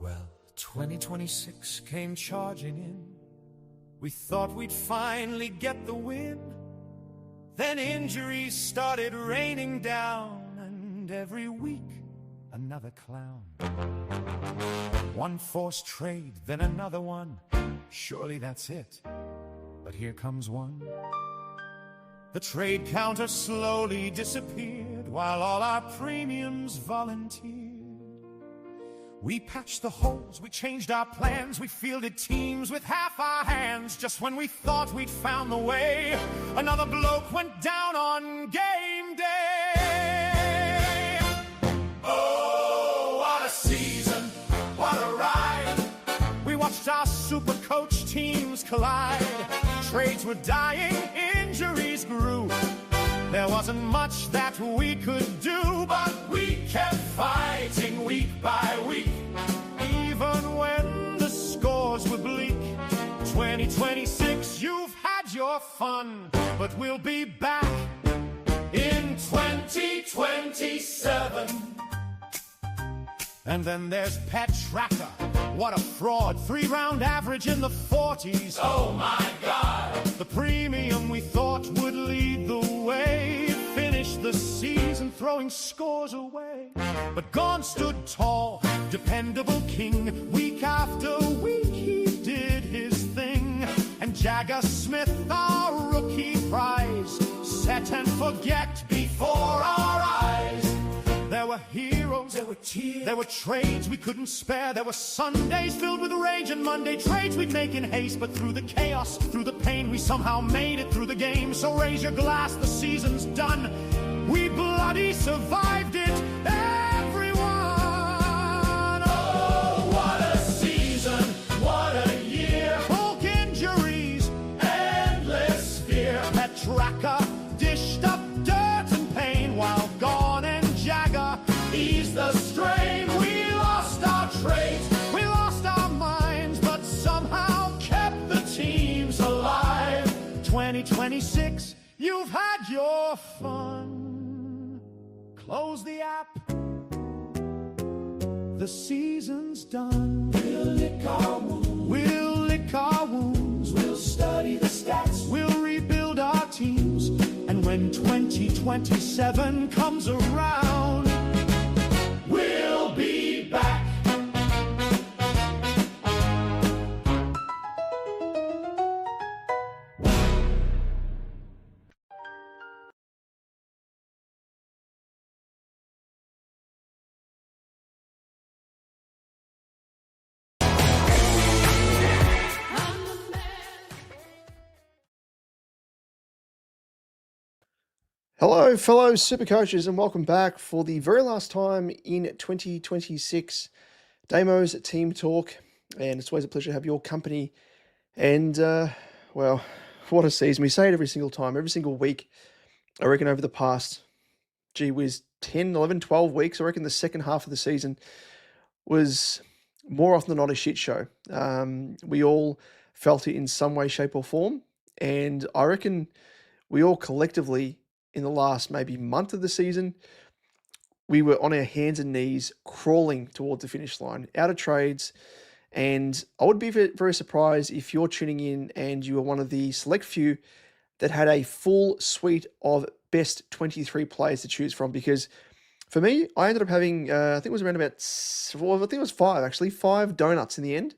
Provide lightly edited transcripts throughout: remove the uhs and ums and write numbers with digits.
Well, 2026 came charging in. We thought we'd finally get the win. Then injuries started raining down, and every week another clown. One forced trade, then another one. Surely that's it, but here comes one. The trade counter slowly disappeared while all our premiums volunteered. We patched the holes, we changed our plans, we fielded teams with half our hands. Just when we thought we'd found the way, another bloke went down on game day. Oh, what a season, what a ride. We watched our super coach teams collide. Trades were dying, injuries grew. There wasn't much that we could do, but we kept fighting week by week. Even when the scores were bleak. 2026, you've had your fun, but we'll be back in 2027. And then there's Pet Tracker, what a fraud. 3-round average in the 40s. Oh my God! The premium we thought would lead the way finished the season throwing scores away. But Gone stood tall, dependable king. Week after week he did his thing. And Jagger Smith, our rookie prize, set and forget before our eyes. There were heroes, there were tears, there were trades we couldn't spare. There were Sundays filled with rage and Monday trades we'd make in haste. But through the chaos, through the pain, we somehow made it through the game. So raise your glass, the season's done. We bloody survived it, everyone. Oh, what a season, what a year. Bulk injuries, endless fear. Pet Tracker dished up dirt and pain while Gone and Jagger eased the strain. We lost our trades, we lost our minds, but somehow kept the teams alive. 2026, you've had your fun. Close the app, the season's done. We'll lick our wounds, we'll lick our wounds. We'll study the stats, we'll rebuild our teams. And when 2027 comes around, we'll be back. Hello, fellow super coaches, and welcome back for the very last time in 2026. Damo's Team Talk, and it's always a pleasure to have your company. And, well, what a season. We say it every single time, every single week. I reckon over the past, 10, 11, 12 weeks, I reckon the second half of the season was more often than not a shit show. We all felt it in some way, shape, or form, and I reckon we all collectively, in the last maybe month of the season, we were on our hands and knees crawling towards the finish line, out of trades. And I would be very surprised if you're tuning in and you were one of the select few that had a full suite of best 23 players to choose from. Because for me, I ended up having, I think it was around about, I think it was 5 donuts in the end.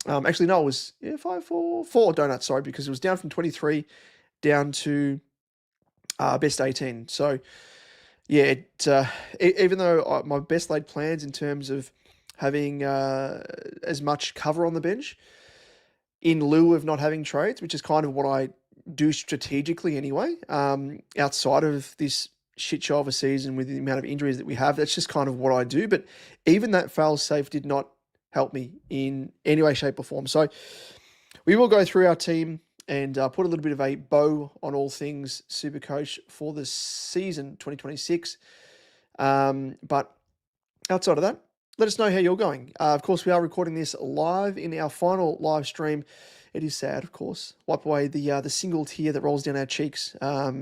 Actually, no, it was 4 donuts, sorry, because it was down from 23 down to best 18. So, yeah, even though my best laid plans in terms of having as much cover on the bench in lieu of not having trades, which is kind of what I do strategically anyway, outside of this shit show of a season with the amount of injuries that we have, that's just kind of what I do. But even that fail safe did not help me in any way, shape or form. So we will go through our team and put a little bit of a bow on all things Supercoach for the season 2026. But outside of that, let us know how you're going. Of course, we are recording this live in our final live stream. It is sad, of course. Wipe away the single tear that rolls down our cheeks out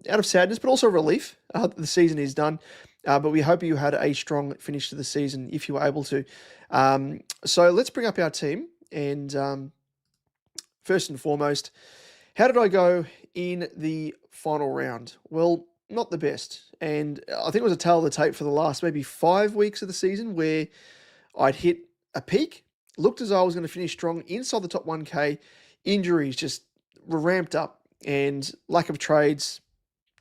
of sadness, but also relief. The season is done. but we hope you had a strong finish to the season if you were able to. So let's bring up our team. And first and foremost, how did I go in the final round? Well, not the best. And I think it was a tale of the tape for the last maybe 5 weeks of the season where I'd hit a peak, looked as though I was going to finish strong inside the top 1K. Injuries just were ramped up, and lack of trades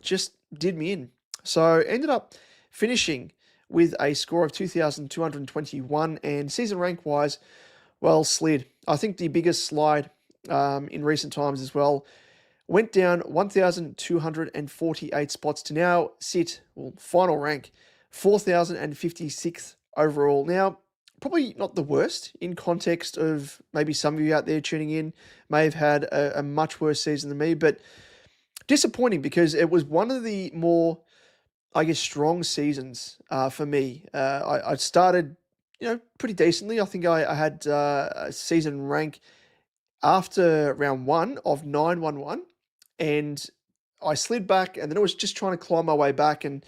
just did me in. So ended up finishing with a score of 2,221, and season rank wise, well, slid. I think the biggest slide in recent times as well. Went down 1,248 spots to now sit, well, final rank, 4,056th overall. Now, probably not the worst in context of maybe some of you out there tuning in may have had a much worse season than me, but disappointing because it was one of the more, I guess, strong seasons for me. I started, pretty decently. I think I had a season rank after round one of 911, and I slid back, and then I was just trying to climb my way back. And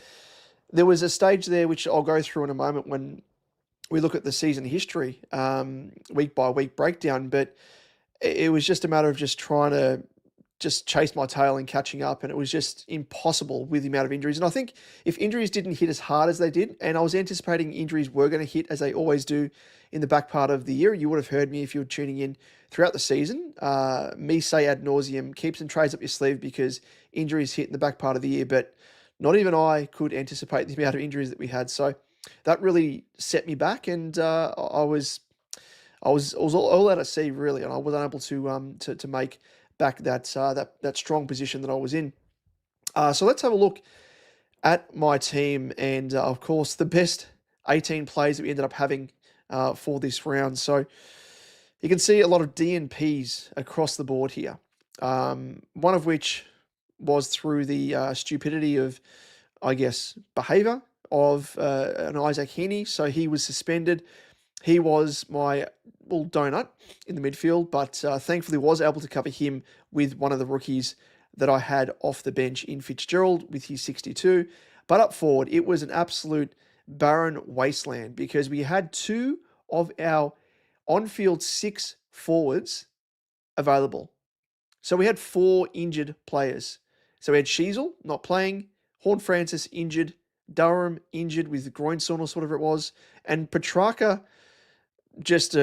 there was a stage there, which I'll go through in a moment when we look at the season history, week by week breakdown. But it was just a matter of just trying to just chase my tail and catching up, and it was just impossible with the amount of injuries. And I think if injuries didn't hit as hard as they did, and I was anticipating injuries were going to hit as they always do in the back part of the year, you would have heard me if you were tuning in throughout the season. Me say ad nauseum, keep some trades up your sleeve because injuries hit in the back part of the year, but not even I could anticipate the amount of injuries that we had. So that really set me back, and I was all out at sea really, and I wasn't able to make back that strong position that I was in. So let's have a look at my team, and of course the best 18 plays that we ended up having for this round. So you can see a lot of DNPs across the board here. One of which was through the stupidity of, I guess, behaviour of an Isaac Heaney. So he was suspended. He was my donut in the midfield, but thankfully was able to cover him with one of the rookies that I had off the bench in Fitzgerald with his 62. But up forward, it was an absolute barren wasteland because we had two of our on-field 6 forwards available. So we had 4 injured players. So we had Sheasel not playing, Horn Francis injured, Durham injured with groin soreness, whatever it was, and Petrarca just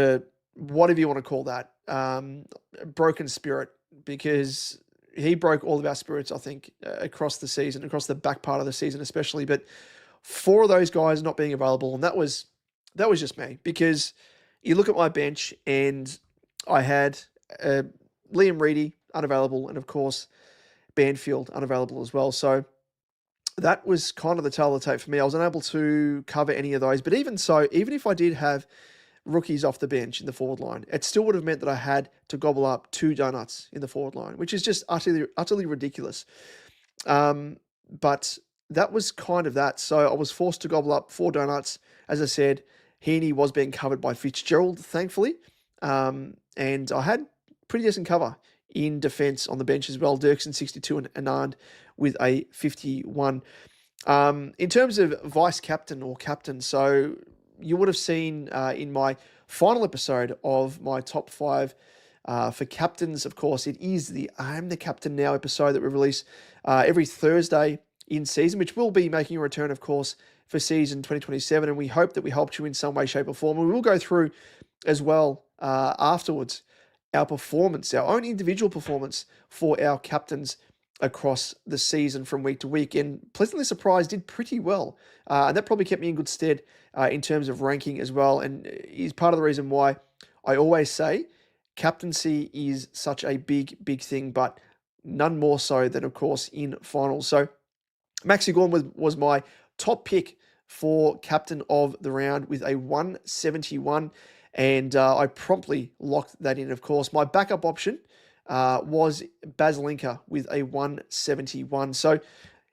whatever you want to call that, broken spirit, because he broke all of our spirits, I think, across the season, across the back part of the season especially. But 4 of those guys not being available, and that was just me, because you look at my bench and I had Liam Reedy unavailable, and of course Banfield unavailable as well. So that was kind of the tail of the tape for me. I was unable to cover any of those. But even so, even if I did have rookies off the bench in the forward line, it still would have meant that I had to gobble up 2 donuts in the forward line, which is just utterly ridiculous. But that was kind of that. So I was forced to gobble up 4 donuts. As I said, Heaney was being covered by Fitzgerald, thankfully. And I had pretty decent cover in defence on the bench as well. Dirksen 62 and Anand with a 51. In terms of vice captain or captain, so you would have seen in my final episode of my top 5 for captains, of course, it is the I'm the Captain Now episode that we release every Thursday in season, which will be making a return, of course, for season 2027. And we hope that we helped you in some way, shape, or form. And we will go through as well afterwards our performance, our own individual performance for our captains across the season from week to week, and pleasantly surprised did pretty well. And that probably kept me in good stead in terms of ranking as well, and is part of the reason why I always say captaincy is such a big thing, but none more so than, of course, in finals. So Maxi Gorn was my top pick for captain of the round with a 171, and I promptly locked that in, of course. My backup option was Basilinka with a 171. So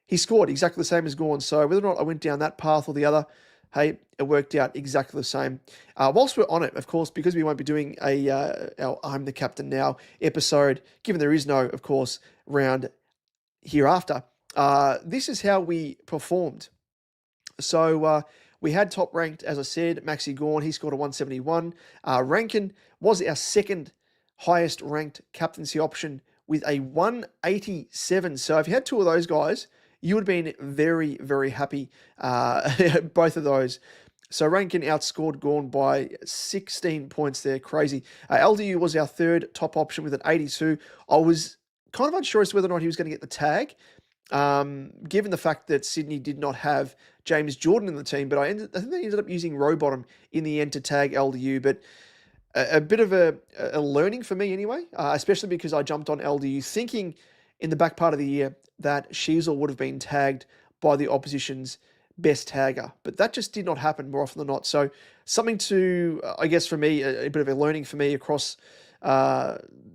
he scored exactly the same as Gorn. So whether or not I went down that path or the other, hey, it worked out exactly the same. Whilst we're on it, of course, because we won't be doing our I'm the Captain Now episode, given there is no, of course, round hereafter, this is how we performed So we had top ranked, as I said, Maxi Gorn. He scored a 171. Rankin was our second highest ranked captaincy option with a 187. So if you had two of those guys, you would have been very, very happy. Both of those. So Rankin outscored Gorn by 16 points there. Crazy. LDU was our third top option with an 82. I was kind of unsure as to whether or not he was going to get the tag, given the fact that Sydney did not have James Jordan in the team, but I think they ended up using Rowbottom in the end to tag LDU. But a bit of a learning for me anyway, especially because I jumped on LDU thinking in the back part of the year that Sheasel would have been tagged by the opposition's best tagger. But that just did not happen more often than not. So something to, I guess for me, a bit of a learning for me across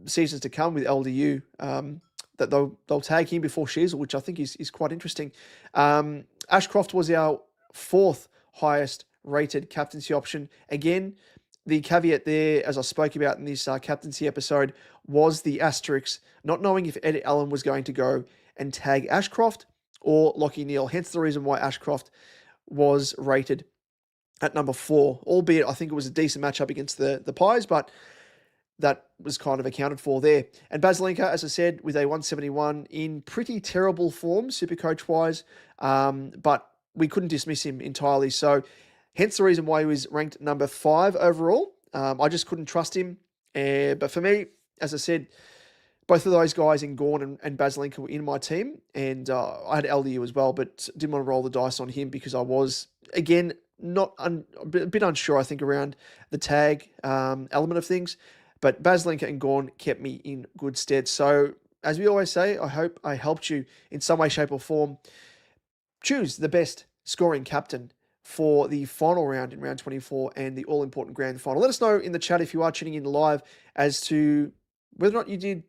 seasons to come with LDU, that they'll tag him before Sheasel, which I think is quite interesting. Ashcroft was our fourth highest rated captaincy option. Again, the caveat there, as I spoke about in this captaincy episode, was the asterisk, not knowing if Ed Allen was going to go and tag Ashcroft or Lachie Neale. Hence the reason why Ashcroft was rated at number 4, albeit I think it was a decent matchup against the Pies, but that was kind of accounted for there. And Basilenka, as I said, with a 171 in pretty terrible form, Supercoach-wise, but we couldn't dismiss him entirely. So hence the reason why he was ranked number 5 overall. I just couldn't trust him. But for me, as I said, both of those guys in Gorn and Basilenka were in my team, and I had LDU as well, but didn't want to roll the dice on him because I was, again, a bit unsure, I think, around the tag element of things. But Basilenka and Gorn kept me in good stead. So, as we always say, I hope I helped you in some way, shape, or form choose the best scoring captain for the final round in round 24 and the all-important grand final. Let us know in the chat if you are tuning in live as to whether or not you did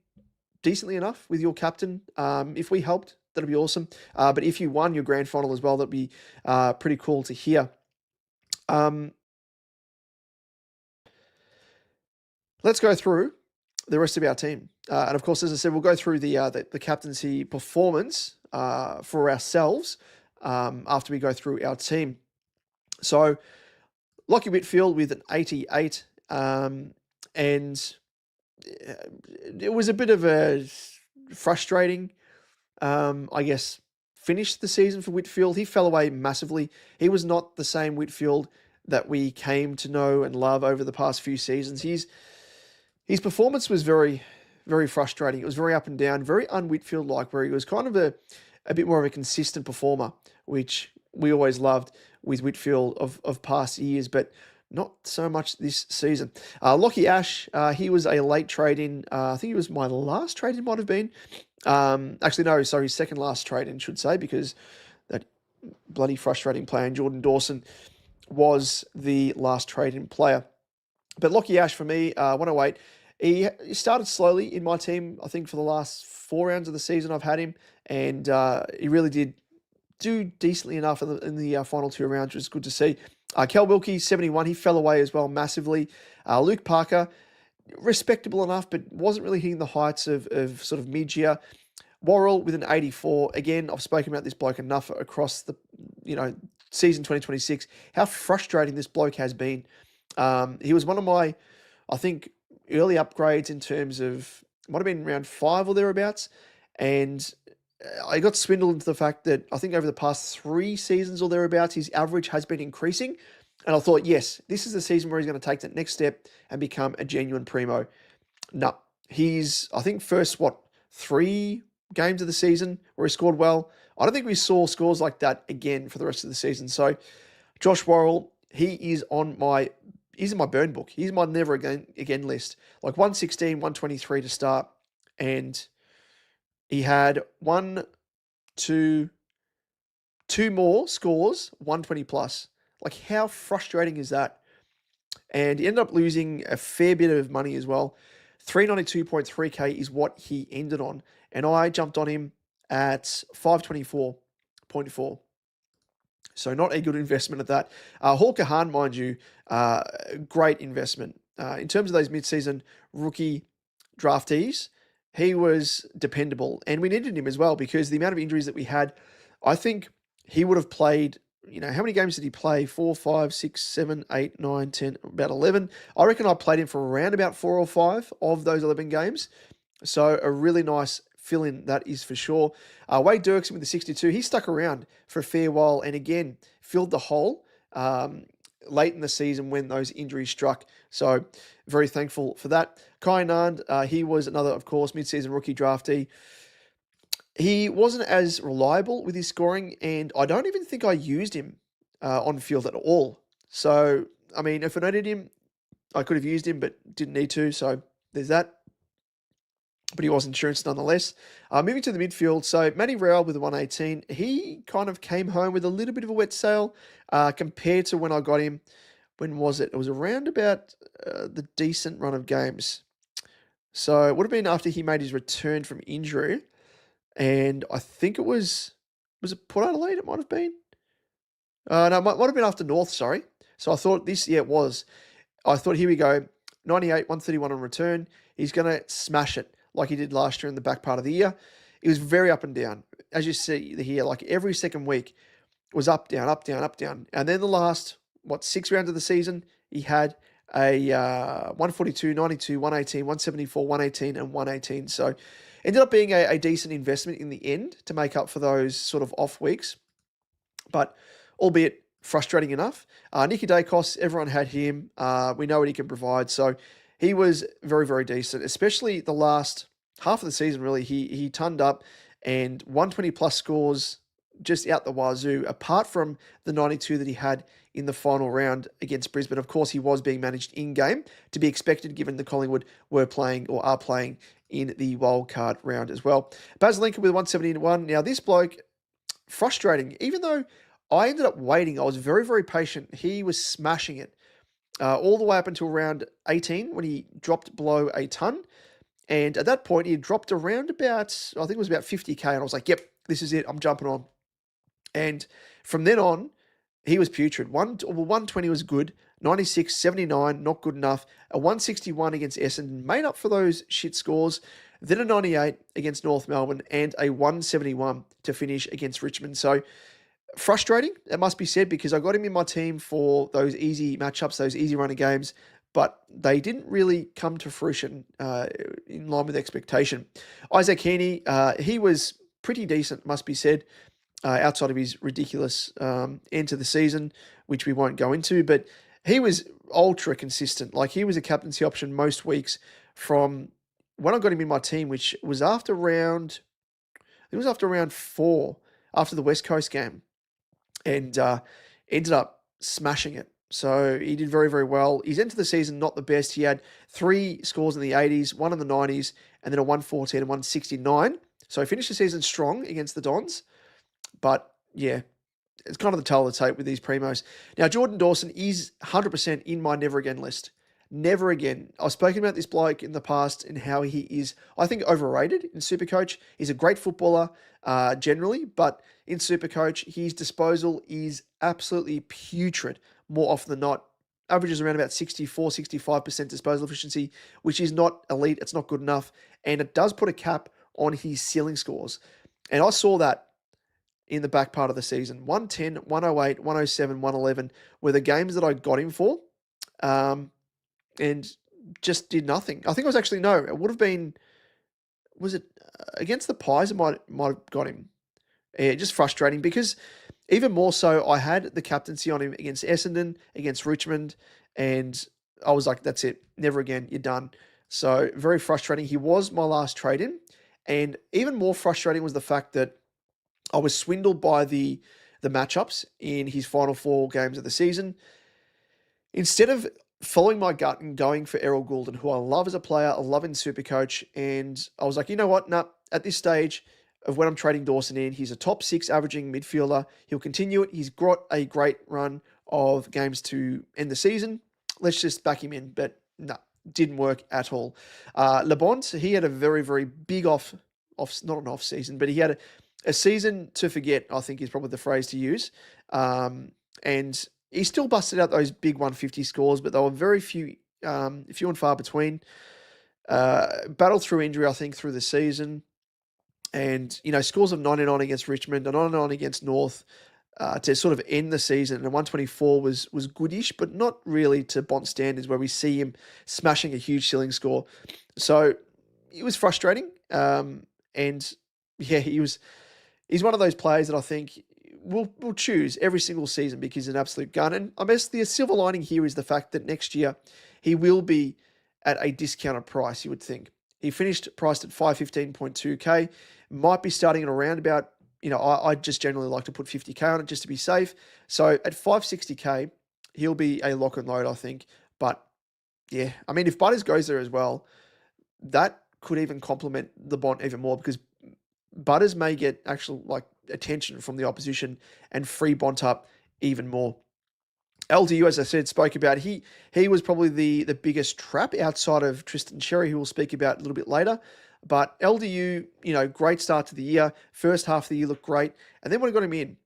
decently enough with your captain. If we helped, that'd be awesome. But if you won your grand final as well, that'd be pretty cool to hear. Let's go through the rest of our team. And of course, as I said, we'll go through the captaincy performance for ourselves after we go through our team. So, Lachie Whitfield with an 88, and it was a bit of a frustrating, I guess, finish the season for Whitfield. He fell away massively. He was not the same Whitfield that we came to know and love over the past few seasons. His performance was very, very frustrating. It was very up and down, very un-Whitfield-like, where he was kind of a bit more of a consistent performer, which we always loved with Whitfield of past years, but not so much this season. Lachie Ash, he was a late trade-in. I think it was my last trade-in might have been. Actually, no, sorry, his second last trade-in, should say, because that bloody frustrating player, Jordan Dawson, was the last trade-in player. But Lachie Ash, for me, 108, he started slowly in my team. I think for the last 4 rounds of the season I've had him, and he really did do decently enough in the final 2 rounds, which was good to see. Kel Wilkie, 71, he fell away as well massively. Luke Parker, respectable enough, but wasn't really hitting the heights of sort of mid-year. Worrell with an 84. Again, I've spoken about this bloke enough across the season 2026, how frustrating this bloke has been. He was one of my, I think, early upgrades in terms of, might have been around 5 or thereabouts, and I got swindled into the fact that I think over the past 3 seasons or thereabouts, his average has been increasing, and I thought, yes, this is the season where he's going to take that next step and become a genuine primo. No, he's, I think, first, 3 games of the season where he scored well. I don't think we saw scores like that again for the rest of the season. So, Josh Worrell, he's in my burn book. He's my never again list. Like 116, 123 to start. And he had 2 more scores, 120 plus. Like, how frustrating is that? And he ended up losing a fair bit of money as well. 392.3k is what he ended on. And I jumped on him at 524.4. So not a good investment at that. Hawker Hahn, mind you, great investment. In terms of those mid-season rookie draftees, he was dependable. And we needed him as well because the amount of injuries that we had, I think he would have played how many games did he play? 4, 5, 6, 7, 8, 9, 10, about 11. I reckon I played him for around about 4 or 5 of those 11 games. So a really nice fill-in, that is for sure. Wade Dirksen with the 62, he stuck around for a fair while and again filled the hole late in the season when those injuries struck. So very thankful for that. Kai Nand, he was another, of course, mid-season rookie draftee. He wasn't as reliable with his scoring, and I don't even think I used him on field at all. So, I mean, if I needed him, I could have used him, but didn't need to. So there's that. But he was insurance nonetheless. Moving to the midfield, so Matty Rowell with the 118, he kind of came home with a little bit of a wet sail compared to when I got him. When was it? It was around about the decent run of games. So it would have been after he made his return from injury. And I think it was it Port Adelaide? It might have been. No, it might have been after North, sorry. So I thought it was. I thought, here we go, 98, 131 on return. He's going to smash it like he did last year in the back part of the year. It was very up and down. As you see here, like every second week was up, down, up, down, up, down. And then the last, 6 rounds of the season, he had a 142, 92, 118, 174, 118, and 118. So ended up being a decent investment in the end to make up for those sort of off weeks. But albeit frustrating enough. Nicky Dacos, everyone had him. We know what he can provide. So he was very, very decent, especially the last half of the season, really. He turned up and 120 plus scores just out the wazoo, apart from the 92 that he had in the final round against Brisbane. Of course, he was being managed in-game, to be expected given the Collingwood were playing or are playing in the wildcard round as well. Baz Lincoln with 171. Now, this bloke, frustrating. Even though I ended up waiting, I was very, very patient. He was smashing it all the way up until round 18 when he dropped below a ton. And at that point, he had dropped around about, I think it was about 50K. And I was like, yep, this is it. I'm jumping on. And from then on, he was putrid. 120 was good. 96, 79, not good enough. A 161 against Essendon made up for those shit scores. Then a 98 against North Melbourne and a 171 to finish against Richmond. So frustrating, it must be said, because I got him in my team for those easy matchups, those easy running games, but they didn't really come to fruition in line with expectation. Isaac Heaney, he was pretty decent, must be said, outside of his ridiculous end to the season, which we won't go into, but he was ultra consistent. Like, he was a captaincy option most weeks from when I got him in my team, which was after round 4, after the West Coast game, and ended up smashing it. So he did very, very well. He's into the season not the best. He had 3 scores in the 80s, 1 in the 90s, and then a 114 and 169. So he finished the season strong against the Dons. But yeah, it's kind of the tale of the tape with these primos. Now, Jordan Dawson is 100% in my never again list. Never again. I've spoken about this bloke in the past and how he is, I think, overrated in Supercoach. He's a great footballer generally, but in Supercoach, his disposal is absolutely putrid more often than not. Averages around about 64, 65% disposal efficiency, which is not elite. It's not good enough. And it does put a cap on his ceiling scores. And I saw that in the back part of the season. 110, 108, 107, 111 were the games that I got him for. And just did nothing. I think it was actually, no, it would have been, was it against the Pies? It might have got him. Yeah, just frustrating, because even more so, I had the captaincy on him against Essendon, against Richmond, and I was like, that's it. Never again. You're done. So very frustrating. He was my last trade-in. And even more frustrating was the fact that I was swindled by the matchups in his final 4 games of the season. Instead of following my gut and going for Errol Goulden, who I love as a player, I love in Supercoach, and I was like, you know what? Nah, at this stage of when I'm trading Dawson in, he's a top 6 averaging midfielder. He'll continue it. He's got a great run of games to end the season. Let's just back him in. But no, didn't work at all. LeBont, he had a very, very big not an off season, but he had a season to forget, I think is probably the phrase to use. And he still busted out those big 150 scores, but they were very few and far between. Battled through injury, I think, through the season. And, scores of 99 against Richmond, and 99 against North. to sort of end the season. And 124 was goodish, but not really to Bont standards where we see him smashing a huge ceiling score. So it was frustrating. And yeah, he's one of those players that I think we'll choose every single season because he's an absolute gun. And I guess the silver lining here is the fact that next year he will be at a discounted price, you would think. He finished priced at 515.2k, might be starting at around about, I just generally like to put 50k on it just to be safe. So at 560k, he'll be a lock and load, I think. But yeah, I mean, if Butters goes there as well, that could even complement the Bont even more because Butters may get actual attention from the opposition and free Bont up even more. LDU, as I said, spoke about, he was probably the biggest trap outside of Tristan Cherry, who we'll speak about a little bit later. But LDU, great start to the year. First half of the year looked great. And then when I got him in,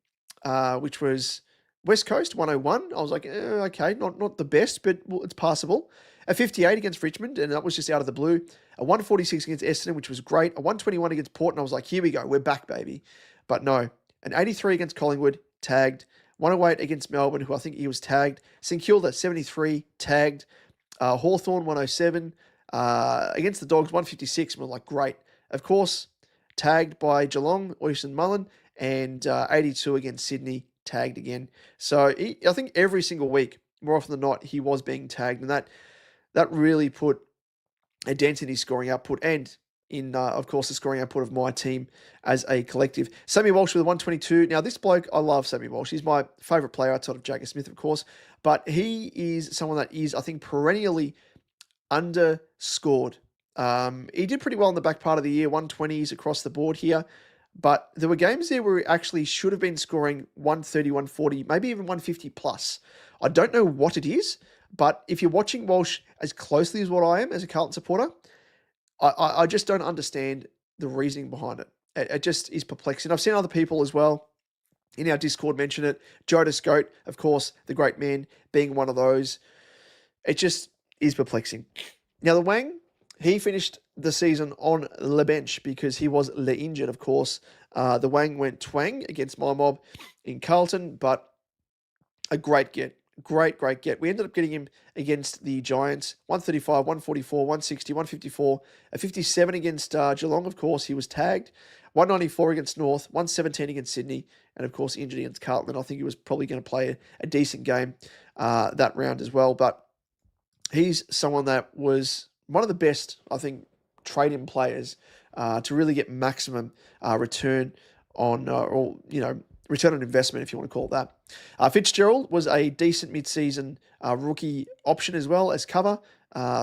which was West Coast 101, I was like, okay, not the best, but it's passable. A 58 against Richmond, and that was just out of the blue. A 146 against Essendon, which was great. A 121 against Port, and I was like, here we go, we're back, baby. But no, an 83 against Collingwood, tagged. 108 against Melbourne, who I think he was tagged. St Kilda, 73, tagged. Hawthorn 107. Against the Dogs, 156. And we're like, great. Of course, tagged by Geelong, Oyston Mullen, and 82 against Sydney, tagged again. So I think every single week, more often than not, he was being tagged. And that really put a dent in his scoring output and in, of course, the scoring output of my team as a collective. Sammy Walsh with a 122. Now, this bloke, I love Sammy Walsh. He's my favourite player outside of Jagger Smith, of course. But he is someone that is, I think, perennially underscored. He did pretty well in the back part of the year, 120s across the board here. But there were games there where he actually should have been scoring 130, 140, maybe even 150 plus. I don't know what it is, but if you're watching Walsh as closely as what I am as a Carlton supporter, I just don't understand the reasoning behind it. It just is perplexing. I've seen other people as well in our Discord mention it. Joe Descote, of course, the great man, being one of those. It just is perplexing. Now, the Wang, he finished the season on the bench because he was injured, of course. The Wang went twang against my mob in Carlton, but a great get. Great get. We ended up getting him against the Giants. 135, 144, 160, 154. A 57 against Geelong, of course. He was tagged. 194 against North. 117 against Sydney. And, of course, injured against Carlton. I think he was probably going to play a decent game that round as well. But he's someone that was one of the best, I think, trade-in players to really get maximum return on, return on investment, if you want to call it that. Fitzgerald was a decent mid-season rookie option as well as cover.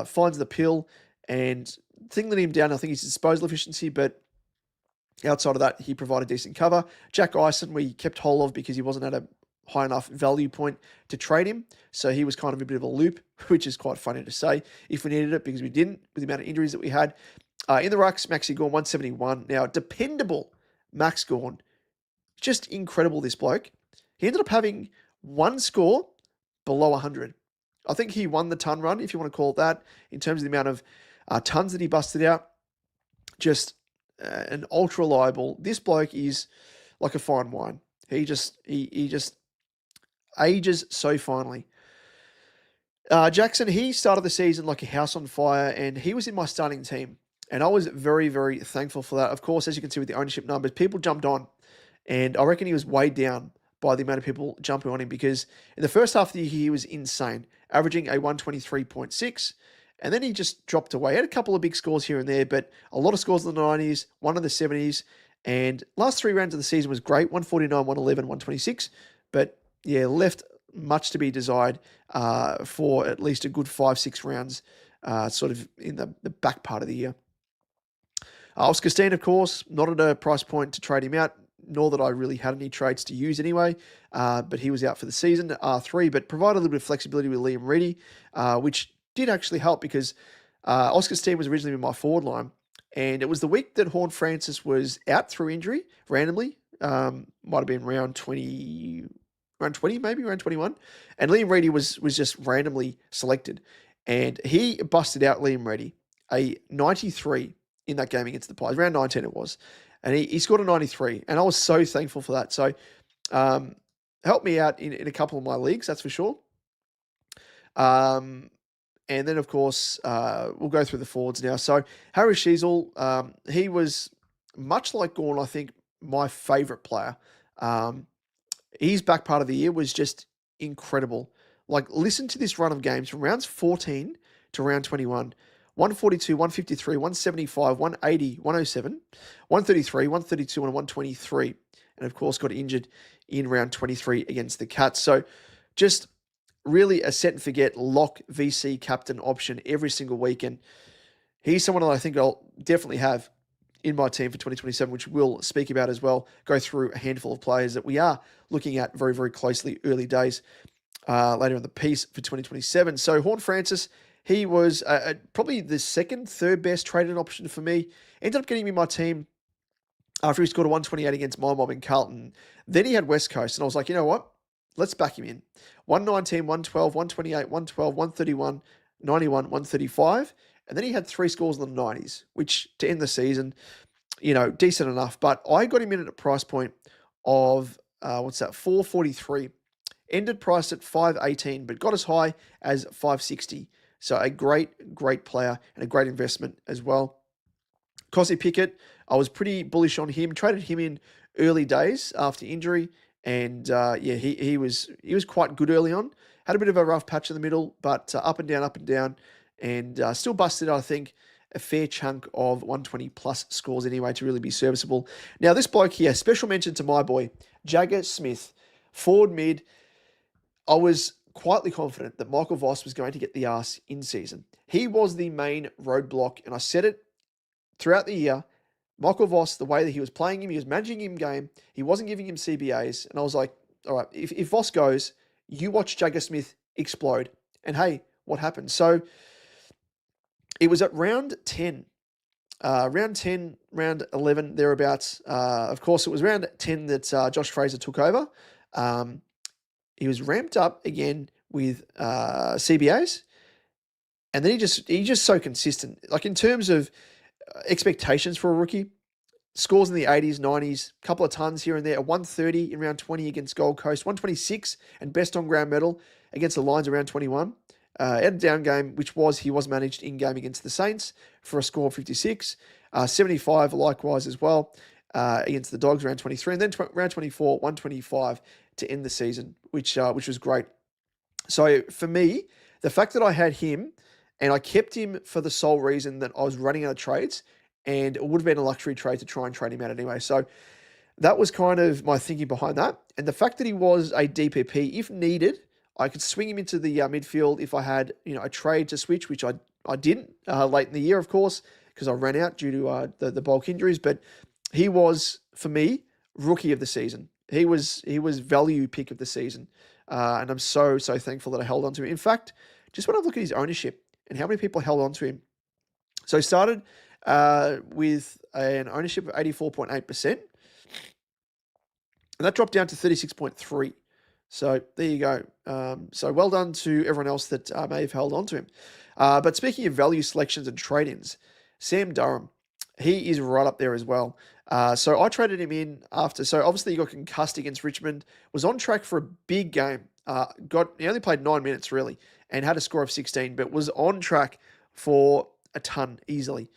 Finds the pill, and thing letting him down, I think, is his disposal efficiency, but outside of that, he provided decent cover. Jack Ison, we kept hold of because he wasn't at a high enough value point to trade him, so he was kind of a bit of a loop, which is quite funny to say if we needed it, because we didn't with the amount of injuries that we had. In the rucks, Maxi Gawn, 171. Now, dependable Max Gawn. Just incredible, this bloke. He ended up having one score below 100. I think he won the ton run, if you want to call it that, in terms of the amount of tons that he busted out. Just an ultra reliable. This bloke is like a fine wine. He just ages so finely. Jackson, he started the season like a house on fire, and he was in my starting team. And I was very, very thankful for that. Of course, as you can see with the ownership numbers, people jumped on. And I reckon he was weighed down by the amount of people jumping on him, because in the first half of the year, he was insane, averaging a 123.6. And then he just dropped away. He had a couple of big scores here and there, but a lot of scores in the 90s, one in the 70s. And last three rounds of the season was great, 149, 111, 126. But yeah, left much to be desired for at least a good 5-6 rounds sort of in the back part of the year. Oscar Steen, of course, not at a price point to trade him out, nor that I really had any trades to use anyway, but he was out for the season, R3, but provided a little bit of flexibility with Liam Reedy, which did actually help because Oscar Steen was originally in my forward line, and it was the week that Horn Francis was out through injury, randomly, might have been round 20 maybe, round 21, and Liam Reedy was just randomly selected, and he busted out Liam Reedy, a 93 in that game against the Pies, round 19 it was. And he scored a 93, and I was so thankful for that. So helped me out in a couple of my leagues, that's for sure. And then, of course, we'll go through the forwards now. So Harry Sheasel, he was much like Gawn, I think, my favourite player. His back part of the year was just incredible. Like, listen to this run of games from rounds 14 to round 21. 142, 153, 175, 180, 107, 133, 132, and 123. And, of course, got injured in round 23 against the Cats. So just really a set and forget lock VC captain option every single week. And he's someone that I think I'll definitely have in my team for 2027, which we'll speak about as well. Go through a handful of players that we are looking at very, very closely early days later in the piece for 2027. So Horn Francis, he was probably the second, third best traded option for me. Ended up getting me my team after he scored a 128 against my mob in Carlton. Then he had West Coast, and I was like, you know what? Let's back him in. 119, 112, 128, 112, 131, 91, 135. And then he had 3 scores in the 90s, which to end the season, decent enough. But I got him in at a price point of, 443. Ended priced at 518, but got as high as 560. So a great, great player and a great investment as well. Cosy Pickett, I was pretty bullish on him. Traded him in early days after injury. And he was quite good early on. Had a bit of a rough patch in the middle, but up and down, and still busted, I think, a fair chunk of 120 plus scores anyway to really be serviceable. Now, this bloke here, special mention to my boy, Jagger Smith, forward mid. I was quietly confident that Michael Voss was going to get the arse in season. He was the main roadblock, and I said it throughout the year. Michael Voss, the way that he was playing him, he was managing him game, he wasn't giving him CBAs, and I was like, all right, if Voss goes, you watch Jagger Smith explode. And hey, what happened? So it was at round 10, round 11, thereabouts. Of course, it was round 10 that Josh Fraser took over. He was ramped up again with CBAs, and then he's just so consistent. Like in terms of expectations for a rookie, scores in the 80s, 90s, a couple of tons here and there. A 130 in round 20 against Gold Coast, 126 and best on ground medal against the Lions around 21. Had a down game, which he was managed in game against the Saints for a score of 56. 75 likewise as well against the Dogs around 23, and then round 24, 125 to end the season, which was great. So for me, the fact that I had him and I kept him for the sole reason that I was running out of trades, and it would have been a luxury trade to try and trade him out anyway. So that was kind of my thinking behind that. And the fact that he was a DPP, if needed, I could swing him into the midfield if I had a trade to switch, which I didn't late in the year, of course, because I ran out due to the bulk injuries. But he was, for me, rookie of the season. He was value pick of the season. And I'm so thankful that I held on to him. In fact, just when I look at his ownership and how many people held on to him. So he started with an ownership of 84.8%. And that dropped down to 36.3%. So there you go. So well done to everyone else that may have held on to him. But speaking of value selections and trade-ins, Sam Durham, he is right up there as well. So I traded him in after. So obviously he got concussed against Richmond, was on track for a big game. He only played 9 minutes really and had a score of 16, but was on track for a ton easily.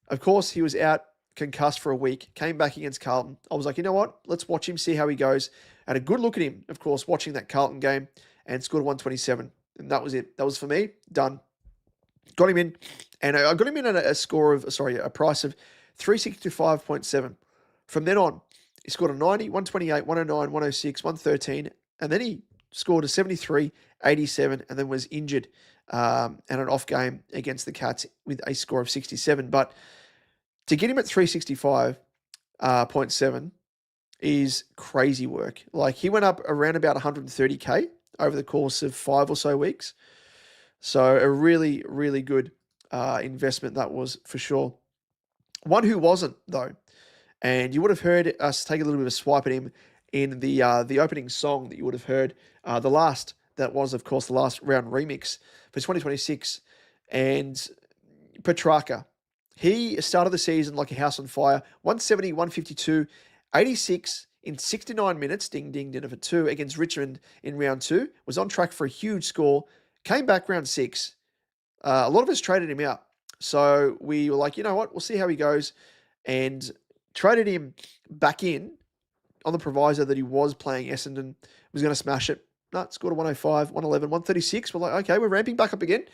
Of course, he was out concussed for a week, came back against Carlton. I was like, you know what? Let's watch him, see how he goes. Had a good look at him, of course, watching that Carlton game, and scored 127. And that was it. That was for me. Done. Got him in. And I got him in at a price of 365.7. From then on, he scored a 90, 128, 109, 106, 113, and then he scored a 73, 87, and then was injured and an off game against the Cats with a score of 67. But to get him at 365.7 is crazy work. Like, he went up around about 130K over the course of 5 or so weeks. So a really, really good investment that was, for sure. One who wasn't, though, and you would have heard us take a little bit of a swipe at him in the opening song that you would have heard, the last round remix for 2026, and Petrarca. He started the season like a house on fire, 170, 152, 86 in 69 minutes, ding, ding, dinner for two, against Richmond in round 2, was on track for a huge score, came back round 6. A lot of us traded him out. So we were like, you know what, we'll see how he goes, and traded him back in on the proviso that he was playing Essendon, was going to smash it. No, scored a 105, 111, 136. We're like, okay, we're ramping back up again.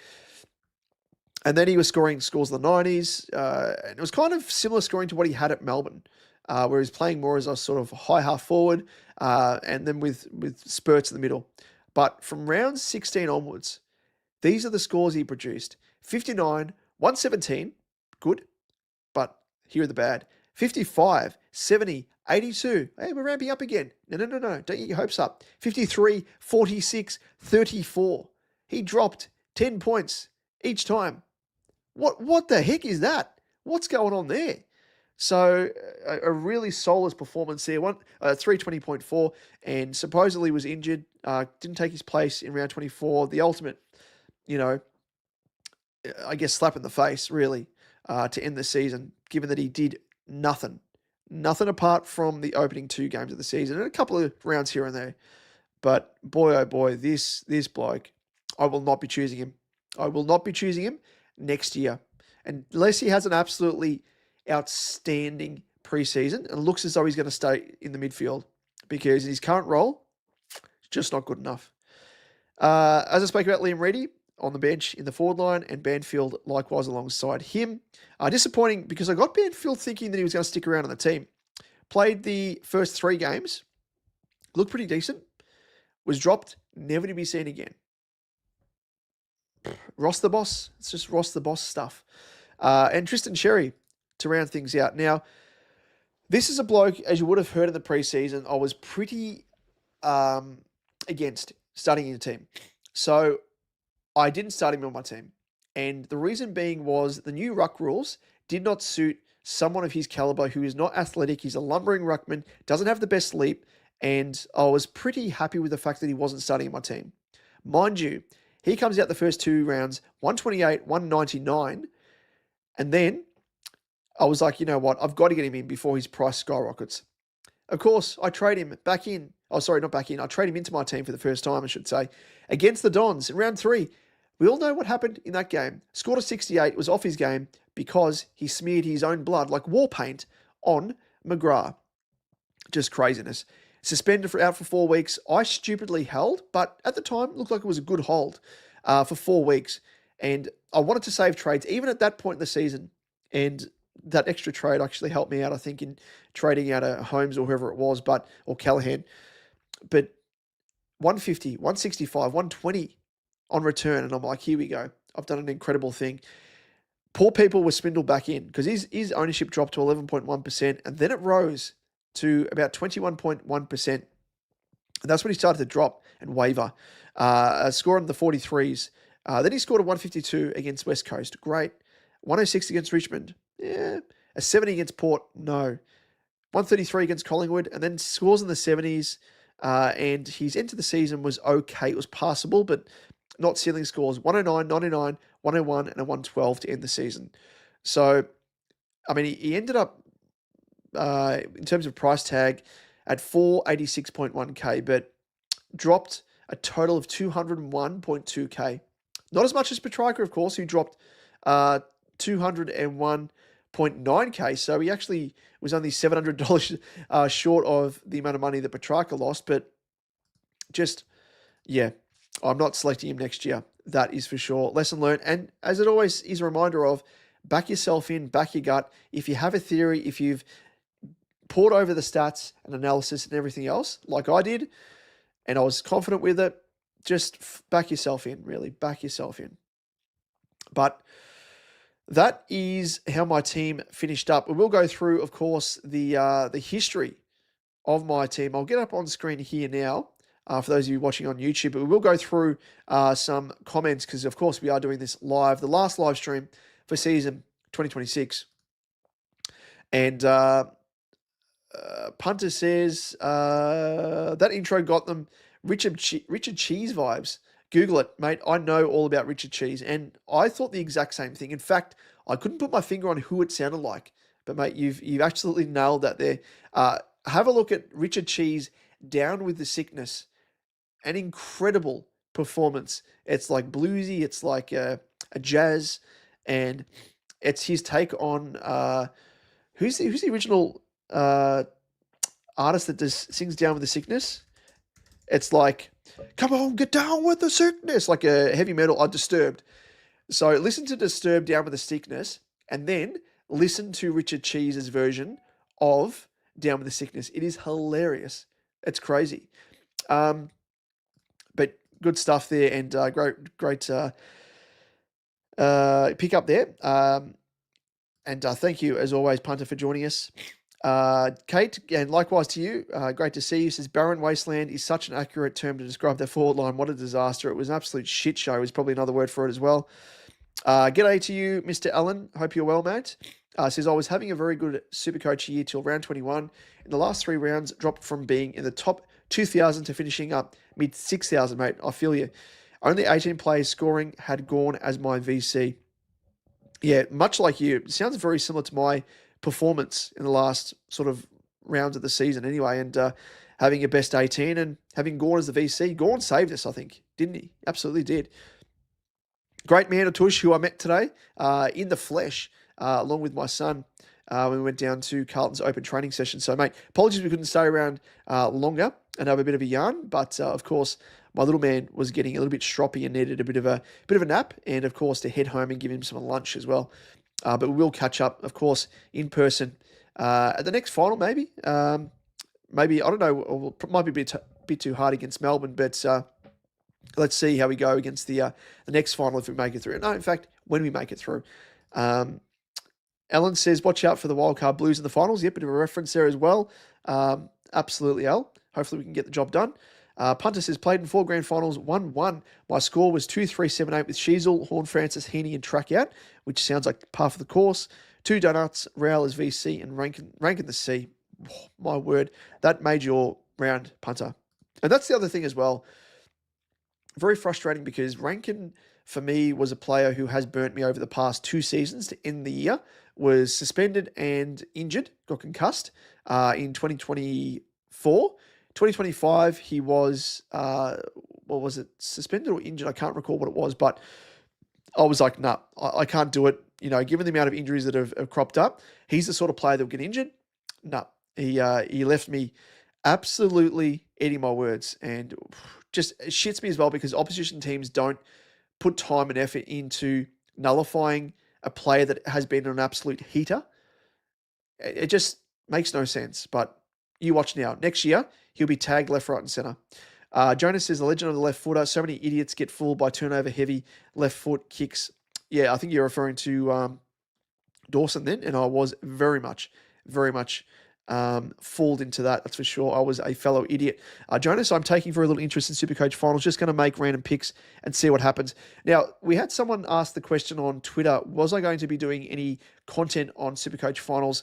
And then he was scoring scores in the 90s. And it was kind of similar scoring to what he had at Melbourne, where he's playing more as a sort of high half forward, and then with spurts in the middle. But from round 16 onwards, these are the scores he produced. 59, 117, good, but here are the bad. 55, 70, 82. Hey, we're ramping up again. No. Don't get your hopes up. 53, 46, 34. He dropped 10 points each time. What the heck is that? What's going on there? So a really soulless performance there. 320.4, and supposedly was injured. Didn't take his place in round 24. The ultimate, I guess, slap in the face, really, to end the season, given that he did nothing. Nothing apart from the opening 2 games of the season and a couple of rounds here and there. But boy, oh boy, this bloke, I will not be choosing him. I will not be choosing him next year, unless he has an absolutely outstanding preseason and looks as though he's going to stay in the midfield, because his current role is just not good enough. As I spoke about, Liam Reedy on the bench in the forward line, and Banfield likewise alongside him. Disappointing, because I got Banfield thinking that he was going to stick around on the team. Played the first 3 games, looked pretty decent, was dropped, never to be seen again. Ross the Boss. It's just Ross the Boss stuff. And Tristan Sherry to round things out. Now, this is a bloke, as you would have heard in the preseason, I was pretty against starting in the team. So I didn't start him on my team. And the reason being was the new ruck rules did not suit someone of his caliber who is not athletic. He's a lumbering ruckman, doesn't have the best leap, and I was pretty happy with the fact that he wasn't starting in my team. Mind you, he comes out the first 2 rounds, 128, 199, and then I was like, you know what, I've got to get him in before his price skyrockets. Of course, I trade him back in. Oh, sorry, not back in. I trade him into my team for the first time, I should say, against the Dons in round 3. We all know what happened in that game. Scored a 68, was off his game because he smeared his own blood like war paint on McGrath. Just craziness. Suspended out for 4 weeks. I stupidly held, but at the time, it looked like it was a good hold for 4 weeks. And I wanted to save trades, even at that point in the season. And that extra trade actually helped me out, I think, in trading out of Holmes or whoever it was, or Callahan. But 150, 165, 120 on return, and I'm like, here we go. I've done an incredible thing. Poor people were swindled back in, because his ownership dropped to 11.1%, and then it rose to about 21.1%. And that's when he started to drop and waver. Scoring the 43s. Then he scored a 152 against West Coast. Great. 106 against Richmond. Yeah. A 70 against Port. No. 133 against Collingwood, and then scores in the 70s. And his end to the season was okay. It was passable, but not ceiling scores. 109, 99, 101, and a 112 to end the season. So, I mean, he ended up, in terms of price tag, at 486.1k, but dropped a total of 201.2k. Not as much as Petrarca, of course, who dropped 201.9k. So he actually was only $700 short of the amount of money that Petrarca lost. But just, yeah, I'm not selecting him next year. That is for sure. Lesson learned. And as it always is a reminder of, back yourself in, back your gut. If you have a theory, if you've poured over the stats and analysis and everything else, like I did, and I was confident with it, just back yourself in, really. Back yourself in. But that is how my team finished up. We will go through, of course, the history of my team. I'll get up on screen here now for those of you watching on YouTube, but we will go through some comments because, of course, we are doing this live, the last live stream for season 2026. And Punter says, that intro got them Richard Cheese vibes. Google it, mate. I know all about Richard Cheese, and I thought the exact same thing. In fact, I couldn't put my finger on who it sounded like, but mate, you've absolutely nailed that there. have a look at Richard Cheese down with the sickness. An incredible performance. It's like bluesy, it's like a jazz, and it's his take on who's the original artist that sings Down with the Sickness? It's like, come on, get down with the sickness, like a heavy metal, Disturbed. So listen to Disturbed Down with the Sickness, and then listen to Richard Cheese's version of Down with the Sickness. It is hilarious. It's crazy. But good stuff there, and great pick up there. And thank you, as always, Punter, for joining us. Kate, and likewise to you, great to see you. Says barren wasteland is such an accurate term to describe their forward line. What a disaster. It was an absolute shit show is probably another word for it as well. G'day to you, Mr. Allen. Hope you're well, mate. Says, I was having a very good Supercoach year till round 21. In the last 3 rounds, dropped from being in the top 2,000 to finishing up mid 6,000, mate. I feel you. Only 18 players scoring had gone as my VC. Yeah, much like you. It sounds very similar to my performance in the last sort of rounds of the season anyway, and having a best 18 and having Gorn as the VC. Gorn saved us, I think, didn't he? Absolutely did. Great man, Atush, who I met today in the flesh, along with my son, when we went down to Carlton's open training session. So, mate, apologies we couldn't stay around longer and have a bit of a yarn, but of course, my little man was getting a little bit stroppy and needed a bit of a nap, and of course to head home and give him some lunch as well. But we will catch up, of course, in person at the next final, maybe. Maybe I don't know. It might be a bit too hard against Melbourne, but let's see how we go against the next final if we make it through. No, in fact, when we make it through. Ellen says, watch out for the wildcard Blues in the finals. Yep, bit of a reference there as well. Absolutely, El. Hopefully we can get the job done. Punter says, played in 4 grand finals, 1-1. My score was 2-3-7-8 with Sheasel, Horn Francis, Heaney, and Trackout, which sounds like par for the course. 2 donuts, Rail as VC, and Rankin the C. Oh, my word, that made your round, Punter. And that's the other thing as well. Very frustrating because Rankin, for me, was a player who has burnt me over the past 2 seasons to end the year. Was suspended and injured, got concussed in 2024. 2025, he was, what was it, suspended or injured? I can't recall what it was, but I was like, nah, I can't do it. You know, given the amount of injuries that have cropped up, he's the sort of player that will get injured. No, he left me absolutely eating my words, and just shits me as well because opposition teams don't put time and effort into nullifying a player that has been an absolute heater. It just makes no sense, but you watch now. Next year, he'll be tagged left, right, and center. Jonas says, the legend of the left footer. So many idiots get fooled by turnover-heavy left foot kicks. Yeah, I think you're referring to Dawson then, and I was very much fooled into that, that's for sure. I was a fellow idiot. Jonas, I'm taking very little interest in Supercoach finals, just going to make random picks and see what happens. Now, we had someone ask the question on Twitter, was I going to be doing any content on Supercoach finals?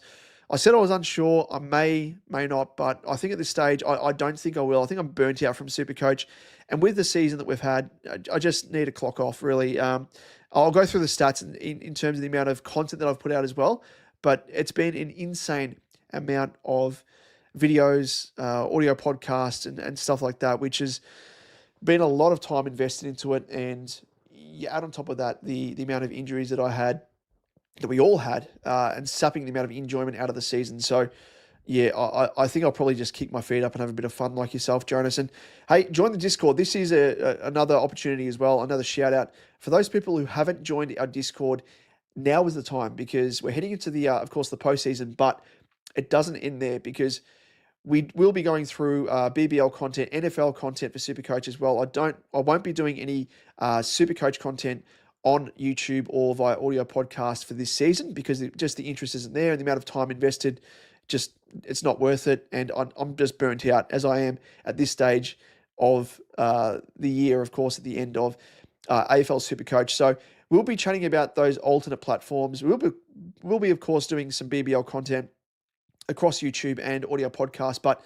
I said I was unsure. I may not, but I think at this stage, I don't think I will. I think I'm burnt out from Supercoach. And with the season that we've had, I just need to clock off, really. I'll go through the stats in terms of the amount of content that I've put out as well, but it's been an insane amount of videos, audio podcasts, and stuff like that, which has been a lot of time invested into it. And you add on top of that the amount of injuries that I had, that we all had, and sapping the amount of enjoyment out of the season. So, yeah, I think I'll probably just kick my feet up and have a bit of fun like yourself, Jonas. And, hey, join the Discord. This is another opportunity as well, another shout-out. For those people who haven't joined our Discord, now is the time because we're heading into the, of course, the postseason, but it doesn't end there because we will be going through BBL content, NFL content for Supercoach as well. I won't be doing any Supercoach content on YouTube or via audio podcast for this season because just the interest isn't there and the amount of time invested, just it's not worth it. And I'm just burnt out as I am at this stage of the year, of course, at the end of AFL Supercoach. So we'll be chatting about those alternate platforms. We'll be of course doing some BBL content across YouTube and audio podcasts, but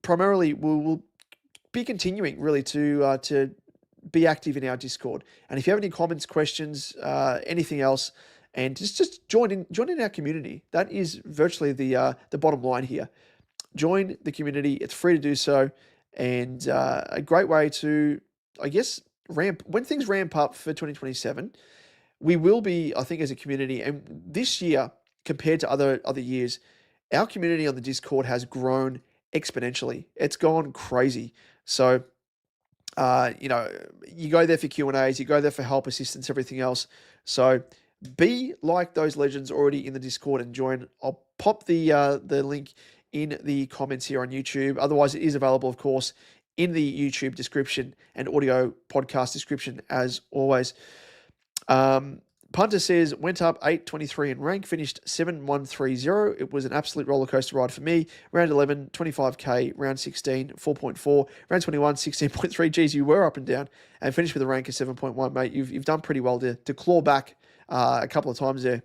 primarily we'll be continuing really to be active in our Discord. And if you have any comments, questions, anything else, and just join in our community. That is virtually the bottom line here. Join the community. It's free to do so, and a great way to, I guess, when things ramp up for 2027. We will be, I think, as a community, and this year compared to other years, our community on the Discord has grown exponentially. It's gone crazy. So, you know, you go there for Q&As, you go there for help, assistance, everything else. So be like those legends already in the Discord and join. I'll pop the link in the comments here on YouTube. Otherwise, it is available, of course, in the YouTube description and audio podcast description as always. Punter says, went up 823 in rank, finished 7130. It was an absolute roller coaster ride for me. Round 11, 25k. Round 16, 4.4. Round 21, 16.3. Geez, you were up and down. And finished with a rank of 7.1, mate. You've done pretty well to claw back a couple of times there.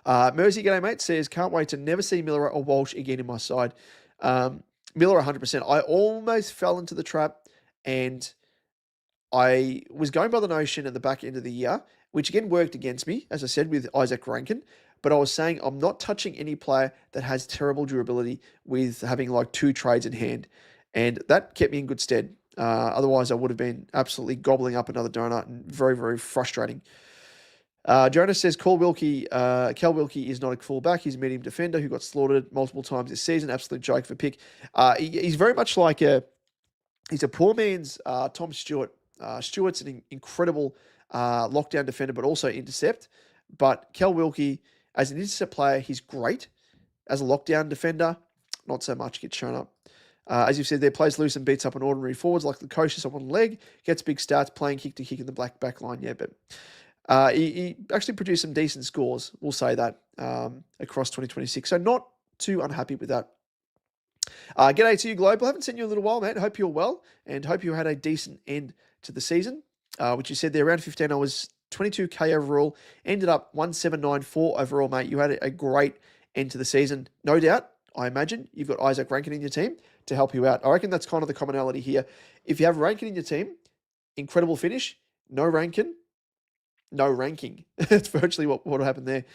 Mersey, g'day, mate, says, can't wait to never see Miller or Walsh again in my side. Miller, 100%. I almost fell into the trap, and I was going by the notion at the back end of the year, which again worked against me, as I said, with Isaac Rankin. But I was saying I'm not touching any player that has terrible durability with having like 2 trades in hand. And that kept me in good stead. Otherwise, I would have been absolutely gobbling up another donut and very, very frustrating. Jonas says, Cal Wilkie is not a fullback. He's a medium defender who got slaughtered multiple times this season. Absolute joke for pick. He's very much like he's a poor man's Tom Stewart. Stewart's an incredible lockdown defender, but also intercept. But Cal Wilkie, as an intercept player, he's great. As a lockdown defender, not so much, gets shown up. As you've said there, plays loose and beats up on ordinary forwards like the Lukoshis on one leg, gets big stats, playing kick to kick in the back line. Yeah, but he actually produced some decent scores, we'll say that, across 2026. So not too unhappy with that. G'day to you, Global. I haven't seen you in a little while, mate. Hope you're well, and hope you had a decent end to the season, which you said there, around 15, I was 22k overall, ended up 1794 overall, mate. You had a great end to the season. No doubt, I imagine, you've got Isaac Rankin in your team to help you out. I reckon that's kind of the commonality here. If you have Rankin in your team, incredible finish. No Rankin, no ranking. That's virtually what will happen there.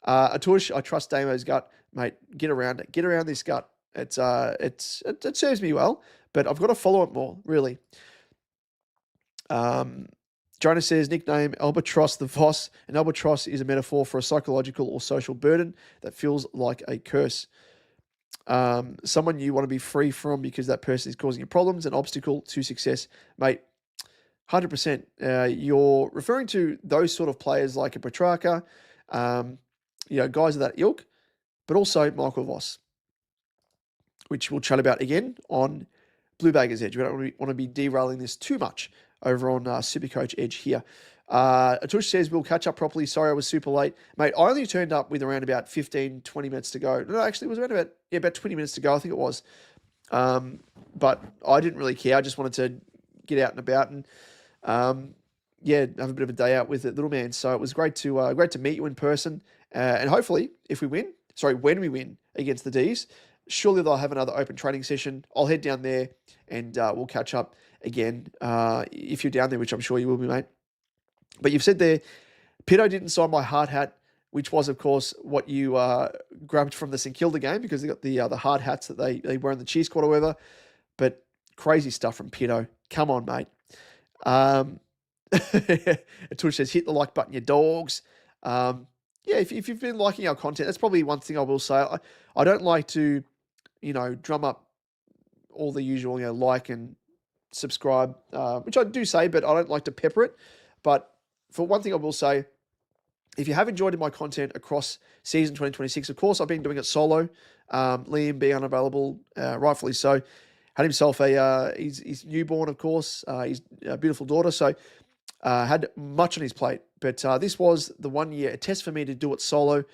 Atush, I trust Damo's gut, mate. Get around it. Get around this gut. It serves me well, but I've got to follow it more, really. Jonah says, nickname Albatross the Voss. An albatross is a metaphor for a psychological or social burden that feels like a curse. Someone you want to be free from because that person is causing you problems, an obstacle to success. Mate, 100%. You're referring to those sort of players like a Petrarca, guys of that ilk, but also Michael Voss, which we'll chat about again on Blue Baggers Edge. We don't want to be derailing this too much over on Supercoach Edge here. Atush says, we'll catch up properly. Sorry, I was super late. Mate, I only turned up with around about 15, 20 minutes to go. No, actually, it was around about 20 minutes to go, I think it was. But I didn't really care. I just wanted to get out and about and, have a bit of a day out with the little man. So it was great to meet you in person. And hopefully, when we win against the Ds, surely they'll have another open training session. I'll head down there and we'll catch up again if you're down there, which I'm sure you will be, mate. But you've said there, Pito didn't sign my hard hat, which was, of course, what you grabbed from the St Kilda game because they got the hard hats that they wear in the cheer squad or whatever. But crazy stuff from Pito. Come on, mate. Atush says, hit the like button, you dogs. If you've been liking our content, that's probably one thing I will say. I don't like to, drum up all the usual, like and subscribe, which I do say, but I don't like to pepper it. But for one thing I will say, if you have enjoyed my content across season 2026, of course, I've been doing it solo. Liam being unavailable, rightfully so. Had himself he's newborn, of course. He's a beautiful daughter, so had much on his plate. But this was the 1 year, a test for me to do it solo.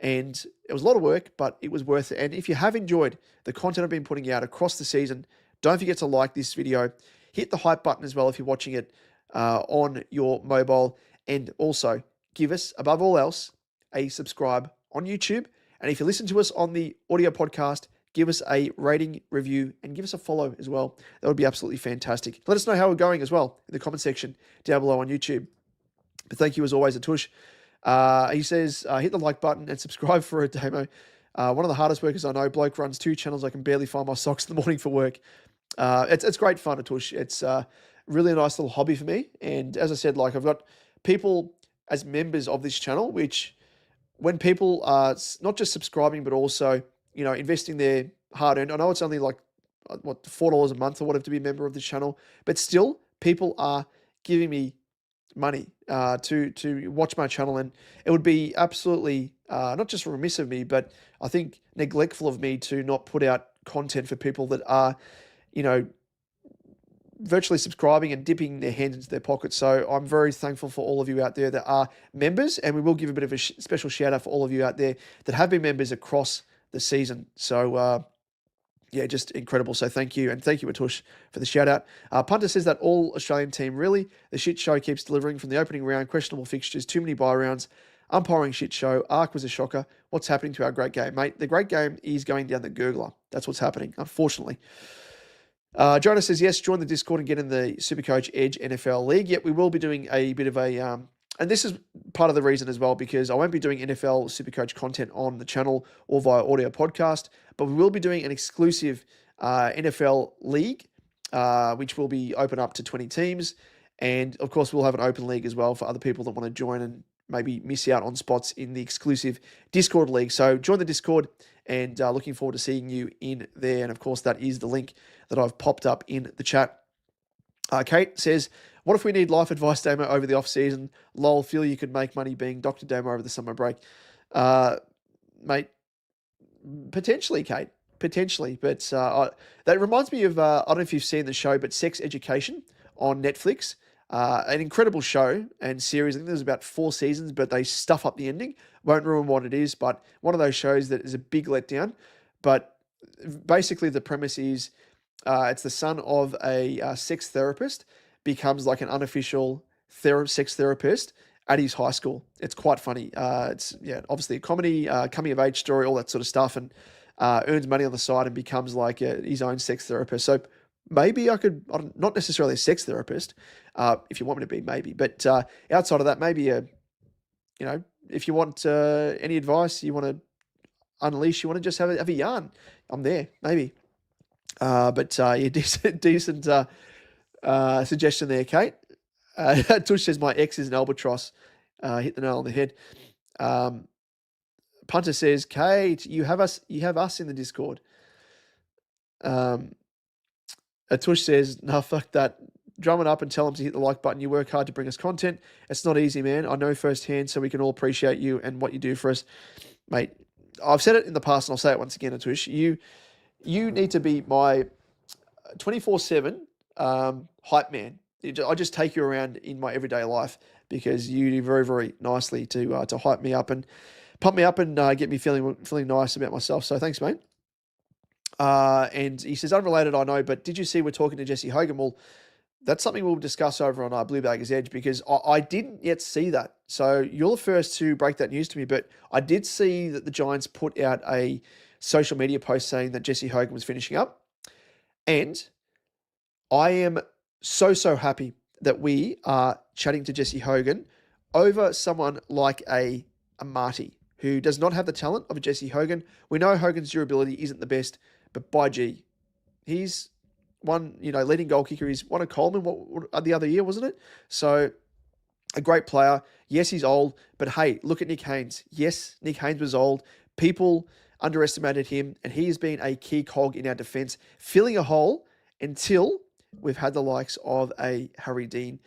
And it was a lot of work, but it was worth it. And if you have enjoyed the content I've been putting out across the season, don't forget to like this video. Hit the hype button as well if you're watching it on your mobile. And also, give us, above all else, a subscribe on YouTube. And if you listen to us on the audio podcast, give us a rating, review, and give us a follow as well. That would be absolutely fantastic. Let us know how we're going as well in the comment section down below on YouTube. But thank you as always, Atush. He says, hit the like button and subscribe for a Damo. One of the hardest workers I know. Bloke runs 2 channels. I can barely find my socks in the morning for work. It's great fun, Atush. It's really a nice little hobby for me. And as I said, like I've got people as members of this channel, which when people are not just subscribing, but also, investing their hard earned, I know it's only like, what, $4 a month or whatever to be a member of this channel, but still people are giving me money to watch my channel, and it would be absolutely not just remiss of me, but I think neglectful of me to not put out content for people that are, you know, virtually subscribing and dipping their hands into their pockets. So I'm very thankful for all of you out there that are members, and we will give a bit of a special shout out for all of you out there that have been members across the season. So yeah, just incredible. So thank you. And thank you, Atush, for the shout out. Punter says that all Australian team, really, the shit show keeps delivering from the opening round, questionable fixtures, too many bye rounds, umpiring shit show, Arc was a shocker. What's happening to our great game, mate? The great game is going down the gurgler. That's what's happening, unfortunately. Jonah says, yes, join the Discord and get in the Supercoach Edge NFL League. Yep, we will be doing a bit of a, and this is part of the reason as well, because I won't be doing NFL Supercoach content on the channel or via audio podcast, but we will be doing an exclusive NFL League, which will be open up to 20 teams. And of course, we'll have an open league as well for other people that want to join and maybe miss out on spots in the exclusive Discord league. So join the Discord, and looking forward to seeing you in there. And of course, that is the link that I've popped up in the chat. Kate says, what if we need life advice, Damo, over the off-season? Lol, feel you could make money being Dr. Damo over the summer break. Mate, potentially, Kate. Potentially. But that reminds me of, I don't know if you've seen the show, but Sex Education on Netflix. An incredible show and series. I think there's about 4 seasons, but they stuff up the ending. Won't ruin what it is, but one of those shows that is a big letdown. But basically the premise is it's the son of a sex therapist becomes like an unofficial sex therapist at his high school. It's quite funny. It's obviously a comedy, coming of age story, all that sort of stuff, and earns money on the side and becomes like his own sex therapist. So maybe I could, not necessarily a sex therapist, if you want me to be, maybe. But outside of that, maybe if you want any advice, you want to unleash, you want to just have a yarn, I'm there, maybe. But yeah, decent suggestion there, Kate. Tush says my ex is an albatross. Hit the nail on the head. Punter says, Kate, you have us in the Discord. Tush says, no, fuck that. Drum it up and tell them to hit the like button. You work hard to bring us content. It's not easy, man. I know firsthand, so we can all appreciate you and what you do for us. Mate, I've said it in the past and I'll say it once again, Tush. You need to be my 24/7 hype man. I just take you around in my everyday life because you do very, very nicely to hype me up and pump me up and get me feeling nice about myself. So thanks, mate. And he says, unrelated, I know, but did you see we're talking to Jesse Hogan? Well, that's something we'll discuss over on Blue Baggers Edge because I didn't yet see that. So you're the first to break that news to me, but I did see that the Giants put out a social media post saying that Jesse Hogan was finishing up. And I am so happy that we are chatting to Jesse Hogan over someone like a Marty, who does not have the talent of a Jesse Hogan. We know Hogan's durability isn't the best, but by gee, he's one, leading goal kicker. He's won a Coleman the other year, wasn't it? So a great player. Yes, he's old, but hey, look at Nick Haynes. Yes, Nick Haynes was old. People underestimated him, and he has been a key cog in our defense, filling a hole until we've had the likes of a Harry Dean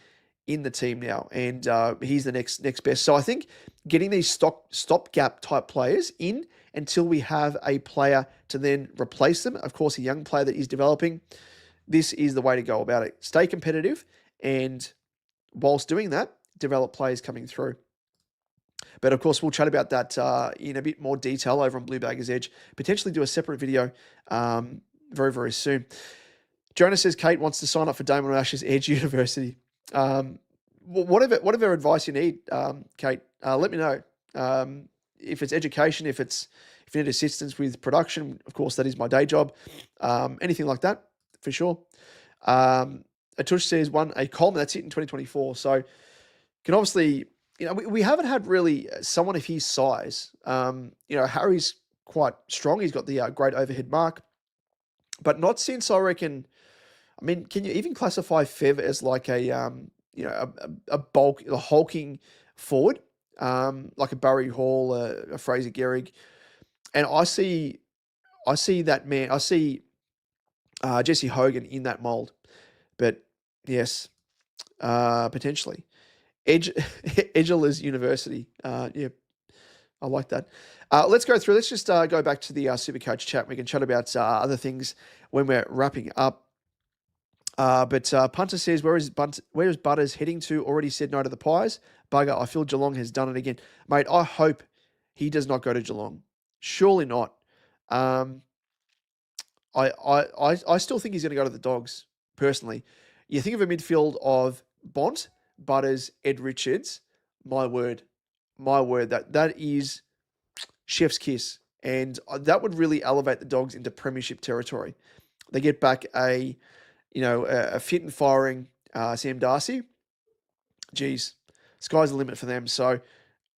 in the team now, and he's the next best. So I think getting these stopgap type players in until we have a player to then replace them, of course, a young player that is developing, this is the way to go about it. Stay competitive, and whilst doing that, develop players coming through. But of course, we'll chat about that in a bit more detail over on Blue Baggers Edge. Potentially do a separate video very, very soon. Jonah says Kate wants to sign up for Damon Ash's Edge University. Whatever advice you need, Kate, let me know. If it's education, if you need assistance with production, of course, that is my day job. Anything like that, for sure. Atush says won a Coleman, that's it in 2024. So can obviously we haven't had really someone of his size. Harry's quite strong. He's got the great overhead mark, but not since, I reckon. I mean, can you even classify Fev as like a bulk, a hulking forward, like a Barry Hall, a Fraser Gehrig? And I see that man. I see Jesse Hogan in that mold. But yes, potentially. Edge Edgelers University. Yeah, I like that. Let's go through. Let's just go back to the Supercoach chat. We can chat about other things when we're wrapping up. But Punter says, where is Butters heading to? Already said no to the Pies. Bugger, I feel Geelong has done it again. Mate, I hope he does not go to Geelong. Surely not. Um, I still think he's going to go to the Dogs, personally. You think of a midfield of Bont, Butters, Ed Richards. My word. That is chef's kiss. And that would really elevate the Dogs into premiership territory. They get back a fit and firing Sam Darcy. Geez, sky's the limit for them. So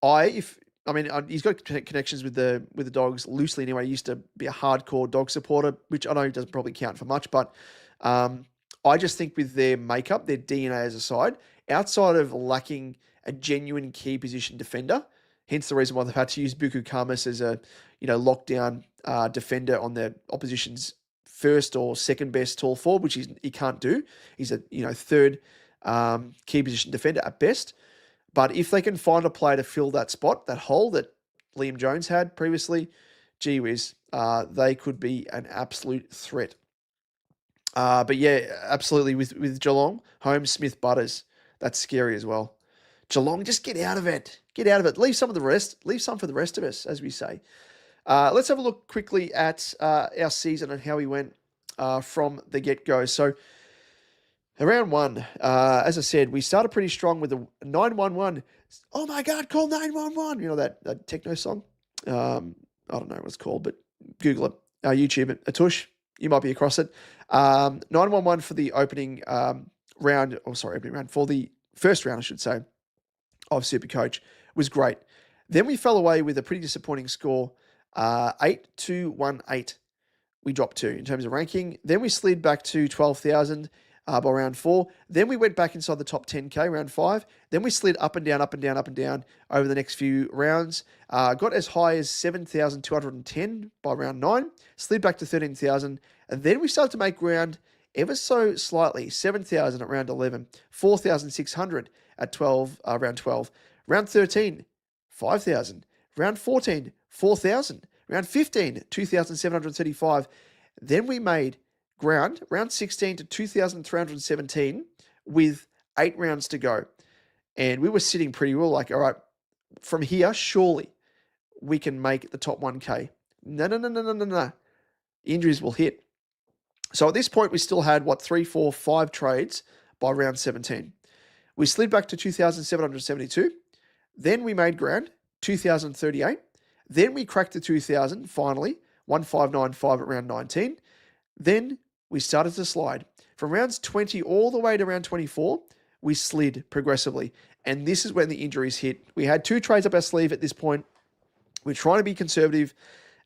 he's got connections with the Dogs loosely anyway. He used to be a hardcore Dog supporter, which I know doesn't probably count for much, but I just think with their makeup, their DNA as a side, outside of lacking a genuine key position defender, hence the reason why they've had to use Buku Kamas as a lockdown defender on their opposition's first or second best tall forward, which he can't do. He's a third key position defender at best. But if they can find a player to fill that spot, that hole that Liam Jones had previously, gee whiz, they could be an absolute threat. But yeah, absolutely with Geelong, Holmes, Smith, Butters, that's scary as well. Geelong, just get out of it. Get out of it. Leave some for the rest of us, as we say. Let's have a look quickly at our season and how we went from the get-go. So, round one, as I said, we started pretty strong with a 911. Oh my God, call 911. You know that techno song? I don't know what it's called, but Google it. YouTube it. Atush, you might be across it. 911 for the opening round. Opening round. For the first round, I should say, of Supercoach was great. Then we fell away with a pretty disappointing score. 8-2-1-8 we dropped to in terms of ranking. Then we slid back to 12,000 by round 4. Then we went back inside the top 10K round 5. Then we slid up and down over the next few rounds. Got as high as 7,210 by round 9. Slid back to 13,000. And then we started to make ground ever so slightly. 7,000 at round 11. 4,600 at round 12. Round 13, 5,000. Round 14, 4,000. Round 15, 2,735. Then we made ground, round 16 to 2,317 with 8 rounds to go. And we were sitting pretty well like, all right, from here, surely we can make the top 1K. No. Injuries will hit. So at this point, we still had, 3, 4, 5 trades by round 17. We slid back to 2,772. Then we made ground, 2,038. Then we cracked the 2,000, finally, 1,595 at round 19. Then we started to slide. From rounds 20 all the way to round 24, we slid progressively. And this is when the injuries hit. We had 2 trades up our sleeve at this point. We're trying to be conservative,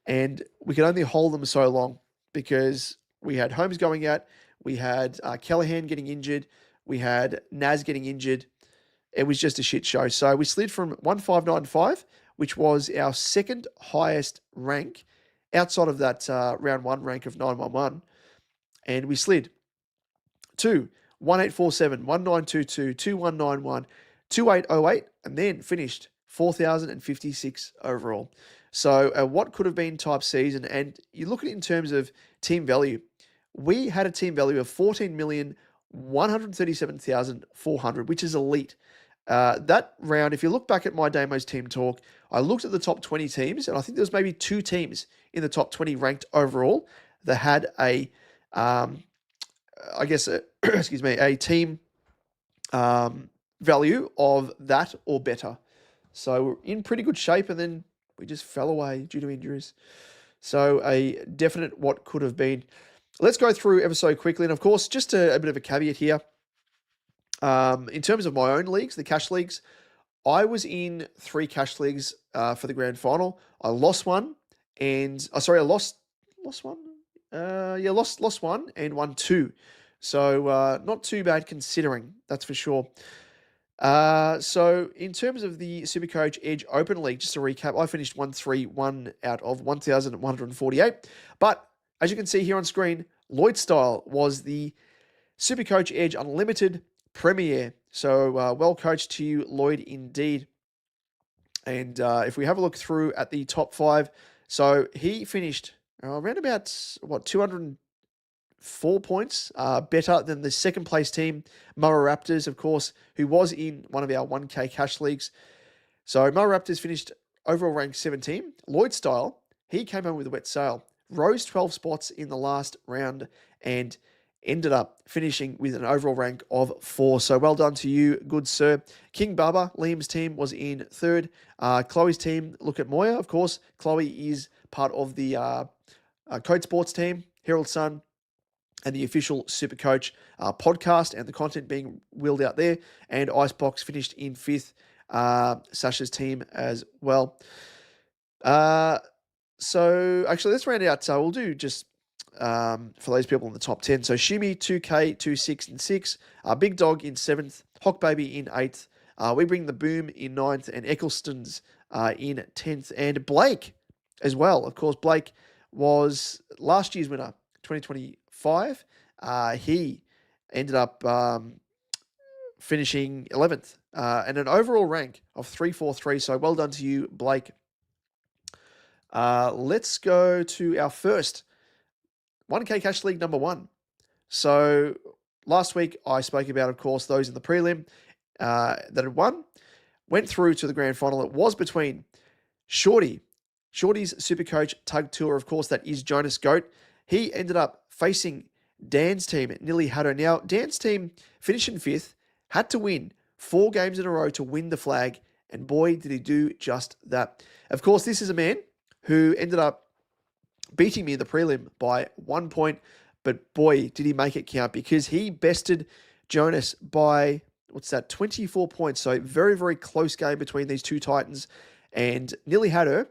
and we could only hold them so long because we had Holmes going out, we had Callaghan getting injured, we had Naz getting injured. It was just a shit show. So we slid from 1,595, which was our second highest rank outside of that round 1 rank of 911. And we slid to 1847, 1922, 2191, 2808, and then finished 4,056 overall. So what could have been type season, and you look at it in terms of team value, we had a team value of 14,137,400, which is elite. That round, if you look back at my Damo's team talk, I looked at the top 20 teams, and I think there was maybe 2 teams in the top 20 ranked overall that had a team value of that or better. So we're in pretty good shape, and then we just fell away due to injuries. So a definite what could have been. Let's go through ever so quickly. And of course, just a bit of a caveat here. In terms of my own leagues, the cash leagues, I was in 3 cash leagues for the grand final. I lost one, and I lost one. Yeah, lost one and won two. So not too bad considering, that's for sure. So in terms of the Supercoach Edge Open League, just to recap, I finished 1-3-1 out of 1,148. But as you can see here on screen, Lloyd Style was the Supercoach Edge Unlimited Premier. So well coached to you, Lloyd, indeed. And if we have a look through at the top 5, so he finished around about, 204 points, better than the second place team, Murray Raptors, of course, who was in one of our 1K cash leagues. So Murray Raptors finished overall rank 17. Lloyd Style, he came home with a wet sail, rose 12 spots in the last round, and ended up finishing with an overall rank of 4. So well done to you, good sir. King Baba, Liam's team, was in 3rd. Chloe's team, look at Moya, of course. Chloe is part of the Code Sports team, Herald Sun, and the official Supercoach podcast and the content being wheeled out there. And Icebox finished in 5th, Sasha's team as well. So actually, let's round out. So we'll do just for those people in the top 10. So Shimmy, 2K, 2, 6, and 6. Big Dog in 7th. Hawk Baby in 8th. We Bring the Boom in 9th. And Eccleston's in 10th. And Blake as well. Of course, Blake was last year's winner, 2025. He ended up finishing 11th and an overall rank of 343. So well done to you, Blake. Let's go to our first 1K Cash League number 1. So last week I spoke about, of course, those in the prelim that had won, went through to the grand final. It was between Shorty's Supercoach Tug Tour, of course, that is Jonas Goat. He ended up facing Dan's team, Nilly Haddo. Now, Dan's team finished in 5th, had to win 4 games in a row to win the flag, and boy, did he do just that. Of course, this is a man who ended up beating me in the prelim by 1 point, but boy, did he make it count, because he bested Jonas by, 24 points. So very, very close game between these two Titans. And Nilly Haddo,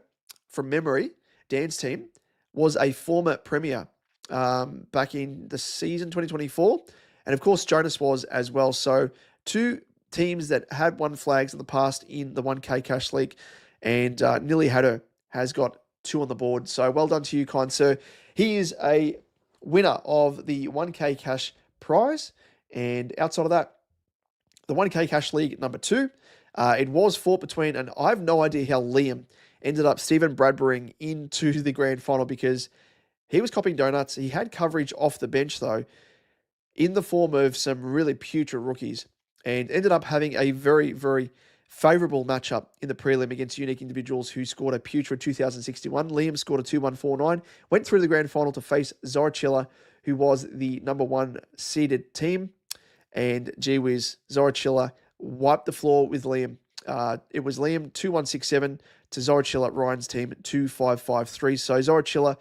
from memory, Dan's team, was a former premier back in the season 2024. And of course, Jonas was as well. So 2 teams that had won flags in the past in the 1K Cash League. And Nilly Haddo has got 2 on the board. So well done to you, kind sir. He is a winner of the 1K Cash prize. And outside of that, the 1K Cash League number 2, it was fought between, and I have no idea how Liam ended up Stephen Bradburying into the grand final, because he was copying donuts. He had coverage off the bench, though, in the form of some really putrid rookies, and ended up having a very, very favourable matchup in the prelim against unique individuals who scored a putrid 2,061. Liam scored a 2,149, went through the grand final to face Zorachilla, who was the number 1 seeded team. And gee whiz, Zorachilla wiped the floor with Liam. It was Liam 2,167 to Zorachilla, Ryan's team 2,553. So Zorachilla,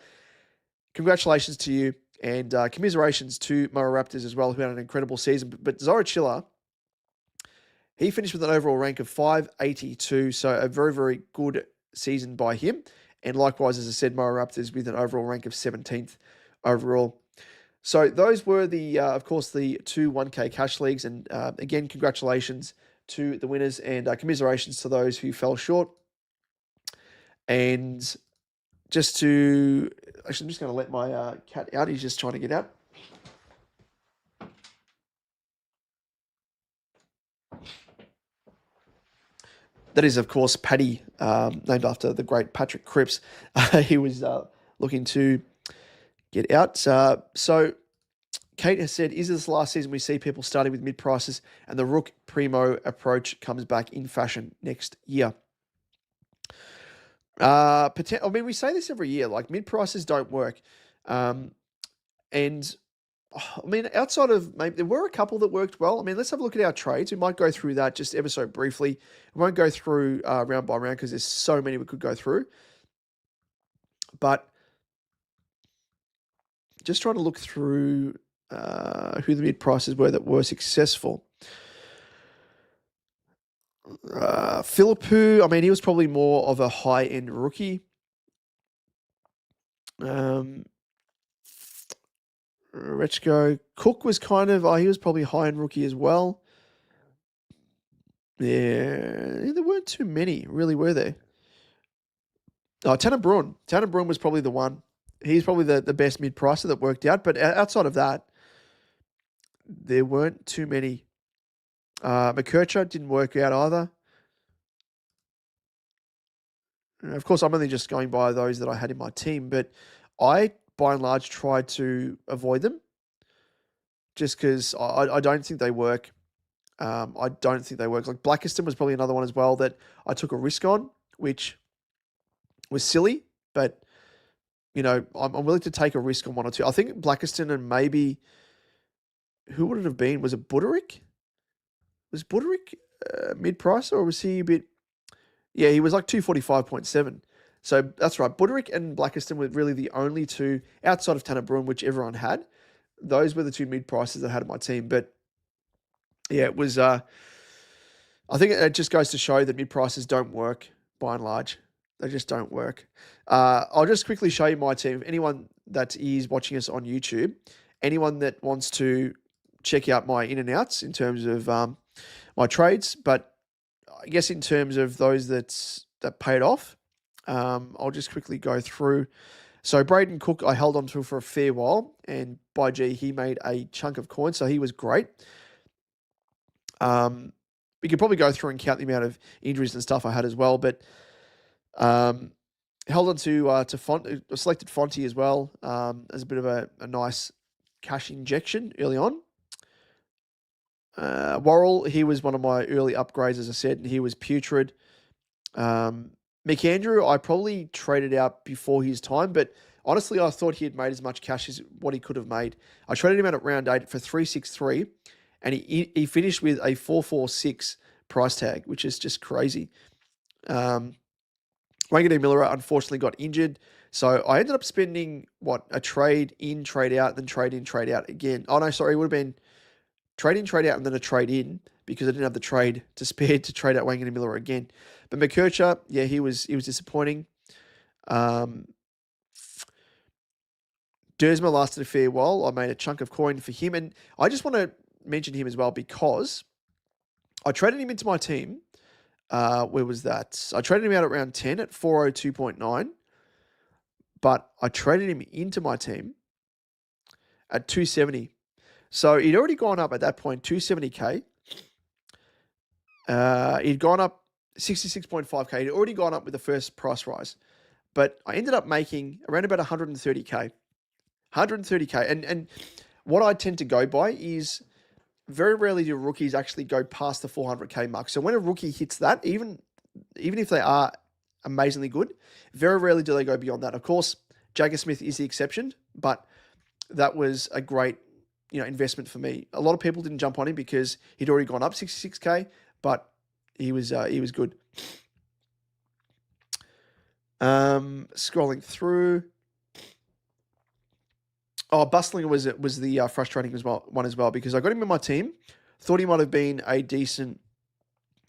congratulations to you, and commiserations to Murray Raptors as well, who had an incredible season. But Zorachilla, he finished with an overall rank of 582, so a very, very good season by him. And likewise, as I said, Murray Raptors with an overall rank of 17th overall. So those were the, of course, the 2 1K Cash Leagues. And again, congratulations to the winners, and commiserations to those who fell short. And actually, I'm just going to let my cat out. He's just trying to get out. That is, of course, Paddy, named after the great Patrick Cripps. He was looking to get out. So Kate has said, is this the last season we see people starting with mid-prices and the Rook Primo approach comes back in fashion next year? I mean, we say this every year, like mid-prices don't work. And I mean, outside of maybe there were a couple that worked well. I mean, let's have a look at our trades. We might go through that just ever so briefly. We won't go through round by round because there's so many we could go through. But just trying to look through who the mid prices were that were successful. Philippou, I mean, he was probably more of a high-end rookie. Um, Rechko. Cook was kind of, he was probably high-end rookie as well. Yeah, there weren't too many, really, were there? Oh, Tanner Bruin. Tanner Bruin was probably the one. He's probably the best mid-pricer that worked out. But outside of that, there weren't too many. McKercher didn't work out either. Of course, I'm only just going by those that I had in my team, but I, by and large, tried to avoid them just because I don't think they work. I don't think they work. Like Blackiston was probably another one as well that I took a risk on, which was silly, but I'm willing to take a risk on one or two. I think Blackiston and maybe who would it have been? Was it Buderick? Was Buderick mid price or was he a bit? Yeah, he was like 245.7. So that's right. Buderick and Blackiston were really the only two outside of Tanner Bruin, which everyone had. Those were the two mid prices that I had in my team. But yeah, it was. I think it just goes to show that mid prices don't work by and large. They just don't work. I'll just quickly show you my team. Anyone that is watching us on YouTube, anyone that wants to check out my in and outs in terms of my trades, but I guess in terms of those that paid off, I'll just quickly go through. So Braden Cook, I held on to for a fair while, and by G, he made a chunk of coin, so he was great. We could probably go through and count the amount of injuries and stuff I had as well, but held on to selected Fonte as well as a bit of a nice cash injection early on. Worrell, he was one of my early upgrades, as I said, and he was putrid. McAndrew, I probably traded out before his time, but honestly, I thought he had made as much cash as what he could have made. I traded him out at round 8 for 363, and he finished with a 446 price tag, which is just crazy. Wanganeen Miller unfortunately got injured, so I ended up spending, a trade in, trade out, then trade in, trade out again. Oh, no, sorry, it would have been trade in, trade out, and then a trade in because I didn't have the trade to spare to trade out Wanganeen Miller again. But McKercher, yeah, he was disappointing. Dersma lasted a fair while. I made a chunk of coin for him, and I just want to mention him as well because I traded him into my team. Where was that? I traded him out at round 10 at 402.9, but I traded him into my team at 270. So he'd already gone up at that point 270k. He'd gone up 66.5k. He'd already gone up with the first price rise, but I ended up making around about 130k. 130k, and what I tend to go by is very rarely do rookies actually go past the 400k mark. So when a rookie hits that, even if they are amazingly good, very rarely do they go beyond that. Of course, Jagger Smith is the exception, but that was a great investment for me. A lot of people didn't jump on him because he'd already gone up 66k, but he was good. Scrolling through. Oh, Bustling was the frustrating one as well because I got him in my team, thought he might have been a decent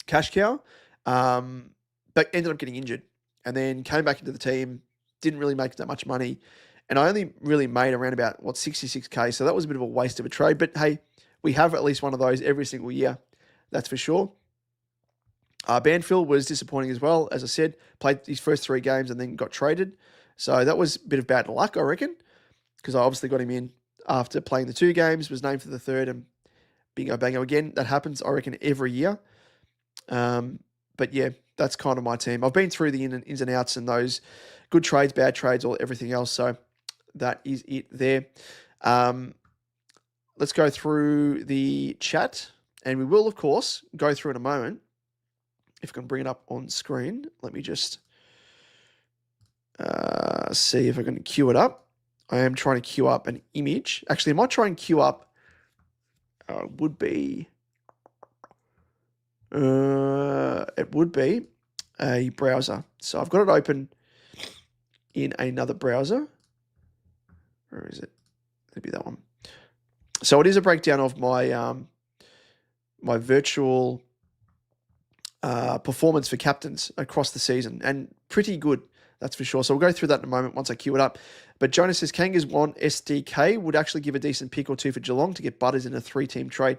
cash cow, but ended up getting injured, and then came back into the team, didn't really make that much money, and I only really made around about 66k, so that was a bit of a waste of a trade. But hey, we have at least one of those every single year, that's for sure. Banfield was disappointing as well, as I said, played his first 3 games and then got traded, so that was a bit of bad luck, I reckon. Because I obviously got him in after playing the 2 games, was named for the 3rd, and bingo bango again. That happens, I reckon, every year. But yeah, that's kind of my team. I've been through the ins and outs and those good trades, bad trades, or everything else. So that is it there. Let's go through the chat, and we will, of course, go through in a moment. If I can bring it up on screen, let me just see if I can queue it up. I am trying to queue up an image. Actually, I might try and queue up it would be a browser. So I've got it open in another browser. Where is it? It'll be that one. So it is a breakdown of my my virtual performance for captains across the season, and pretty good, that's for sure. So we'll go through that in a moment once I queue it up. But Jonas says Kangas want SDK, would actually give a decent pick or two for Geelong to get Butters in a 3-team trade.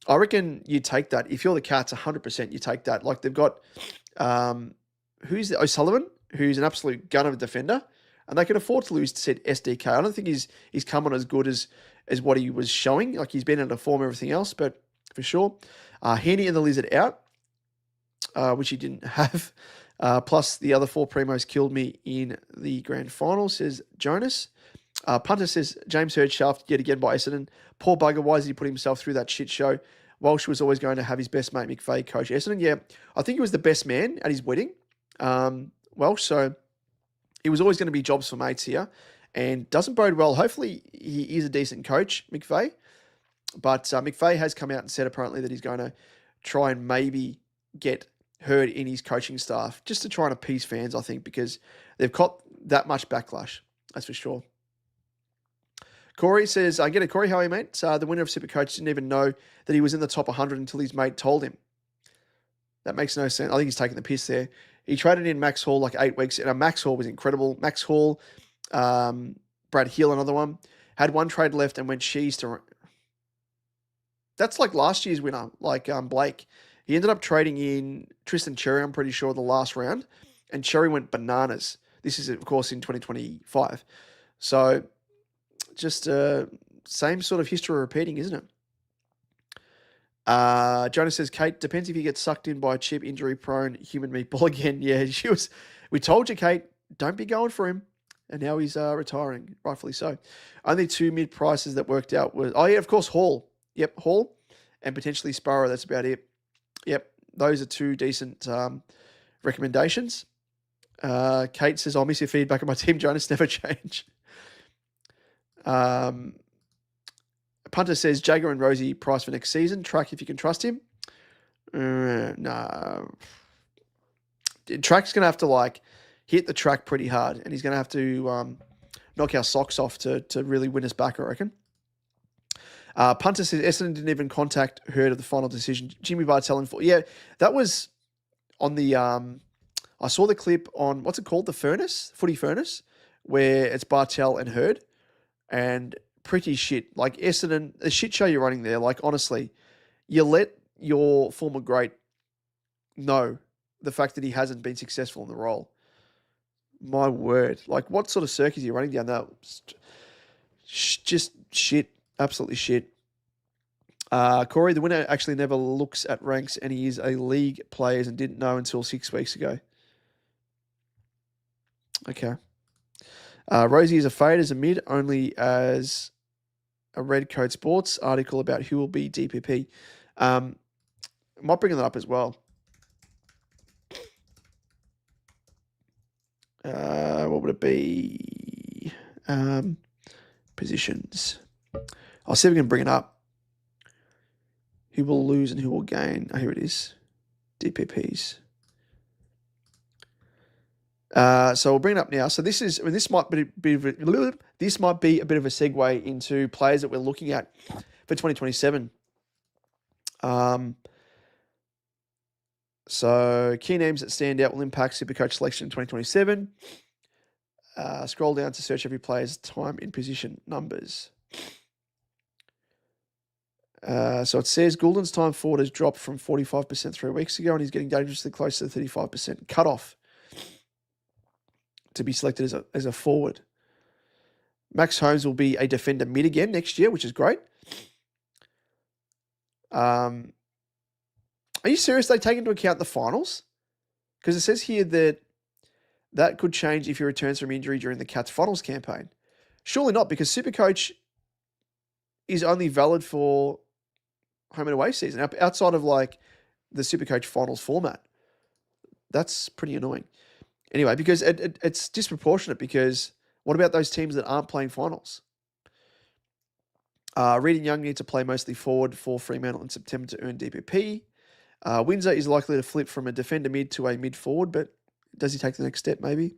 I reckon you take that. If you're the Cats, 100% you take that. Like they've got, who's the O'Sullivan, who's an absolute gun of a defender, and they can afford to lose to said SDK. I don't think he's come on as good as what he was showing. Like he's been able to form everything else, but for sure. Heaney and the Lizard out, which he didn't have. Plus the other 4 primos killed me in the grand final, says Jonas. Punter says James Hird shafted yet again by Essendon. Poor bugger, why did he put himself through that shit show? Walsh was always going to have his best mate McVeigh coach Essendon. Yeah, I think he was the best man at his wedding, Walsh. So it was always going to be jobs for mates here, and doesn't bode well. Hopefully he is a decent coach, McVeigh. But McVeigh has come out and said apparently that he's going to try and maybe get Hird in his coaching staff just to try and appease fans, I think, because they've caught that much backlash. That's for sure. Corey says, I get it, Corey, how are you, mate? The winner of Supercoach didn't even know that he was in the top 100 until his mate told him. That makes no sense. I think he's taking the piss there. He traded in Max Hall like 8 weeks, and Max Hall was incredible. Max Hall, Brad Hill, another one, had one trade left and went Shees to... That's like last year's winner, like Blake. He ended up trading in Tristan Cherry, I'm pretty sure, the last round, and Cherry went bananas. This is, of course, in 2025. So... just same sort of history repeating, isn't it? Jonas says, Kate, depends if he gets sucked in by a chip, injury-prone human meatball again. Yeah, she was. We told you, Kate, don't be going for him. And now he's retiring, rightfully so. Only 2 mid-prices that worked out was... Oh, yeah, of course, Hall. Yep, Hall. And potentially Sparrow, that's about it. Yep, those are 2 decent recommendations. Kate says, I'll miss your feedback on my team, Jonas, never change. Punter says Jagger and Rosie price for next season. Track if you can trust him. No. Track's going to have to hit the track pretty hard, and he's going to have to knock our socks off to really win us back, I reckon. Punter says Essendon didn't even contact Hird of the final decision. Jimmy Bartell and yeah, that was on the I saw the clip on what's it called, the Furnace, Footy Furnace, where it's Bartell and Hird. And pretty shit. Like Essendon, the shit show you're running there, like honestly, you let your former great know the fact that he hasn't been successful in the role. My word. Like what sort of circus are you running down there? Just shit. Absolutely shit. Corey, the winner actually never looks at ranks and he is a league player and didn't know until 6 weeks ago. Okay. Rosie is a fade as a mid, only as a Red Coat Sports article about who will be DPP. Might bring that up as well. What would it be? Positions. I'll see if we can bring it up. Who will lose and who will gain? Oh, here it is. DPPs. So we'll bring it up now. So this is, this might be a bit of a segue into players that we're looking at for 2027. So key names that stand out will impact Supercoach selection in 2027. Scroll down to search every player's time in position numbers. So it says Goulden's time forward has dropped from 45% 3 weeks ago, and he's getting dangerously close to the 35% cutoff to be selected as a forward. Max Holmes will be a defender mid again next year, which is great. Are you serious? They take into account the finals? Because it says here that could change if he returns from injury during the Cats finals campaign. Surely not, because Supercoach is only valid for home and away season, outside of the Supercoach finals format. That's pretty annoying. Anyway, because it's disproportionate, because what about those teams that aren't playing finals? Reed and Young need to play mostly forward for Fremantle in September to earn DPP. Windsor is likely to flip from a defender mid to a mid forward, but does he take the next step maybe?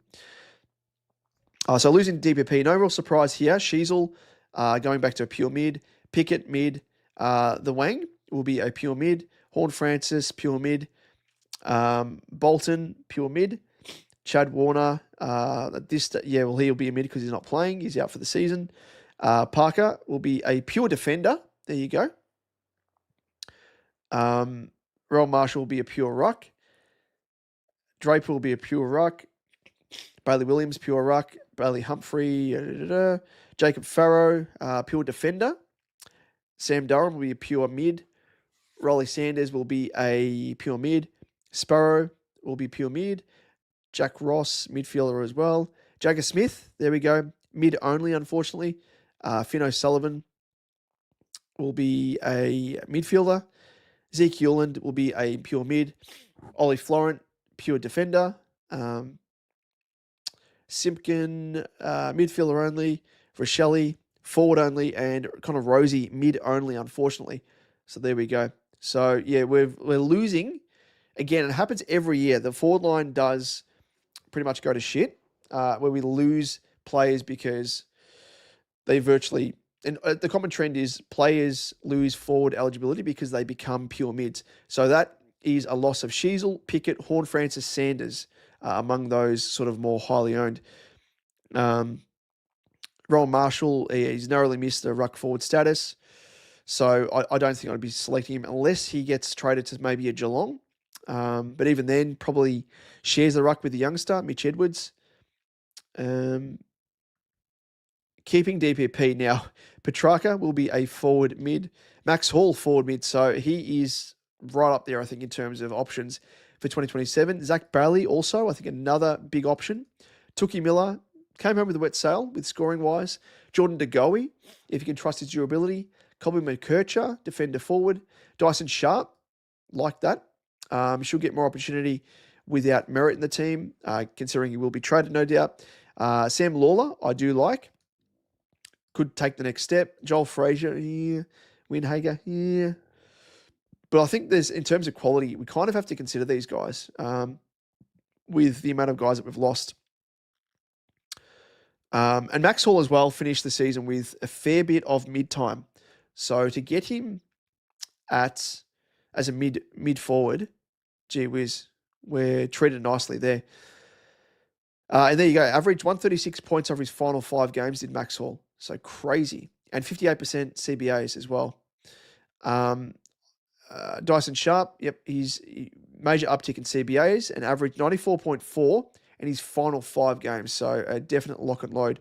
So losing DPP, no real surprise here. Sheasel going back to a pure mid. Pickett mid. The Wang will be a pure mid. Horn-Francis, pure mid. Bolton, pure mid. Chad Warner, he'll be a mid because he's not playing. He's out for the season. Parker will be a pure defender. There you go. Royal Marshall will be a pure ruck. Draper will be a pure ruck. Bailey Williams, pure ruck. Bailey Humphrey, Jacob Farrow, pure defender. Sam Durham will be a pure mid. Rolly Sanders will be a pure mid. Sparrow will be pure mid. Jack Ross, midfielder as well. Jagger Smith, there we go. Mid only, unfortunately. Finn O'Sullivan will be a midfielder. Zeke Euland will be a pure mid. Ollie Florent, pure defender. Simpkin, midfielder only. Rochelle, forward only. And Connor Rosie, mid only, unfortunately. So there we go. So, yeah, we're losing. Again, it happens every year. The forward line does pretty much go to shit, where we lose players because they virtually... And the common trend is players lose forward eligibility because they become pure mids. So that is a loss of Sheasel, Pickett, Horn-Francis, Sanders, among those sort of more highly owned. Rowan Marshall, he's narrowly missed the ruck forward status. So I don't think I'd be selecting him unless he gets traded to maybe a Geelong. But even then, probably shares the ruck with the youngster, Mitch Edwards. Keeping DPP now, Petrarca will be a forward mid. Max Hall, forward mid. So he is right up there, I think, in terms of options for 2027. Zach Bailey also, I think, another big option. Tookie Miller came home with a wet sail with scoring-wise. Jordan DeGoey, if you can trust his durability. Colby McKercher, defender forward. Dyson Sharp, like that. She'll get more opportunity without merit in the team, considering he will be traded, no doubt. Sam Lawler, I do like. Could take the next step. Joel Frazier, yeah. Winhager, yeah. But I think in terms of quality, we kind of have to consider these guys with the amount of guys that we've lost. And Max Hall as well finished the season with a fair bit of mid-time. So to get him as a mid forward, gee whiz, we're treated nicely there. And there you go. Average 136 points over his final 5 games did Max Hall. So crazy. And 58% CBAs as well. Dyson Sharp, yep, he's major uptick in CBAs and averaged 94.4 in his final 5 games. So a definite lock and load.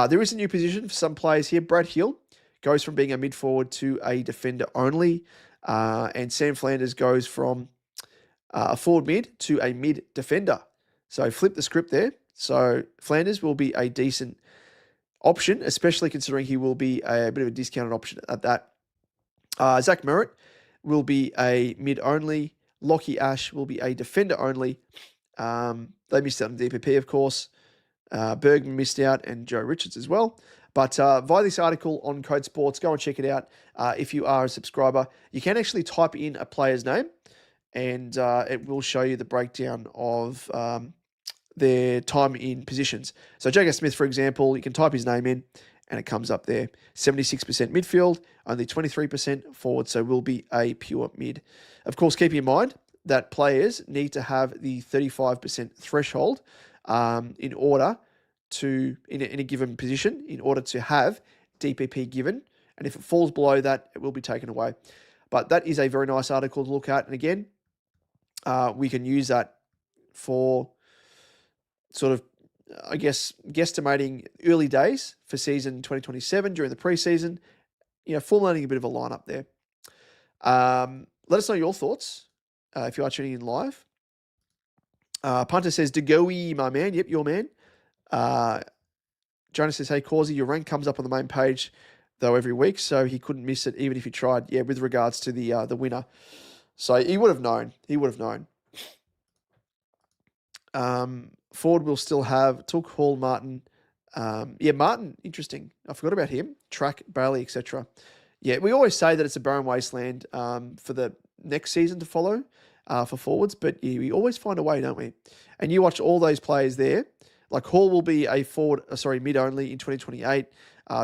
There is a new position for some players here. Brad Hill goes from being a mid forward to a defender only. And Sam Flanders goes from a forward mid to a mid defender. So flip the script there. So Flanders will be a decent option, especially considering he will be a bit of a discounted option at that. Zach Merritt will be a mid only. Lockie Ash will be a defender only. They missed out on DPP, of course. Bergman missed out, and Joe Richards as well. But via this article on Code Sports, go and check it out if you are a subscriber. You can actually type in a player's name, and it will show you the breakdown of their time in positions. So Jagger Smith, for example, you can type his name in, and it comes up there. 76% midfield, only 23% forward, so will be a pure mid. Of course, keep in mind that players need to have the 35% threshold in order to, in a given position, in order to have DPP given. And if it falls below that, it will be taken away. But that is a very nice article to look at. And again, we can use that for sort of, I guess, guesstimating early days for season 2027 during the preseason, formulating a bit of a lineup there. Let us know your thoughts if you are tuning in live. Punter says, DeGoey, my man. Yep, your man. Jonas says, hey, Causey, your rank comes up on the main page, though, every week, so he couldn't miss it even if he tried, with regards to the winner. So he would have known. Ford will still have Took, Hall, Martin. Martin, interesting. I forgot about him. Track, Bailey, etc. Yeah, we always say that it's a barren wasteland for the next season to follow for forwards, but we always find a way, don't we? And you watch all those players there. Like Hall will be a mid only in 2028.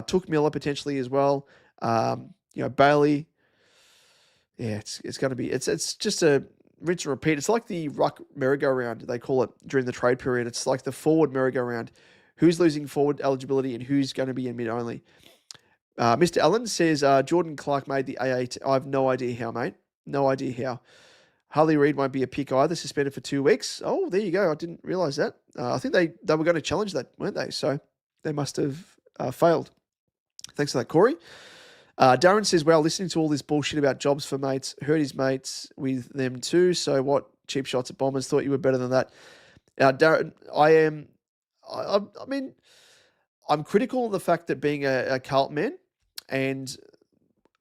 Took Miller potentially as well. Bailey. Yeah, it's going to be it's just a rinse and repeat. It's like the ruck merry-go-round, they call it during the trade period. It's like the forward merry-go-round. Who's losing forward eligibility and who's going to be in mid only? Mr. Allen says Jordan Clark made the A8. I have no idea how, mate. No idea how. Harley Reid won't be a pick either, suspended for 2 weeks. Oh, there you go. I didn't realise that. I think they were going to challenge that, weren't they? So they must have failed. Thanks for that, Corey. Darren says, well, listening to all this bullshit about jobs for mates, hurt his mates with them too. So what? Cheap shots at Bombers. Thought you were better than that. Darren, I mean, I'm critical of the fact that being a Carlton man, and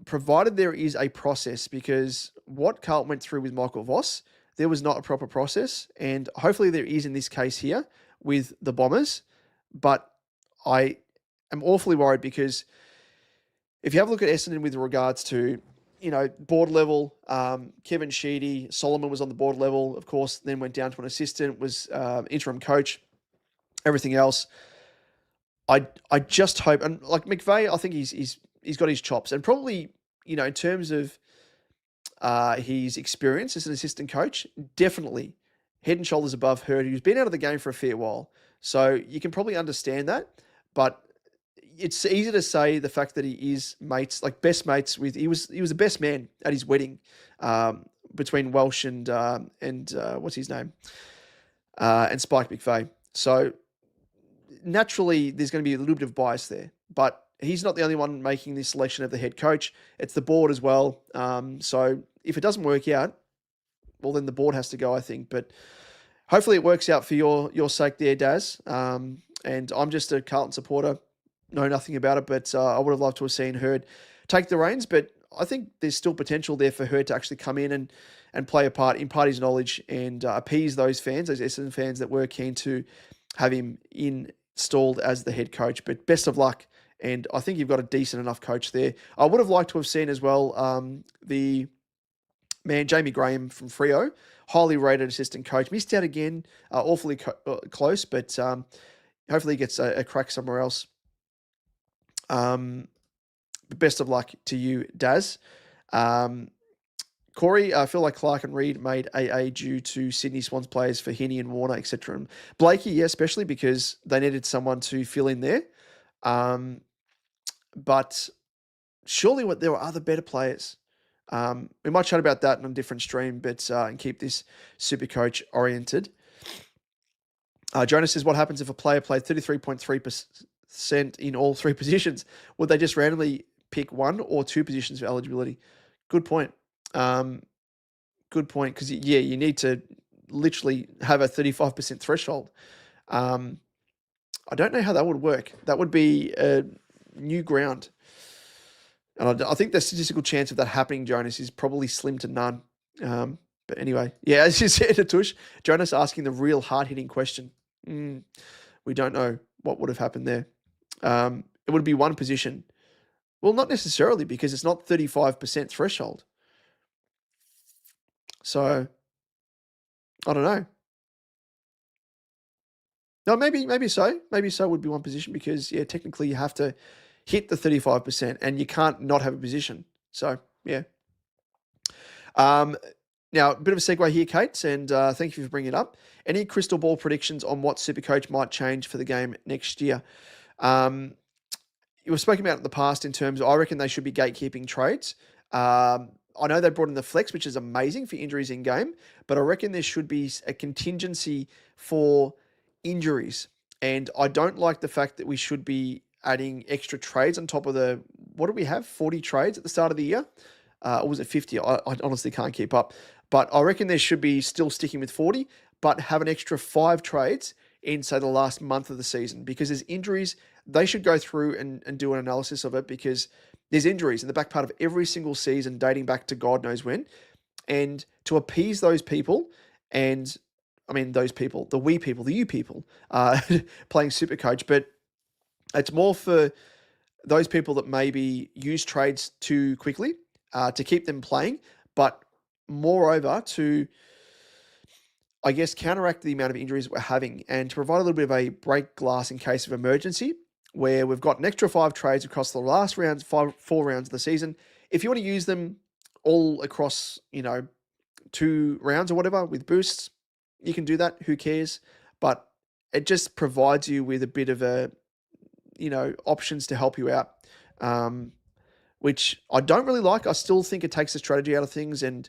provided there is a process, because what Carlton went through with Michael Voss, there was not a proper process, and hopefully there is in this case here with the Bombers, but I am awfully worried because if you have a look at Essendon with regards to, board level, Kevin Sheedy, Solomon was on the board level, of course, then went down to an assistant, was interim coach, everything else. I just hope, and like McVeigh, I think he's got his chops, and probably, in terms of his experience as an assistant coach, definitely head and shoulders above Hurd, who's been out of the game for a fair while. So you can probably understand that, but it's easy to say the fact that he is mates, like best mates with, he was the best man at his wedding, between Welsh and what's his name, and Spike McVeigh. So naturally, there's going to be a little bit of bias there, but he's not the only one making this selection of the head coach. It's the board as well. So if it doesn't work out, well, then the board has to go, I think. But hopefully it works out for your sake there, Daz. And I'm just a Carlton supporter, know nothing about it, but I would have loved to have seen Hurd take the reins. But I think there's still potential there for Hurd to actually come in and play a part, impart his knowledge, and appease those fans, those Essendon fans that were keen to have him installed as the head coach. But best of luck. And I think you've got a decent enough coach there. I would have liked to have seen as well the man, Jamie Graham from Freo, highly rated assistant coach. Missed out again, awfully close, but hopefully he gets a crack somewhere else. But best of luck to you, Daz. Corey, I feel like Clark and Reid made AA due to Sydney Swans players for Heaney and Warner, etc. And Blakey, yeah, especially because they needed someone to fill in there. But surely there were other better players. We might chat about that in a different stream, but and keep this super coach oriented. Jonas says, what happens if a player played 33.3% in all three positions? Would they just randomly pick one or two positions for eligibility? Good point. Good point, because, yeah, you need to literally have a 35% threshold. I don't know how that would work. That would be a new ground. And I think the statistical chance of that happening, Jonas, is probably slim to none. But anyway, yeah, as you said, Atush, Jonas asking the real hard-hitting question. We don't know what would have happened there. It would be one position. Well, not necessarily, because it's not 35% threshold. So, I don't know. No, maybe so. Maybe so would be one position because, yeah, technically you have to hit the 35% and you can't not have a position. So, yeah. Now, a bit of a segue here, Kate, and thank you for bringing it up. Any crystal ball predictions on what Supercoach might change for the game next year? You were speaking about it in the past in terms of, I reckon they should be gatekeeping trades. I know they brought in the flex, which is amazing for injuries in game, but I reckon there should be a contingency for injuries. And I don't like the fact that we should be adding extra trades on top of what do we have? 40 trades at the start of the year? Or was it 50? I honestly can't keep up. But I reckon there should be still sticking with 40, but have an extra 5 trades in, say, the last month of the season. Because there's injuries, they should go through and do an analysis of it, because there's injuries in the back part of every single season dating back to God knows when. And to appease those people, and I mean those people, the we people, the you people, playing Supercoach, but it's more for those people that maybe use trades too quickly to keep them playing, but moreover to, I guess, counteract the amount of injuries we're having and to provide a little bit of a break glass in case of emergency, where we've got an extra 5 trades across the last 4 rounds of the season. If you want to use them all across, 2 rounds or whatever with boosts, you can do that. Who cares? But it just provides you with a bit of options to help you out, which I don't really like. I still think it takes the strategy out of things and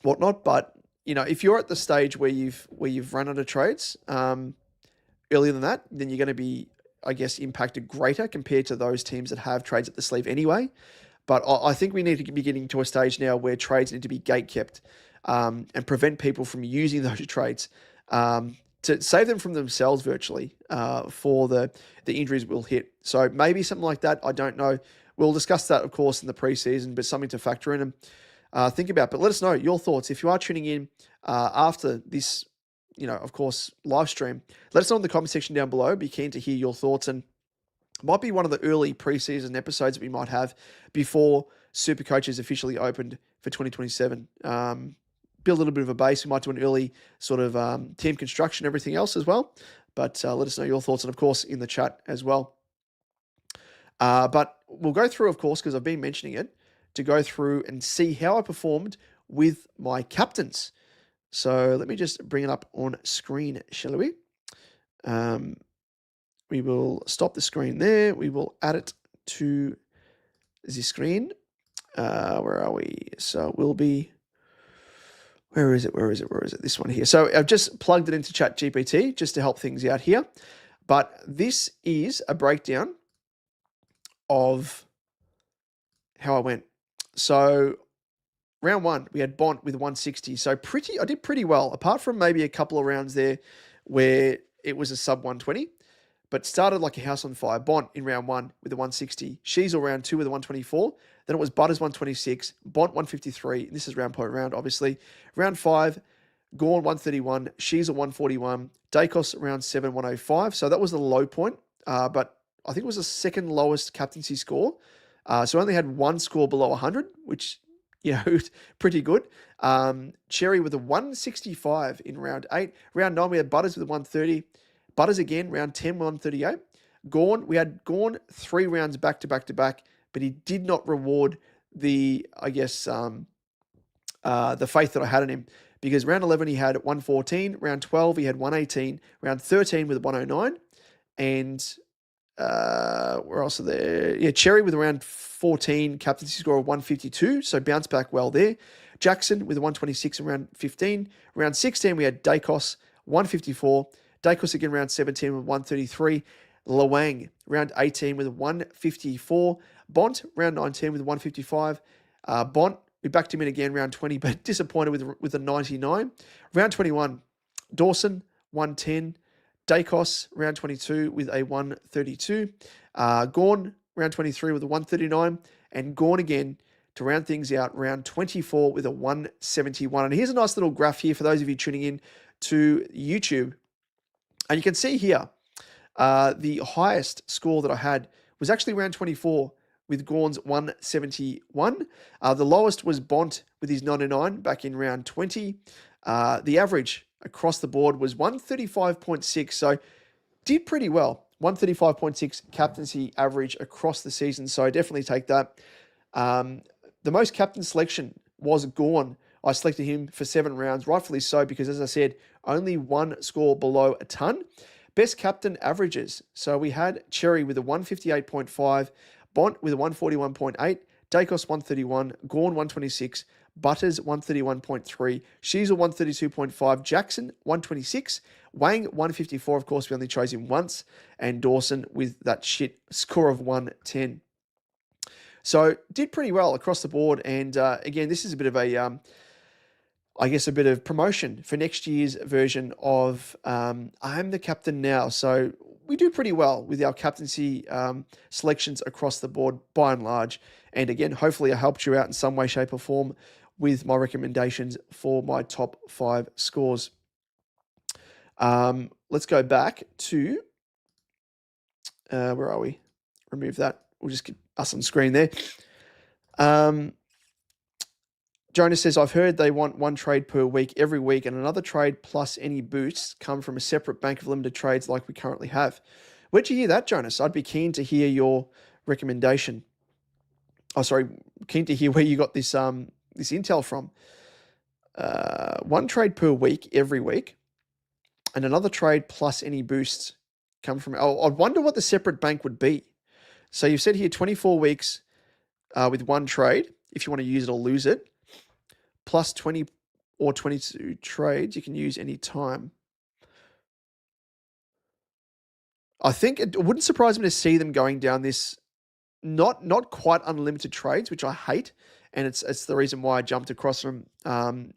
whatnot. But if you're at the stage where you've run out of trades earlier than that, then you're going to be, I guess, impacted greater compared to those teams that have trades at the sleeve anyway. But I think we need to be getting to a stage now where trades need to be gate-kept and prevent people from using those trades to save them from themselves virtually for the injuries will hit. So maybe something like that. I don't know. We'll discuss that, of course, in the preseason, but something to factor in and think about. But let us know your thoughts. If you are tuning in after this, of course, live stream, let us know in the comment section down below. Be keen to hear your thoughts, and might be one of the early preseason episodes that we might have before Supercoach is officially opened for 2027. Build a little bit of a base. We might do an early sort of team construction, everything else as well. But let us know your thoughts, and of course in the chat as well. But we'll go through, of course, because I've been mentioning it, to go through and see how I performed with my captains. So let me just bring it up on screen, shall we? We will stop the screen there. We will add it to the screen. Where are we? So it will be, where is it? This one here. So I've just plugged it into ChatGPT just to help things out here. But this is a breakdown of how I went. So round one, we had Bont with 160. So I did pretty well, apart from maybe a couple of rounds there where it was a sub 120. But started like a house on fire. Bont in round one with a 160. Sheasel round two with a 124. Then it was Butters 126. Bont 153. This is round point round, obviously. Round five, Gorn 131. Sheasel 141. Dacos round seven 105. So that was the low point. But I think it was the second lowest captaincy score. So I only had one score below 100, which, pretty good. Cherry with a 165 in round eight. Round nine, we had Butters with a 130. Butters again, round 10, 138. Gorn, we had Gorn 3 rounds back to back to back, but he did not reward the, I guess, the faith that I had in him, because round 11 he had 114, round 12 he had 118, round 13 with 109, and where else are there? Yeah, Cherry with around 14, captaincy score of 152, so bounce back well there. Jackson with a 126 in round 15. Round 16 we had Dacos, 154. Dacos again round 17 with 133. Lawang round 18 with 154. Bont round 19 with 155. Bont, we backed him in again round 20, but disappointed with a 99. Round 21, Dawson 110. Dacos round 22 with a 132. Gorn round 23 with a 139. And Gorn again to round things out, round 24 with a 171. And here's a nice little graph here for those of you tuning in to YouTube. And you can see here, the highest score that I had was actually round 24 with Gorn's 171. The lowest was Bont with his 99 back in round 20. The average across the board was 135.6. So did pretty well. 135.6 captaincy average across the season. So definitely take that. The most captain selection was Gorn. I selected him for 7 rounds, rightfully so, because as I said, only one score below a ton. Best captain averages. So we had Cherry with a 158.5, Bont with a 141.8, Dacos 131, Gorn 126, Butters 131.3, Sheasel 132.5, Jackson 126, Wang 154, of course we only chose him once, and Dawson with that shit score of 110. So did pretty well across the board, and again, this is a bit of a, I guess, a bit of promotion for next year's version of I'm the captain now. So we do pretty well with our captaincy selections across the board by and large. And again, hopefully I helped you out in some way, shape or form with my recommendations for my top 5 scores. Let's go back to, where are we? Remove that. We'll just get us on screen there. Jonas says, I've heard they want one trade per week every week, and another trade plus any boosts come from a separate bank of limited trades like we currently have. Where'd you hear that, Jonas? I'd be keen to hear your recommendation. sorry, keen to hear where you got this this intel from. One trade per week every week, and another trade plus any boosts come from. Oh, I wonder what the separate bank would be. So you've said here 24 weeks with one trade. If you want to use it or lose it, plus 20 or 22 trades you can use any time. I think it wouldn't surprise me to see them going down this not quite unlimited trades, which I hate, and it's the reason why I jumped across from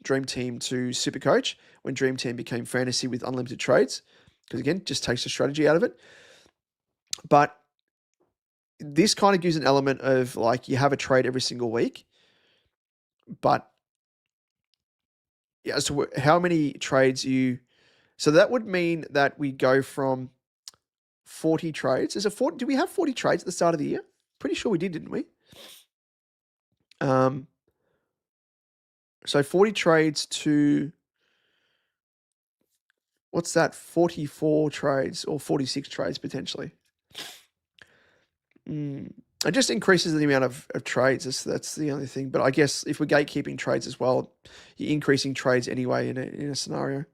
Dream Team to Supercoach when Dream Team became fantasy with unlimited trades, because again, just takes the strategy out of it. But this kind of gives an element of like you have a trade every single week, but yeah, so how many trades you? So that would mean that we go from 40 trades. Is it 40? Do we have 40 trades at the start of the year? Pretty sure we did, didn't we? So 40 trades to, what's that? 44 trades or 46 trades potentially. It just increases the amount of trades. That's the only thing. But I guess if we're gatekeeping trades as well, you're increasing trades anyway in a scenario.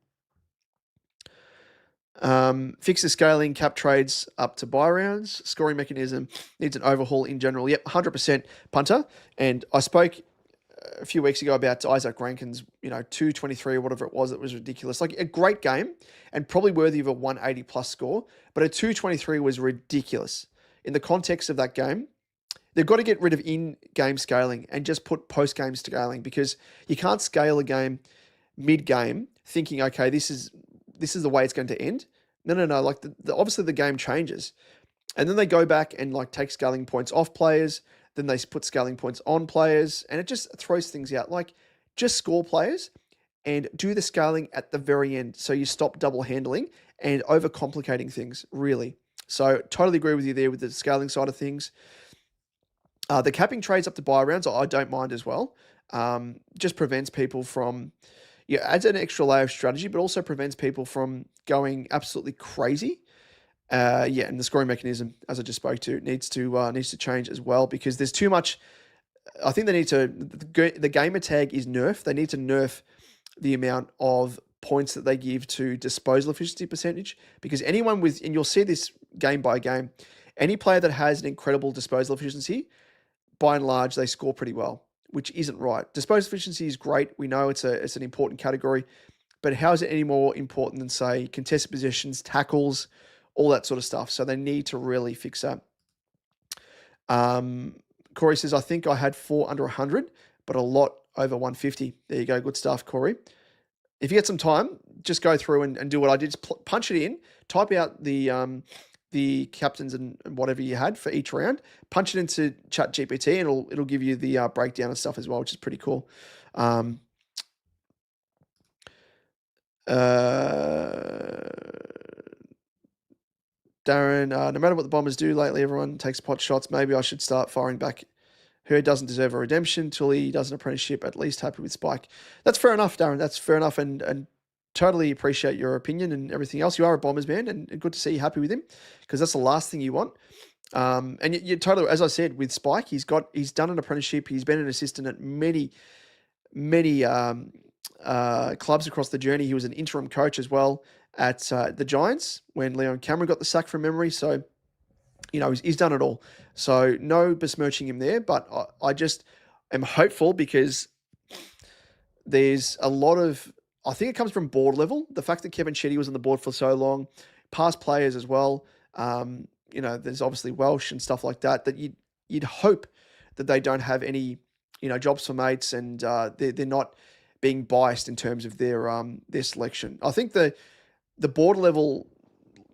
Fix the scaling, cap trades up to buy rounds. Scoring mechanism needs an overhaul in general. Yep, 100% punter. And I spoke a few weeks ago about Isaac Rankin's, 223 or whatever it was. It was ridiculous. Like a great game and probably worthy of a 180 plus score, but a 223 was ridiculous in the context of that game. They've got to get rid of in-game scaling and just put post-game scaling, because you can't scale a game mid-game thinking, okay, this is the way it's going to end. No. Like obviously the game changes, and then they go back and like take scaling points off players. Then they put scaling points on players, and it just throws things out. Like just score players and do the scaling at the very end, so you stop double handling and overcomplicating things. Really, so totally agree with you there with the scaling side of things. The capping trades up to buy rounds, I don't mind as well. Just prevents people from, adds an extra layer of strategy, but also prevents people from going absolutely crazy. And the scoring mechanism, as I just spoke to, needs to change as well, because there's too much. I think they need to. The gamer tag is nerf. They need to nerf the amount of points that they give to disposal efficiency percentage, because anyone with, and you'll see this game by game, any player that has an incredible disposal efficiency, by and large, they score pretty well, which isn't right. Disposal efficiency is great. We know it's an important category, but how is it any more important than, say, contested possessions, tackles, all that sort of stuff? So they need to really fix that. Corey says, I think I had 4 under 100, but a lot over 150. There you go. Good stuff, Corey. If you get some time, just go through and do what I did. Just punch it in, type out the captains and whatever you had for each round, punch it into ChatGPT, and it'll give you the breakdown and stuff as well, which is pretty cool. Darren, no matter what the Bombers do lately, everyone takes pot shots. Maybe I should start firing back. Hurd doesn't deserve a redemption till he does an apprenticeship. At least happy with Spike. That's fair enough, Darren. That's fair enough, and totally appreciate your opinion and everything else. You are a Bombers man, and good to see you happy with him, because that's the last thing you want. And you totally, as I said, with Spike, he's done an apprenticeship. He's been an assistant at many clubs across the journey. He was an interim coach as well at the Giants when Leon Cameron got the sack from memory. So, he's done it all. So no besmirching him there, but I just am hopeful, because there's a lot of, I think it comes from board level. The fact that Kevin Shetty was on the board for so long, past players as well. There's obviously Welsh and stuff like that you'd hope that they don't have any, jobs for mates, and they're not being biased in terms of their selection. I think the board level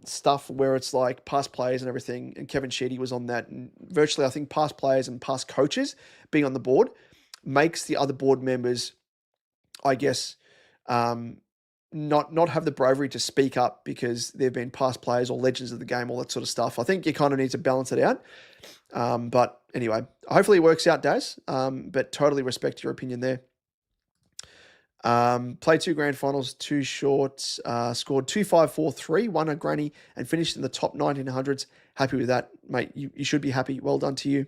stuff where it's like past players and everything, and Kevin Shetty was on that, and virtually I think past players and past coaches being on the board makes the other board members, I guess, not have the bravery to speak up because they've been past players or legends of the game, all that sort of stuff. I think you kind of need to balance it out. But anyway, hopefully it works out, Daz. But totally respect your opinion there. Played 2 grand finals, 2 shorts, scored 2.543, won a granny, and finished in the top 1900s. Happy with that, mate. You should be happy. Well done to you.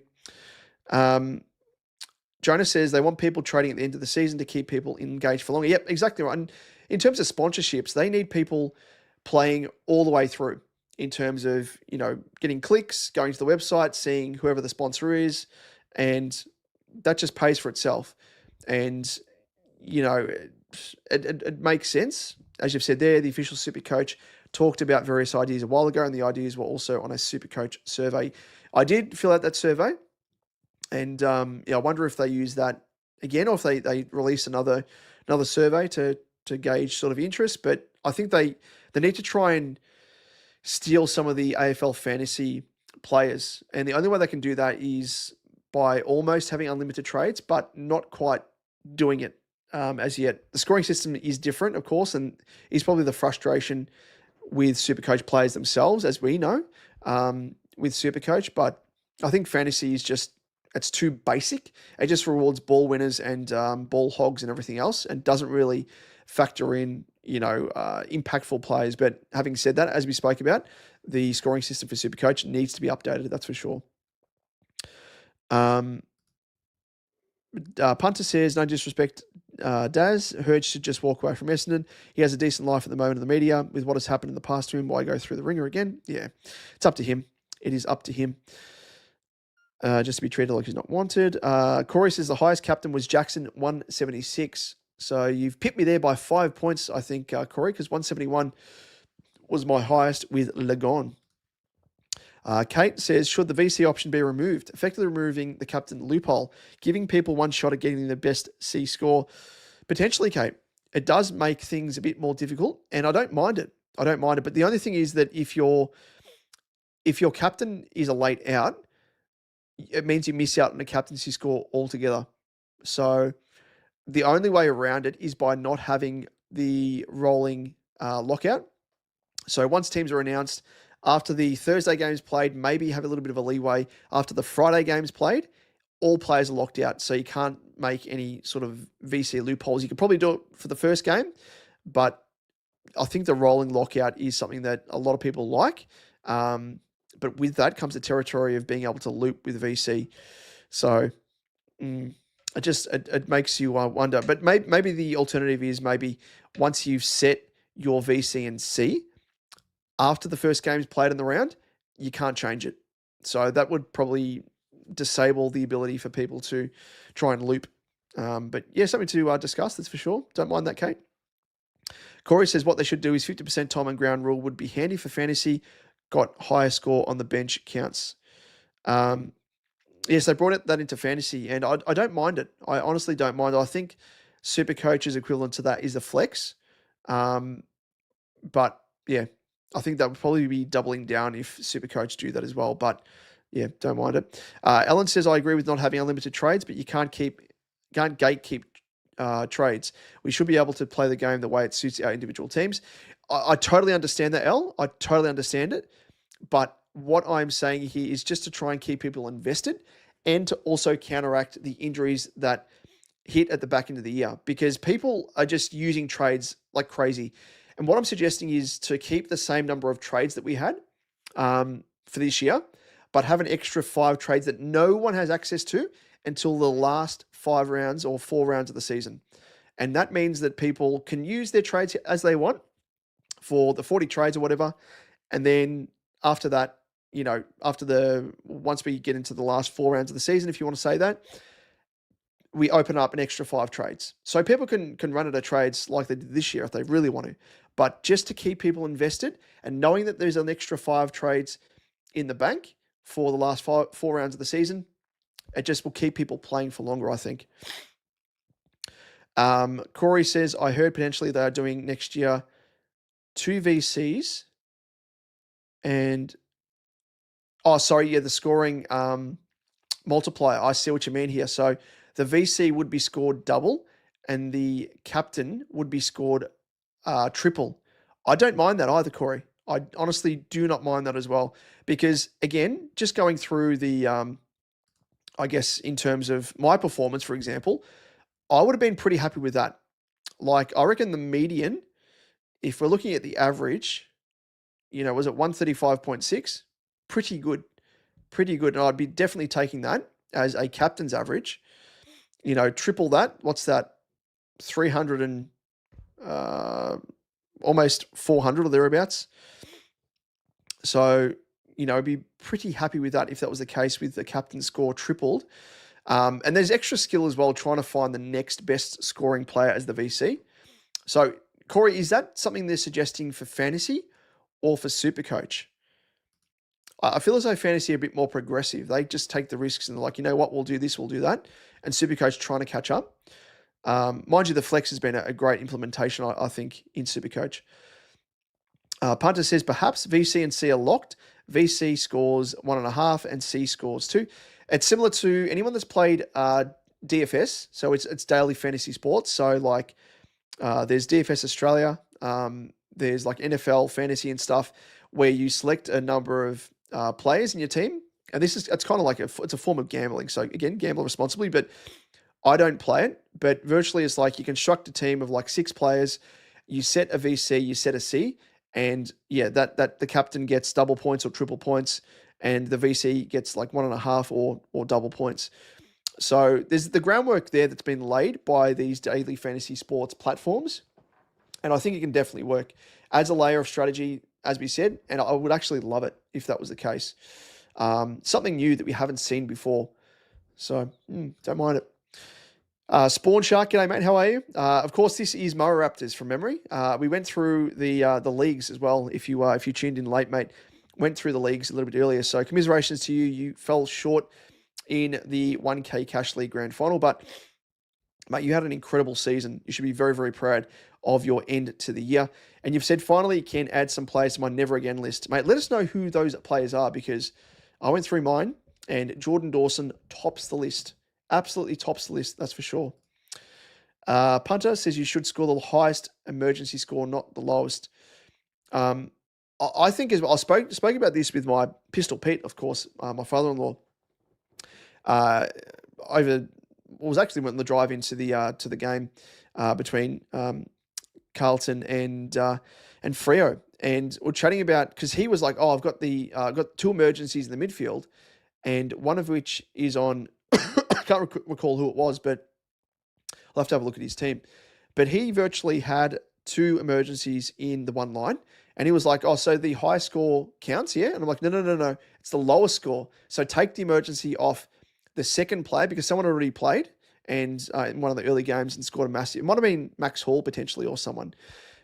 Jonas says they want people trading at the end of the season to keep people engaged for longer. Yep, exactly right. And in terms of sponsorships, they need people playing all the way through in terms of, getting clicks, going to the website, seeing whoever the sponsor is, and that just pays for itself. And, it makes sense. As you've said there, the official Super Coach talked about various ideas a while ago, and the ideas were also on a Super Coach survey. I did fill out that survey, and I wonder if they use that again, or if they release another survey to gauge sort of interest. But I think they need to try and steal some of the AFL fantasy players, and the only way they can do that is by almost having unlimited trades, but not quite doing it as yet. The scoring system is different, of course, and is probably the frustration with Supercoach players themselves, as we know, with Supercoach. But I think fantasy is just, it's too basic. It just rewards ball winners and ball hogs and everything else, and doesn't really factor in, impactful players. But having said that, as we spoke about, the scoring system for Supercoach needs to be updated, that's for sure. Punter says, no disrespect, Daz. Hurd should just walk away from Essendon. He has a decent life at the moment in the media. With what has happened in the past to him, why go through the ringer again? Yeah, it's up to him. It is up to him. Just to be treated like he's not wanted. Corey says the highest captain was Jackson, 176. So you've pipped me there by 5 points, I think, Corey, because 171 was my highest with Lagon. Kate says, should the VC option be removed? Effectively removing the captain loophole, giving people one shot at getting the best C score. Potentially, Kate. It does make things a bit more difficult, and I don't mind it. But the only thing is that if your captain is a late out, it means you miss out on a captaincy score altogether. So the only way around it is by not having the rolling lockout. So once teams are announced, after the Thursday games played, maybe have a little bit of a leeway. After the Friday games played, all players are locked out, so you can't make any sort of VC loopholes. You could probably do it for the first game, but I think the rolling lockout is something that a lot of people like. But with that comes the territory of being able to loop with VC. So it makes you wonder. But maybe the alternative is maybe once you've set your VC and C, after the first game's played in the round, you can't change it. So that would probably disable the ability for people to try and loop. But yeah, something to discuss, that's for sure. Don't mind that, Kate. Corey says what they should do is 50% time on ground rule would be handy for fantasy. Got higher score on the bench counts. Yes, they brought that into fantasy, and I don't mind it. I honestly don't mind it. I think Supercoach's equivalent to that is the flex. But yeah, I think that would probably be doubling down if Supercoach do that as well. But yeah, don't mind it. Ellen says, I agree with not having unlimited trades, but you can't gatekeep trades. We should be able to play the game the way it suits our individual teams. I totally understand that, Elle. I totally understand it. But what I'm saying here is just to try and keep people invested and to also counteract the injuries that hit at the back end of the year, because people are just using trades like crazy. And what I'm suggesting is to keep the same number of trades that we had for this year, but have an extra 5 trades that no one has access to until the last 5 rounds or 4 rounds of the season. And that means that people can use their trades as they want for the 40 trades or whatever. And then after that, once we get into the last 4 rounds of the season, if you want to say that, we open up an extra 5 trades. So people can run out of trades like they did this year if they really want to. But just to keep people invested and knowing that there's an extra 5 trades in the bank for the last 4 rounds of the season, it just will keep people playing for longer, I think. Corey says, I heard potentially they are doing next year 2 VCs and... the scoring multiplier. I see what you mean here. So the VC would be scored double and the captain would be scored triple. I don't mind that either, Corey. I honestly do not mind that as well. Because, again, just going through the, I guess, in terms of my performance, for example, I would have been pretty happy with that. Like, I reckon the median, if we're looking at the average, was it 135.6? Pretty good. And I'd be definitely taking that as a captain's average. triple that. What's that? 300 and almost 400 or thereabouts. So, I'd be pretty happy with that if that was the case with the captain score tripled. And there's extra skill as well, trying to find the next best scoring player as the VC. So, Corey, is that something they're suggesting for fantasy or for Supercoach? I feel as though fantasy are a bit more progressive. They just take the risks and they're like, you know what, we'll do this, we'll do that. And Supercoach trying to catch up. Mind you, the flex has been a great implementation, I think, in Supercoach. Punter says perhaps VC and C are locked. VC scores 1.5 and C scores 2. It's similar to anyone that's played DFS, so it's daily fantasy sports. So like there's DFS Australia, there's like NFL fantasy and stuff where you select a number of players in your team, and it's kind of like it's a form of gambling. So again, gamble responsibly, but I don't play it. But virtually, it's like you construct a team of like 6 players, you set a VC, you set a C, and yeah, that the captain gets double points or triple points, and the VC gets like 1.5 or double points. So there's the groundwork there that's been laid by these daily fantasy sports platforms, and I think it can definitely work. Adds a layer of strategy, as we said, and I would actually love it if that was the case. Something new that we haven't seen before. So don't mind it. Spawn Shark, g'day mate, how are you? Of course, this is Mo Raptors from memory. We went through the leagues as well. If you tuned in late, mate, went through the leagues a little bit earlier. So commiserations to you. You fell short in the 1K Cash League Grand Final, but mate, you had an incredible season. You should be very, very proud of your end to the year. And you've said finally you can add some players to my never again list, mate. Let us know who those players are because I went through mine and Jordan Dawson tops the list. Absolutely tops the list, that's for sure. Punter says you should score the highest emergency score, not the lowest. I think as well, I spoke about this with my Pistol Pete, of course, my father-in-law. Was actually went on the drive into the game between Carlton and Freo, and we're chatting about because he was like, "Oh, I've got 2 emergencies in the midfield, and one of which is on." I can't recall who it was, but I'll have to have a look at his team. But he virtually had 2 emergencies in the one line. And he was like, oh, so the high score counts, yeah? And I'm like, no. It's the lowest score. So take the emergency off the second player because someone already played and in one of the early games and scored a massive. It might have been Max Hall potentially or someone,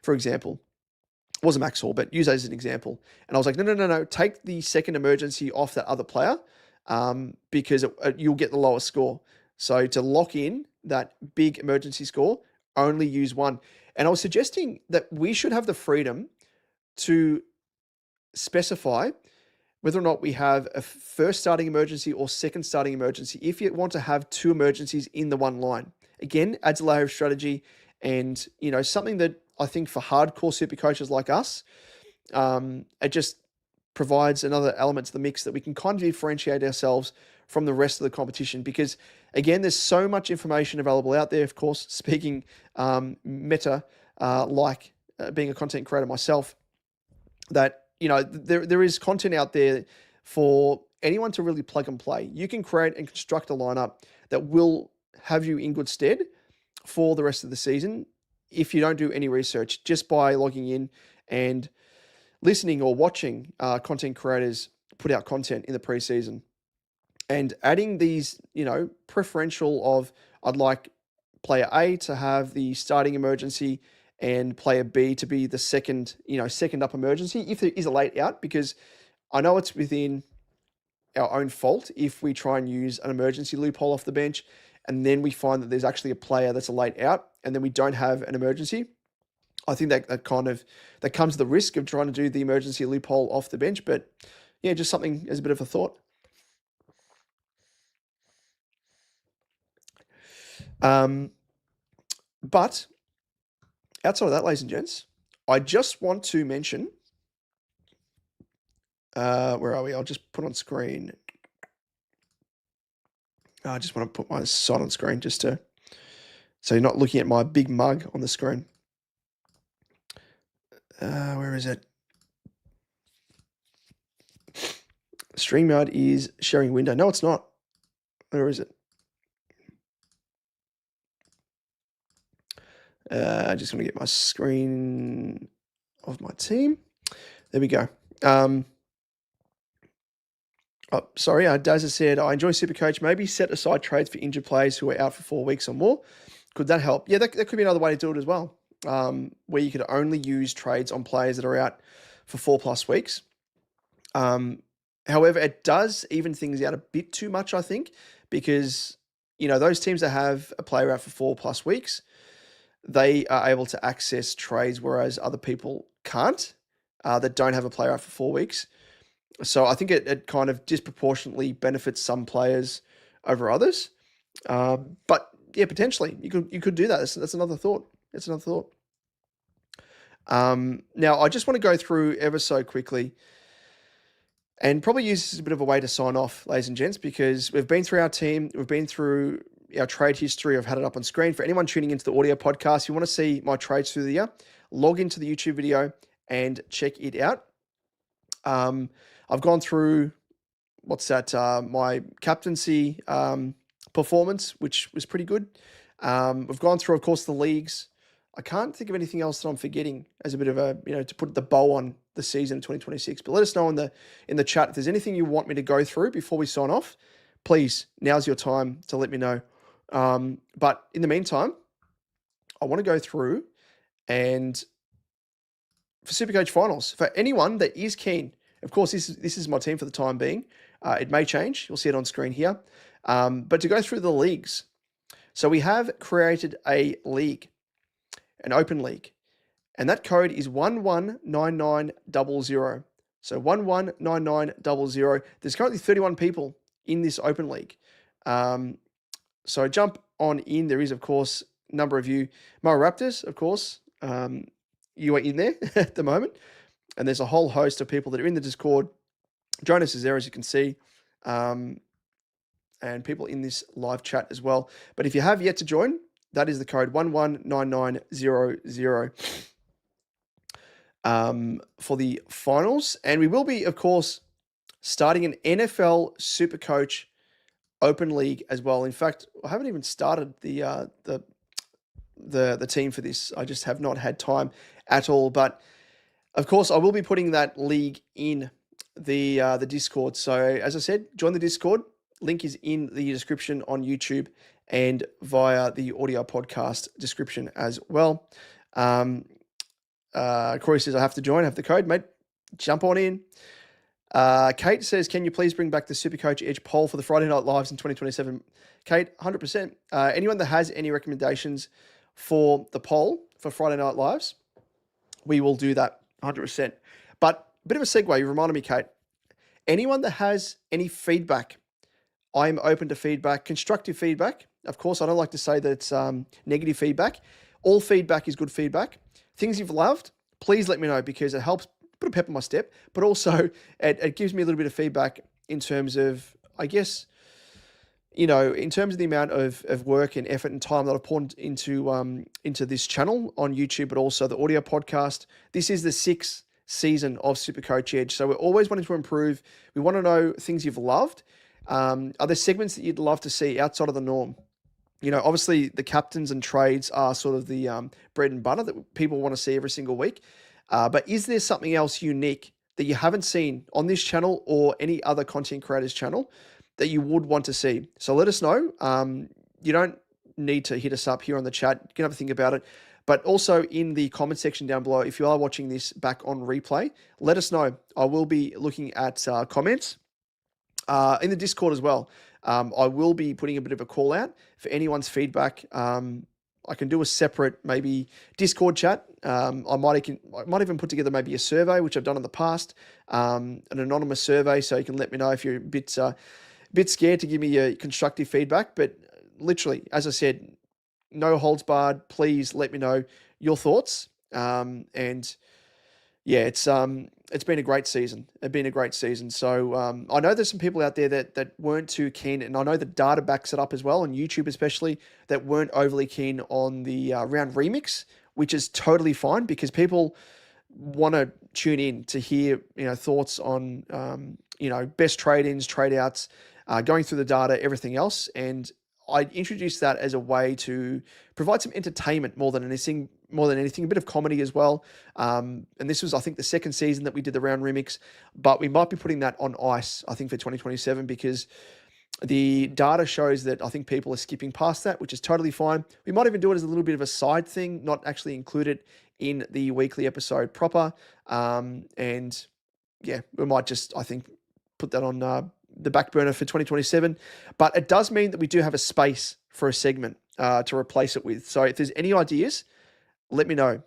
for example. It wasn't Max Hall, but use that as an example. And I was like, no. Take the second emergency off that other player because you'll get the lowest score. So to lock in that big emergency score, only use one. And I was suggesting that we should have the freedom to specify whether or not we have a first starting emergency or second starting emergency if you want to have 2 emergencies in the one line. Again, adds a layer of strategy and, something that I think for hardcore super coaches like us, it just provides another element to the mix that we can kind of differentiate ourselves from the rest of the competition because, again, there's so much information available out there, of course, speaking meta, being a content creator myself, that, there is content out there for anyone to really plug and play. You can create and construct a lineup that will have you in good stead for the rest of the season if you don't do any research, just by logging in and listening or watching content creators put out content in the preseason and adding these, preferential of I'd like player A to have the starting emergency and player B to be the second up emergency if there is a late out, because I know it's within our own fault if we try and use an emergency loophole off the bench and then we find that there's actually a player that's a late out and then we don't have an emergency. I think that comes with the risk of trying to do the emergency loophole off the bench. But yeah, just something as a bit of a thought. But outside of that, ladies and gents, I just want to mention, where are we? I'll just put on screen. I just want to put my site on screen so you're not looking at my big mug on the screen. Where is it? StreamYard is sharing window. No, it's not. Where is it? Just going to get my screen of my team. There we go. Sorry, Dazza said, I enjoy Supercoach. Maybe set aside trades for injured players who are out for 4 weeks or more. Could that help? Yeah, that could be another way to do it as well, where you could only use trades on players that are out for 4+ weeks. However, it does even things out a bit too much, I think, because, those teams that have a player out for 4+ weeks, they are able to access trades, whereas other people can't, that don't have a player out for 4 weeks. So I think it kind of disproportionately benefits some players over others. But yeah, potentially you could do that. That's another thought. It's another thought. Now I just want to go through ever so quickly and probably use this as a bit of a way to sign off, ladies and gents, because we've been through our team, we've been through our trade history. I've had it up on screen. For anyone tuning into the audio podcast, if you want to see my trades through the year, log into the YouTube video and check it out. I've gone through, my captaincy performance, which was pretty good. We've gone through, of course, the leagues. I can't think of anything else that I'm forgetting as a bit of a, to put the bow on the season of 2026. But let us know in the chat if there's anything you want me to go through before we sign off. Please, now's your time to let me know. But in the meantime, I want to go through and for Supercoach Finals, for anyone that is keen, of course, this is my team for the time being. It may change. You'll see it on screen here. But to go through the leagues. So we have created a league, an open league, and that code is 119900. So 119900. There's currently 31 people in this open league. So jump on in. There is, of course, a number of you. Mo Raptors, of course, you are in there at the moment. And there's a whole host of people that are in the Discord. Jonas is there, as you can see, and people in this live chat as well. But if you have yet to join, that is the code 119900 for the finals. And we will be, of course, starting an NFL Supercoach Open League as well. In fact, I haven't even started the team for this. I just have not had time at all. But of course, I will be putting that league in the Discord. So as I said, join the Discord. Link is in the description on YouTube and via the audio podcast description as well. Corey says, I have to join, I have the code, mate. Jump on in. Kate says, can you please bring back the Supercoach Edge poll for the Friday Night Lives in 2027? Kate, 100%. Anyone that has any recommendations for the poll for Friday Night Lives, we will do that 100%. But a bit of a segue, you reminded me, Kate. Anyone that has any feedback, I'm open to feedback, constructive feedback. Of course, I don't like to say that it's negative feedback. All feedback is good feedback. Things you've loved, please let me know because it helps put a pep in my step, but also it gives me a little bit of feedback in terms of, I guess, in terms of the amount of work and effort and time that I've poured into this channel on YouTube, but also the audio podcast. This is the 6th season of Supercoach Edge. So we're always wanting to improve. We want to know things you've loved. Are there segments that you'd love to see outside of the norm? Obviously the captains and trades are sort of the bread and butter that people want to see every single week. But is there something else unique that you haven't seen on this channel or any other content creators channel that you would want to see? So let us know. You don't need to hit us up here on the chat. You can have a think about it. But also in the comment section down below, if you are watching this back on replay, let us know. I will be looking at comments in the Discord as well. I will be putting a bit of a call out for anyone's feedback. I can do a separate maybe Discord chat. I might even put together maybe a survey, which I've done in the past, an anonymous survey, so you can let me know if you're a bit scared to give me your constructive feedback. But literally, as I said, no holds barred. Please let me know your thoughts. And yeah, it's been a great season. It's been a great season. So I know there's some people out there that weren't too keen, and I know the data backs it up as well, on YouTube especially, that weren't overly keen on the round remix, which is totally fine because people want to tune in to hear thoughts on best trade-ins, trade-outs, going through the data, everything else. And I introduced that as a way to provide some entertainment more than anything, a bit of comedy as well. And this was, I think, the second season that we did the round remix, but we might be putting that on ice, I think, for 2027, because the data shows that I think people are skipping past that, which is totally fine. We might even do it as a little bit of a side thing, not actually include it in the weekly episode proper. And yeah, we might just, I think, put that on the back burner for 2027. But it does mean that we do have a space for a segment to replace it with. So if there's any ideas, let me know.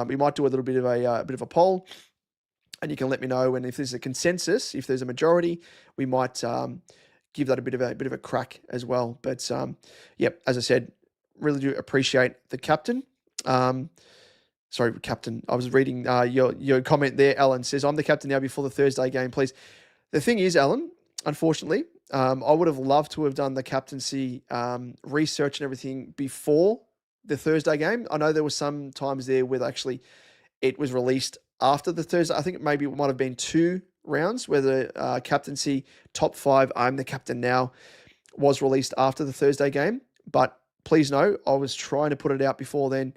We might do a little bit of a poll, and you can let me know. And if there's a consensus, if there's a majority, we might give that a bit of a crack as well. But yep, as I said, really do appreciate the captain. Sorry, captain. I was reading your comment there. Alan says, "I'm the captain now before the Thursday game, please." The thing is, Alan, unfortunately, I would have loved to have done the captaincy research and everything before the Thursday game. I know there was some times there where actually it was released after the Thursday. I think it might have been 2 rounds where the captaincy top 5, I'm the captain now, was released after the Thursday game. But please know, I was trying to put it out before then.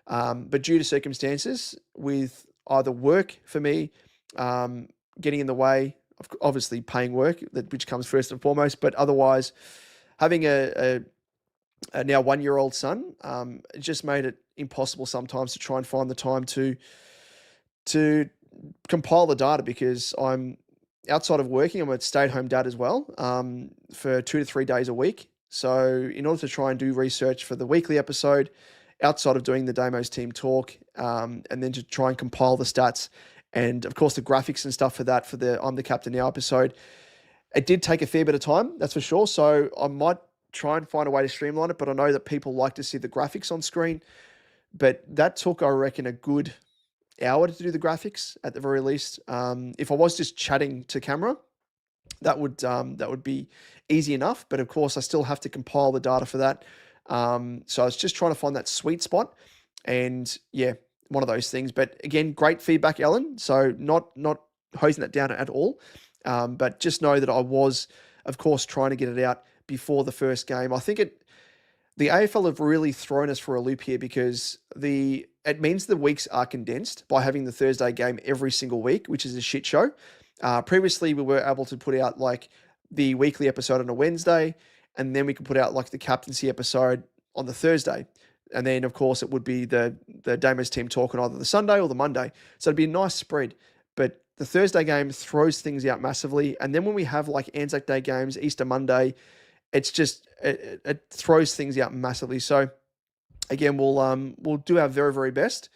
But due to circumstances with either work for me getting in the way, obviously paying work, which comes first and foremost, but otherwise having a now 1-year-old son, it just made it impossible sometimes to try and find the time to compile the data, because I'm outside of working, I'm a stay-at-home dad as well, for 2 to 3 days a week. So in order to try and do research for the weekly episode, outside of doing the Damos team talk, and then to try and compile the stats, and of course the graphics and stuff for that, for the I'm the Captain Now episode, it did take a fair bit of time, that's for sure. So I might try and find a way to streamline it, but I know that people like to see the graphics on screen. But that took, I reckon, a good hour to do the graphics at the very least. If I was just chatting to camera, that would be easy enough. But of course, I still have to compile the data for that. So I was just trying to find that sweet spot, and yeah, one of those things. But again, great feedback, Ellen. So not hosing that down at all. But just know that I was, of course, trying to get it out before the first game. I think the AFL have really thrown us for a loop here, because it means the weeks are condensed by having the Thursday game every single week, which is a shit show. Previously, we were able to put out like the weekly episode on a Wednesday, and then we could put out like the captaincy episode on the Thursday. And then, of course, it would be the Damos team talk on either the Sunday or the Monday. So it'd be a nice spread. But the Thursday game throws things out massively. And then when we have like Anzac Day games, Easter Monday, it's just, it throws things out massively. So again, we'll do our very, very best.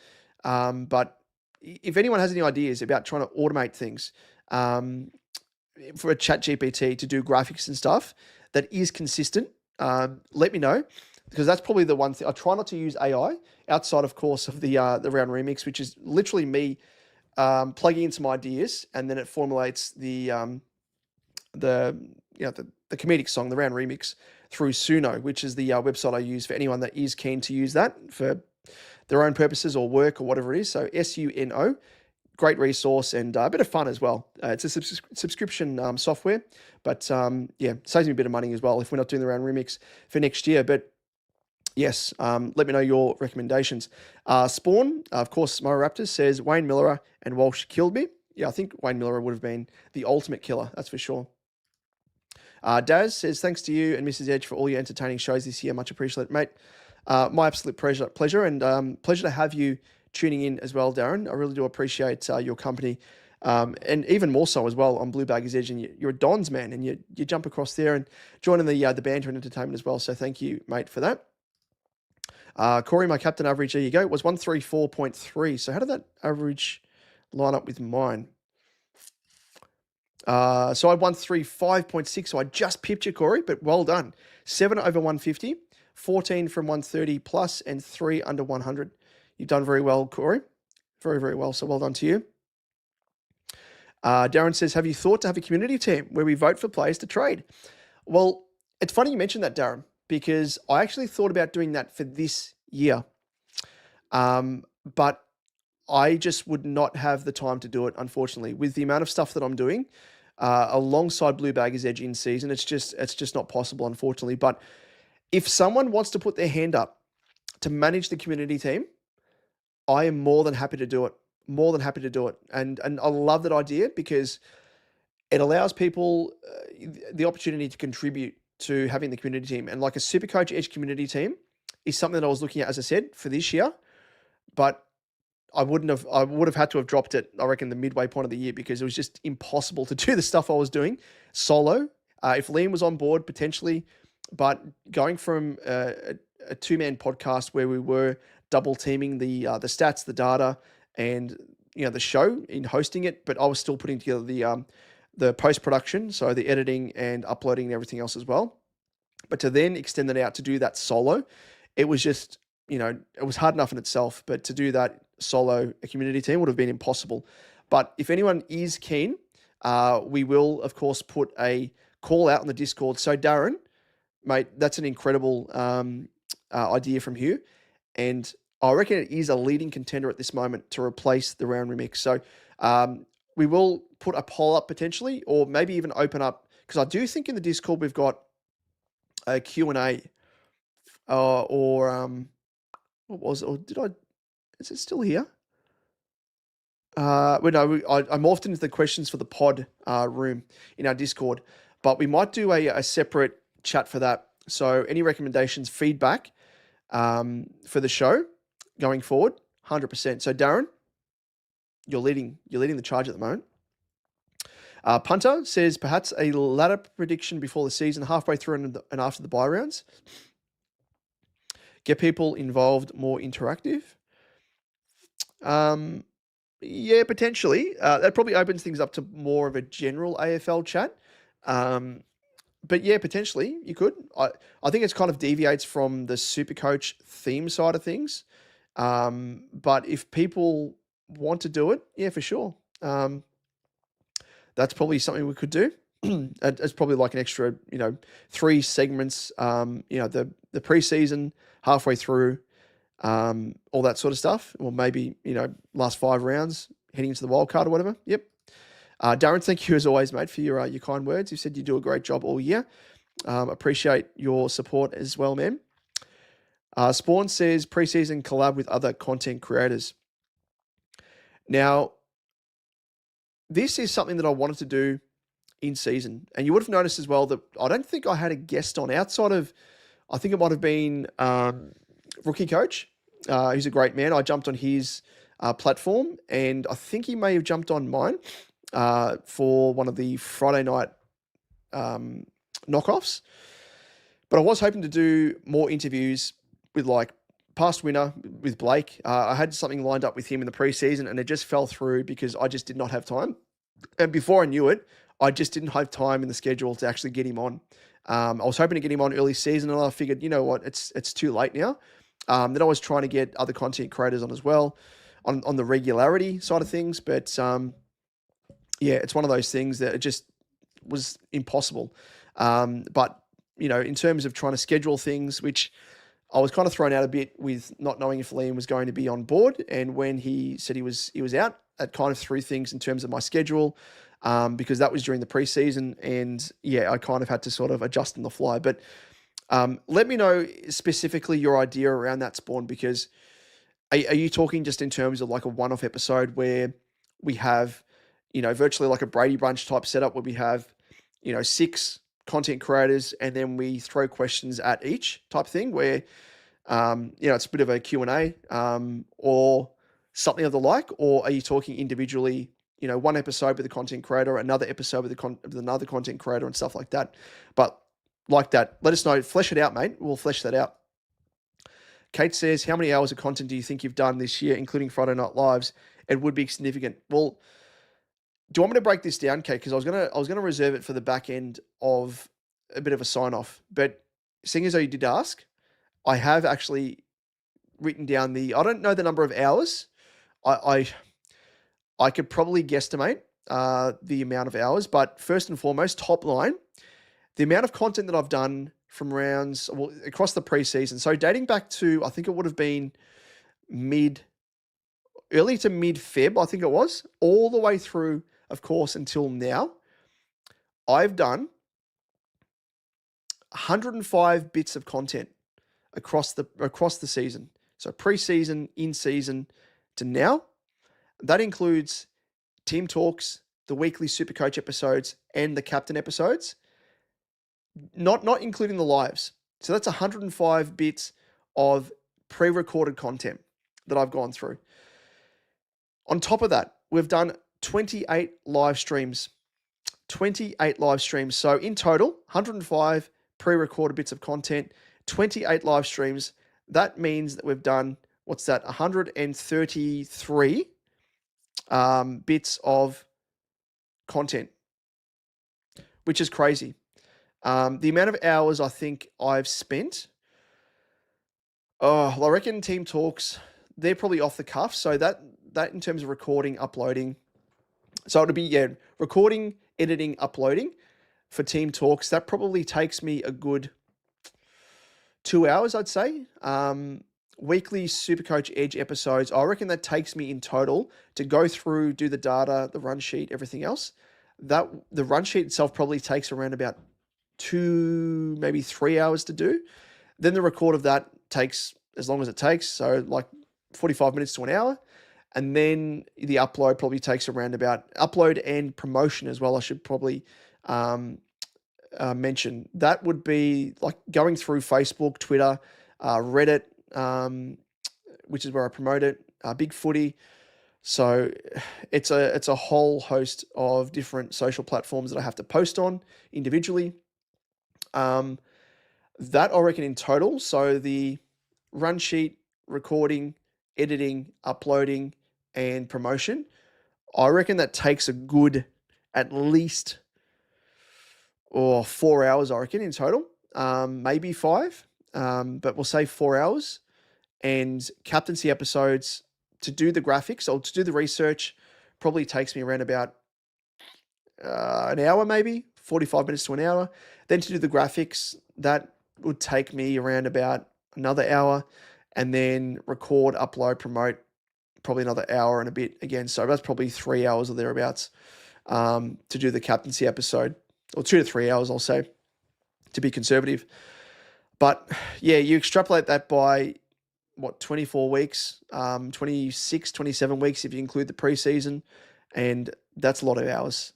But if anyone has any ideas about trying to automate things for a chat GPT to do graphics and stuff that is consistent, let me know, because that's probably the one thing. I try not to use AI outside, of course, of the round remix, which is literally me plugging in some ideas, and then it formulates the comedic song, the round remix, through Suno, which is the website I use for anyone that is keen to use that for their own purposes or work or whatever it is. So Suno, great resource, and a bit of fun as well. It's a subscription software, but yeah, saves me a bit of money as well if we're not doing the round remix for next year. But yes, let me know your recommendations. Spawn, of course, Mo Raptors says Wayne Miller and Walsh killed me. Yeah, I think Wayne Miller would have been the ultimate killer, that's for sure. Daz says, thanks to you and Mrs. Edge for all your entertaining shows this year. Much appreciated, mate. My absolute pleasure, and pleasure to have you tuning in as well, Darren. I really do appreciate your company, and even more so as well on Blue Baggers Edge. And you're a Dons man, and you jump across there and join in the banter and entertainment as well. So thank you, mate, for that. Corey, my captain average, there you go, was 134.3. So how did that average line up with mine? So I 135.6, so I just pipped you, Corey, but well done. 7 over 150, 14 from 130 plus, and 3 under 100. You've done very well, Corey. Very, very well, so well done to you. Darren says, have you thought to have a community team where we vote for players to trade? Well, it's funny you mentioned that, Darren, because I actually thought about doing that for this year. But I just would not have the time to do it, unfortunately, with the amount of stuff that I'm doing alongside Blue Baggers Edge in season. It's just not possible, unfortunately. But If someone wants to put their hand up to manage the community team, I am more than happy to do it. More than happy to do it. And I love that idea because it allows people the opportunity to contribute to having the community team. And like a Supercoach Edge community team is something that I was looking at, as I said, for this year. But I would have had to have dropped it, I reckon, the midway point of the year because it was just impossible to do the stuff I was doing solo. If Liam was on board, potentially, but going from a two-man podcast where we were double teaming the stats, the data, and the show in hosting it, but I was still putting together the post-production, so the editing and uploading and everything else as well. But to then extend it out to do that solo, it was just, it was hard enough in itself, but to do that solo, a community team would have been impossible. But if anyone is keen, we will, of course, put a call out on the Discord. So Darren, mate, that's an incredible idea from you. And I reckon it is a leading contender at this moment to replace the round remix. So we will put a poll up potentially, or maybe even open up, because I do think in the Discord we've got a Q&A or what was it? Or is it still here? Well, no, I morphed into the questions for the pod room in our Discord, but we might do a separate chat for that. So any recommendations, feedback for the show going forward, 100%. So Darren, you're leading the charge at the moment. Punter says perhaps a ladder prediction before the season, halfway through and after the bye rounds. Get people involved, more interactive. Yeah, potentially. That probably opens things up to more of a general AFL chat. But yeah, potentially you could. I think it's kind of deviates from the Supercoach theme side of things. But if people want to do it, yeah, for sure. That's probably something we could do. It's probably like an extra, 3 segments. The preseason, halfway through, all that sort of stuff, or maybe last 5 rounds heading into the wild card or whatever. Yep. Darren, thank you as always, mate, for your kind words. You said you do a great job all year. Appreciate your support as well, man. Spawn says preseason collab with other content creators. Now, this is something that I wanted to do in season, and you would have noticed as well that I don't think I had a guest on outside of, I think it might have been Rookie Coach. He's a great man. I jumped on his platform, and I think he may have jumped on mine for one of the Friday night knockoffs. But I was hoping to do more interviews with like past winner with Blake. I had something lined up with him in the preseason, and it just fell through because I just did not have time. And before I knew it, I just didn't have time in the schedule to actually get him on. I was hoping to get him on early season, and I figured, you know what, it's too late now. Then I was trying to get other content creators on as well, on the regularity side of things. But yeah, it's one of those things that it just was impossible. But in terms of trying to schedule things, which I was kind of thrown out a bit with not knowing if Liam was going to be on board, and when he said he was out, that kind of threw things in terms of my schedule, because that was during the preseason, and yeah, I kind of had to sort of adjust on the fly. But let me know specifically your idea around that, Spawn, because are you talking just in terms of like a one-off episode where we have, virtually like a Brady Bunch type setup where we have, 6 content creators and then we throw questions at each type thing where, it's a bit of a Q&A or something of the like? Or are you talking individually, one episode with a content creator, another episode with another content creator and stuff like that? But like that, let us know. Flesh it out, mate. We'll flesh that out. Kate says, how many hours of content do you think you've done this year, including Friday Night Lives? It would be significant. Well, do you want me to break this down, Kate? Because I was gonna reserve it for the back end of a bit of a sign off. But seeing as though you did ask, I have actually written down I don't know the number of hours. I could probably guesstimate the amount of hours, but first and foremost, top line, the amount of content that I've done from rounds across the preseason. So dating back to, I think it would have been early to mid-Feb, I think it was, all the way through, of course, until now. I've done 105 bits of content across the season. So pre-season, in season to now. That includes team talks, the weekly Supercoach episodes, and the captain episodes. Not including the lives. So that's 105 bits of pre-recorded content that I've gone through. On top of that, we've done 28 live streams. 28 live streams. So in total, 105 pre-recorded bits of content, 28 live streams. That means that we've done, 133 bits of content, which is crazy. The amount of hours I think I've spent, I reckon team talks, they're probably off the cuff. So that in terms of recording, uploading. So it'll be, recording, editing, uploading for team talks. That probably takes me a good 2 hours, I'd say. Weekly Supercoach Edge episodes, I reckon that takes me in total to go through, do the data, the run sheet, everything else. The run sheet itself probably takes around about 2, maybe 3 hours to do. Then the record of that takes as long as it takes, so like 45 minutes to an hour. And then the upload probably takes around about upload and promotion as well. I should probably mention that would be like going through Facebook, Twitter, Reddit, which is where I promote it, Big Footy. So it's a whole host of different social platforms that I have to post on individually. That I reckon in total. So the run sheet, recording, editing, uploading, and promotion, I reckon that takes a good at least 4 hours, I reckon, in total. Maybe 5, but we'll say 4 hours. And captaincy episodes, to do the graphics or to do the research, probably takes me around about an hour, maybe 45 minutes to an hour. Then to do the graphics, that would take me around about another hour. And then record, upload, promote, probably another hour and a bit again. So that's probably 3 hours or thereabouts to do the captaincy episode, or 2 to 3 hours, I'll say, to be conservative. But yeah, you extrapolate that by 24 weeks, 26, 27 weeks if you include the preseason, and that's a lot of hours.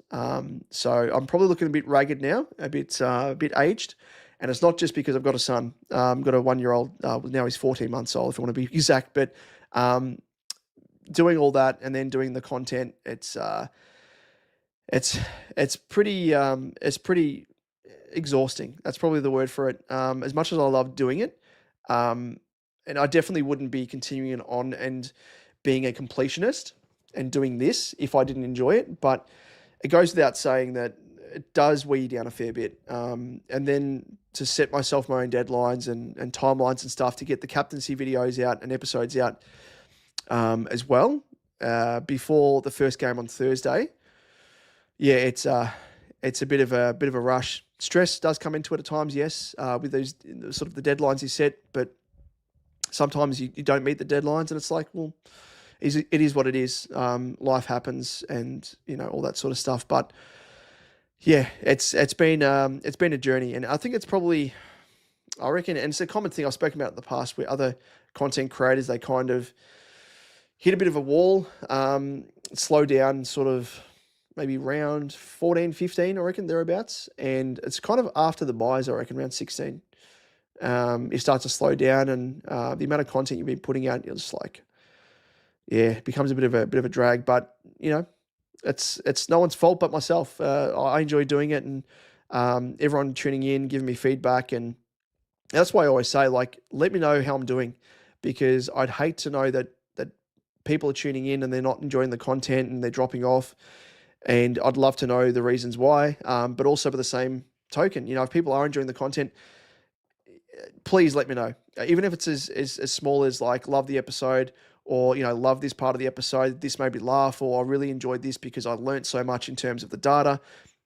So I'm probably looking a bit ragged now, a bit aged, and it's not just because I've got a son. I've got a 1-year-old, now he's 14 months old if I want to be exact, but doing all that and then doing the content, it's pretty exhausting. That's probably the word for it. As much as I love doing it, and I definitely wouldn't be continuing on and being a completionist and doing this if I didn't enjoy it. But it goes without saying that it does weigh you down a fair bit. And then to set myself my own deadlines and timelines and stuff to get the captaincy videos out and episodes out as well before the first game on Thursday. Yeah, it's a bit of a rush. Stress does come into it at times, yes, with those sort of the deadlines you set, but sometimes you don't meet the deadlines, and it's like, well, it is what it is. Life happens, and all that sort of stuff. But yeah, it's been a journey, and I think it's probably, I reckon, and it's a common thing I've spoken about in the past where other content creators, they kind of hit a bit of a wall, slow down, sort of maybe round 14, 15, I reckon, thereabouts, and it's kind of after the buys, I reckon, around 16. You start to slow down, and the amount of content you've been putting out, you're just like, yeah, it becomes a bit of a drag. But it's no one's fault but myself. I enjoy doing it, and everyone tuning in, giving me feedback, and that's why I always say, like, let me know how I'm doing, because I'd hate to know that people are tuning in and they're not enjoying the content and they're dropping off, and I'd love to know the reasons why. But also by the same token, if people are enjoying the content, please let me know. Even if it's as small as like, love the episode, or, love this part of the episode, this made me laugh, or I really enjoyed this because I learned so much in terms of the data,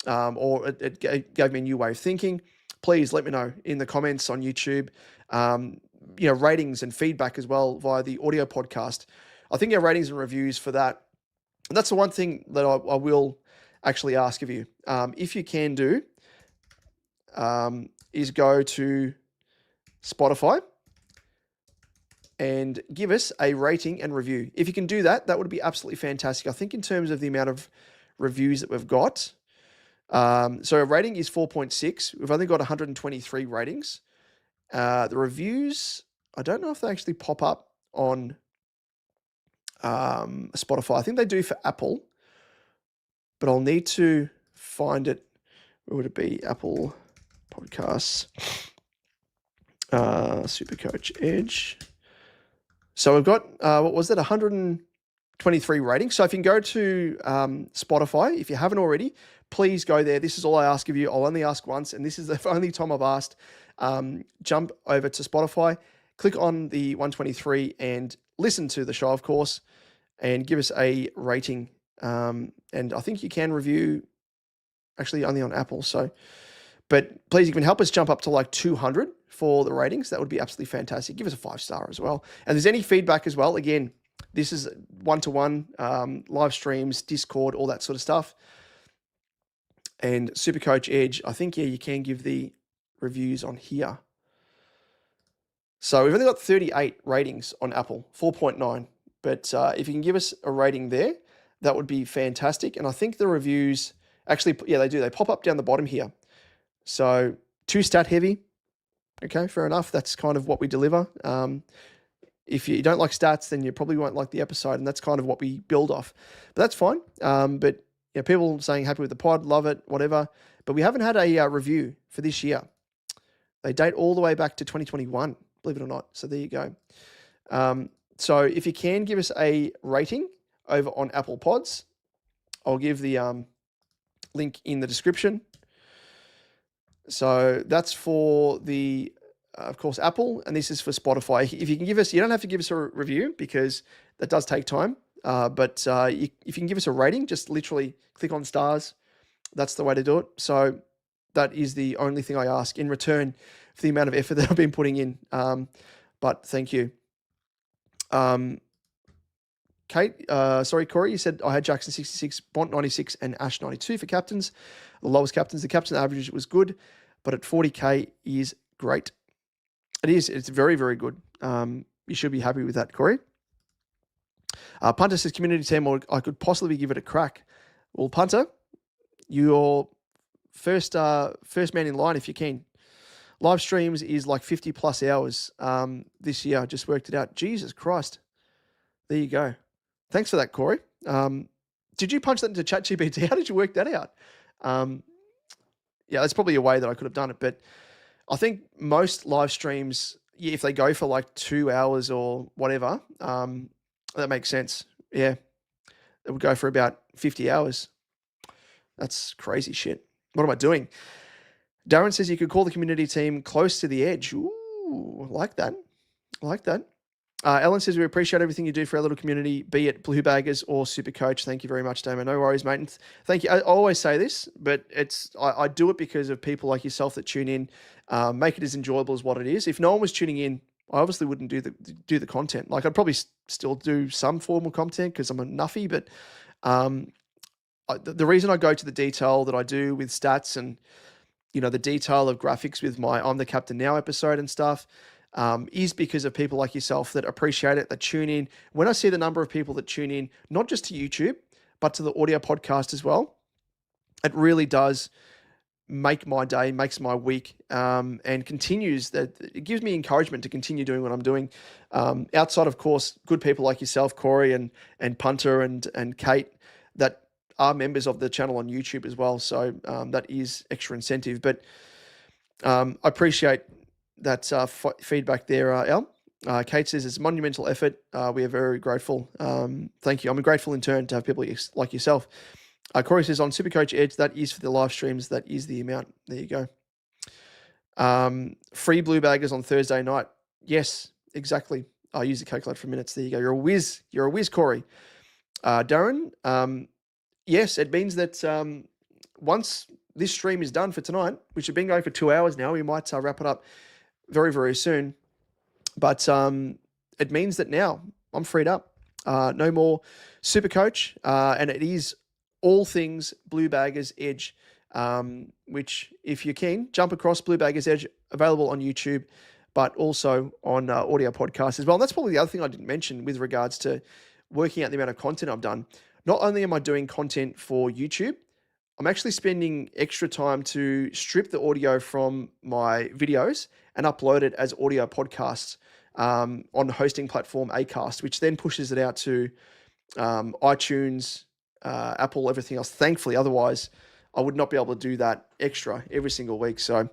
or it gave me a new way of thinking. Please let me know in the comments on YouTube, ratings and feedback as well via the audio podcast. I think our ratings and reviews for that, and that's the one thing that I will actually ask of you. If you can do, is go to Spotify and give us a rating and review. If you can do that, that would be absolutely fantastic. I think in terms of the amount of reviews that we've got, so our rating is 4.6. We've only got 123 ratings. The reviews, I don't know if they actually pop up on Spotify. I think they do for Apple, but I'll need to find it. Where would it be? Apple Podcasts, Supercoach Edge. So we've got, what was it, 123 ratings. So if you can go to Spotify, if you haven't already, please go there. This is all I ask of you. I'll only ask once, and this is the only time I've asked. Jump over to Spotify, click on the 123 and listen to the show, of course, and give us a rating. And I think you can review actually only on Apple. So, but please, you can help us jump up to like 200 for the ratings. That would be absolutely fantastic. Give us a 5-star as well. And there's any feedback as well. Again, this is one-to-one, live streams, Discord, all that sort of stuff. And Supercoach Edge, I think, yeah, you can give the reviews on here. So we've only got 38 ratings on Apple, 4.9. But if you can give us a rating there, that would be fantastic. And I think the reviews, actually, yeah, they do. They pop up down the bottom here. So too stat heavy. Okay, fair enough. That's kind of what we deliver. If you don't like stats, then you probably won't like the episode, and that's kind of what we build off. But that's fine. But yeah, people saying happy with the pod, love it, whatever. But we haven't had a review for this year. They date all the way back to 2021, believe it or not. So there you go. So if you can give us a rating over on Apple Pods, I'll give the link in the description. So that's for the, of course, Apple, and this is for Spotify. If you can give us, you don't have to give us a review because that does take time. But if you can give us a rating, just literally click on stars. That's the way to do it. So that is the only thing I ask in return for the amount of effort that I've been putting in. But thank you. Corey, you said I had Jackson 66, Bont 96, and Ash 92 for captains. The lowest captains. The captain average was good, but at 40K is great. It is. It's very, very good. You should be happy with that, Corey. Punter says community team, or I could possibly give it a crack. Well, Punter, you're first man in line if you can. Live streams is like 50 plus hours this year. I just worked it out. Jesus Christ. There you go. Thanks for that, Corey. Did you punch that into ChatGPT? How did you work that out? Yeah, that's probably a way that I could have done it. But I think most live streams, yeah, if they go for like 2 hours or whatever, that makes sense. Yeah, it would go for about 50 hours. That's crazy shit. What am I doing? Darren says you could call the community team close to the edge. Ooh, like that. Like that. Ellen says we appreciate everything you do for our little community, be it Blue Baggers or Supercoach. Thank you very much, Damo. No worries, mate. And thank you. I always say this, but I do it because of people like yourself that tune in, make it as enjoyable as what it is. If no one was tuning in, I obviously wouldn't do the content. Like I'd probably still do some formal content because I'm a nuffy, but the reason I go to the detail that I do with stats and the detail of graphics with my I'm the Captain Now episode and stuff, is because of people like yourself that appreciate it, that tune in. When I see the number of people that tune in, not just to YouTube, but to the audio podcast as well, it really does make my day, makes my week, and continues that. It gives me encouragement to continue doing what I'm doing. Outside, of course, good people like yourself, Corey and Punter and Kate, that are members of the channel on YouTube as well. So that is extra incentive. But I appreciate that feedback there, El. Kate says it's a monumental effort. We are very grateful. Thank you. I'm grateful in turn to have people like yourself. Corey says on Supercoach Edge, that is for the live streams. That is the amount. There you go. Free Blue Baggers on Thursday night. Yes, exactly. I use the calculator for minutes. There you go. You're a whiz. You're a whiz, Corey. Darren, yes, it means that once this stream is done for tonight, which has been going for 2 hours now, we might wrap it up very, very soon. But it means that now I'm freed up. No more Supercoach, and it is all things Blue Baggers Edge. which if you're keen, jump across Blue Baggers Edge, available on YouTube, but also on audio podcasts as well. And that's probably the other thing I didn't mention with regards to working out the amount of content I've done. Not only am I doing content for YouTube, I'm actually spending extra time to strip the audio from my videos and upload it as audio podcasts on the hosting platform Acast, which then pushes it out to iTunes, Apple, everything else. Thankfully, otherwise I would not be able to do that extra every single week. So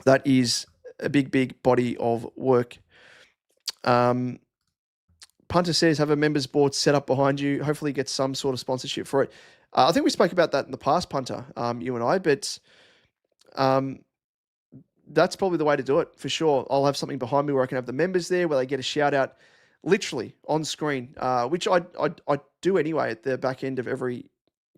that is a big body of work. Punter says, have a members board set up behind you. Hopefully get some sort of sponsorship for it. I think we spoke about that in the past, Punter, you and I, but that's probably the way to do it for sure. I'll have something behind me where I can have the members there, where they get a shout out literally on screen, which I do anyway at the back end of every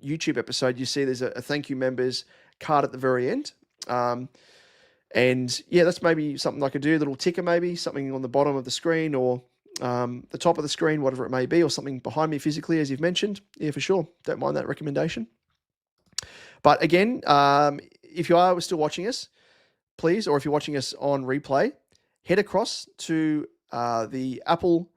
YouTube episode. You see there's a thank you members card at the very end. And yeah, that's maybe something I could do, a little ticker maybe, something on the bottom of the screen or the top of the screen, whatever it may be, or something behind me physically, as you've mentioned. Yeah, for sure. Don't mind that recommendation. But again, if you are still watching us, please, or if you're watching us on replay, head across to the Apple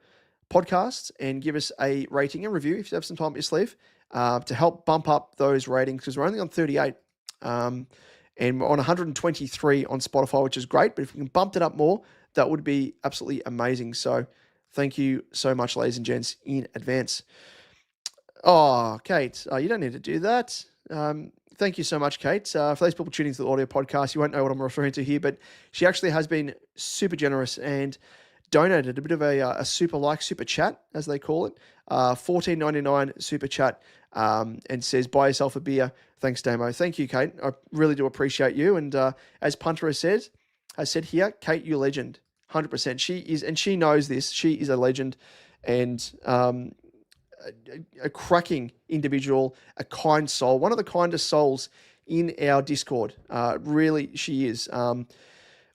podcast and give us a rating and review if you have some time up your sleeve to help bump up those ratings, because we're only on 38 and we're on 123 on Spotify, which is great. But if we can bump it up more, that would be absolutely amazing. So thank you so much, ladies and gents, in advance. Oh, Kate, you don't need to do that. Thank you so much, Kate. For those people tuning to the audio podcast, you won't know what I'm referring to here, but she actually has been super generous and donated a bit of a super chat, as they call it, $14.99 super chat, and says, buy yourself a beer. Thanks, Damo. Thank you, Kate. I really do appreciate you. And as Punter has said here, Kate, you legend, 100%. She is, and she knows this. She is a legend and a cracking individual, a kind soul, one of the kindest souls in our Discord. Really, she is.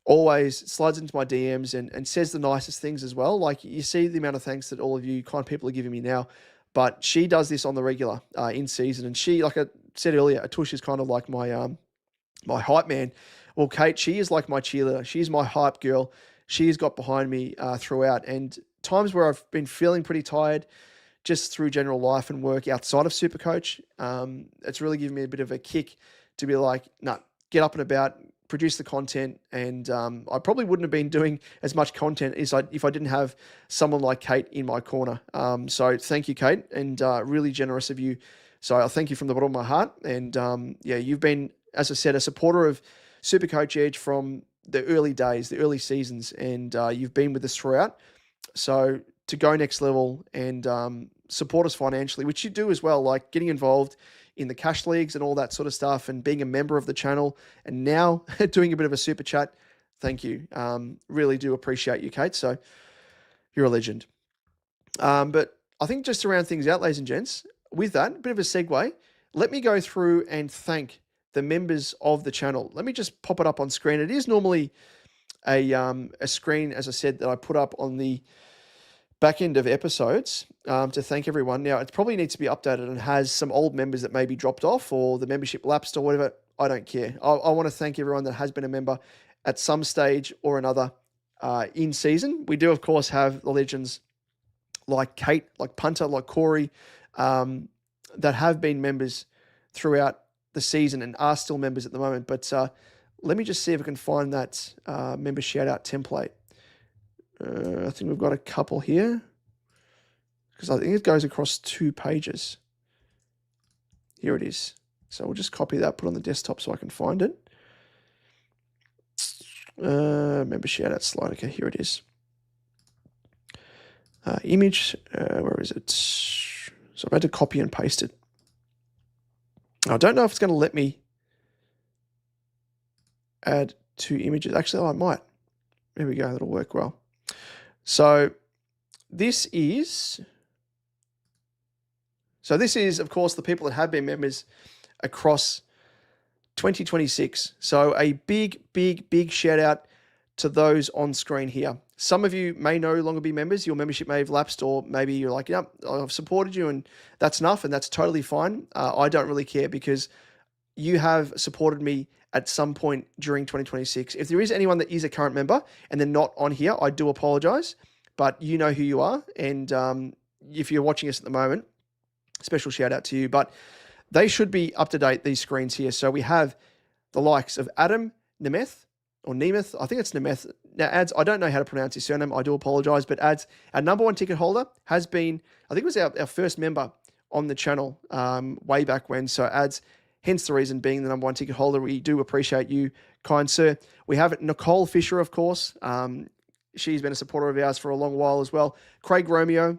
Always slides into my DMs and says the nicest things as well. Like, you see the amount of thanks that all of you kind people are giving me now, but she does this on the regular in season. And she, like I said earlier, Atush is kind of like my my hype man. Well, Kate, she is like my cheerleader. She's my hype girl. She has got behind me throughout. And times where I've been feeling pretty tired, just through general life and work outside of Supercoach, it's really given me a bit of a kick to be like, nah, get up and about, produce the content. And I probably wouldn't have been doing as much content if I didn't have someone like Kate in my corner. So thank you, Kate, and really generous of you. So I thank you from the bottom of my heart. And yeah, you've been, as I said, a supporter of Supercoach Edge from the early days, the early seasons, and you've been with us throughout. So to go next level and support us financially, which you do as well, like getting involved in the cash leagues and all that sort of stuff, and being a member of the channel, and now doing a bit of a super chat. Thank you. Really do appreciate you, Kate. So you're a legend. But I think just to round things out, ladies and gents, with that, a bit of a segue, let me go through and thank the members of the channel. Let me just pop it up on screen. It is normally a screen, as I said, that I put up on the back end of episodes to thank everyone. Now, it probably needs to be updated and has some old members that maybe dropped off or the membership lapsed or whatever. I don't care. I want to thank everyone that has been a member at some stage or another in season. We do, of course, have the legends like Kate, like Punter, like Corey, that have been members throughout the season and are still members at the moment. But let me just see if I can find that member shout-out template. I think we've got a couple here because I think it goes across 2 pages. Here it is. So we'll just copy that, put it on the desktop so I can find it. Member shout out slide. Okay, here it is. Image, where is it? So I've had to copy and paste it. I don't know if it's going to let me add 2 images. Actually, I might. There we go. That'll work well. So this is, of course, the people that have been members across 2026. So a big shout out to those on screen here. Some of you may no longer be members. Your membership may have lapsed, or maybe you're like, yeah, I've supported you and that's enough, and that's totally fine. I don't really care because you have supported me at some point during 2026. If there is anyone that is a current member and they're not on here, I do apologize, but you know who you are. And if you're watching us at the moment, special shout out to you. But they should be up to date, these screens here. So we have the likes of Adam Nemeth, or Nemeth. I think it's Nemeth. Now, Ads, I don't know how to pronounce his surname. I do apologize. But Ads, our number one ticket holder, has been, I think it was our first member on the channel way back when. So Ads, hence the reason being the number one ticket holder. We do appreciate you, kind sir. We have Nicole Fisher, of course. She's been a supporter of ours for a long while as well. Craig Romeo,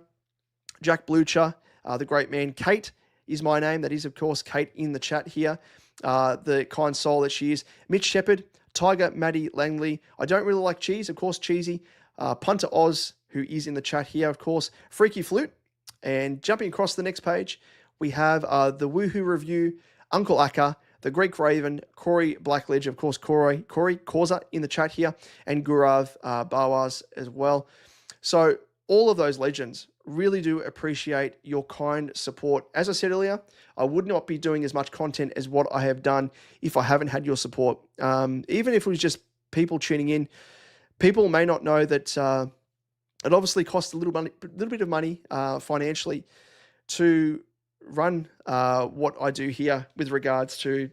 Jack Blucher, the great man. Kate is my name. That is, of course, Kate in the chat here. The kind soul that she is. Mitch Shepard, Tiger, Maddie Langley. I don't really like cheese, of course, Cheesy. Punter Oz, who is in the chat here, of course. Freaky Flute. And jumping across the next page, we have the Woohoo Review, Uncle Akka, the Greek Raven, Corey Blackledge, of course, Corey Causa in the chat here, and Gurav Bawaz as well. So all of those legends really do appreciate your kind support. As I said earlier, I would not be doing as much content as what I have done if I haven't had your support. Even if it was just people tuning in, people may not know that it obviously costs a little bit of money financially to run what I do here with regards to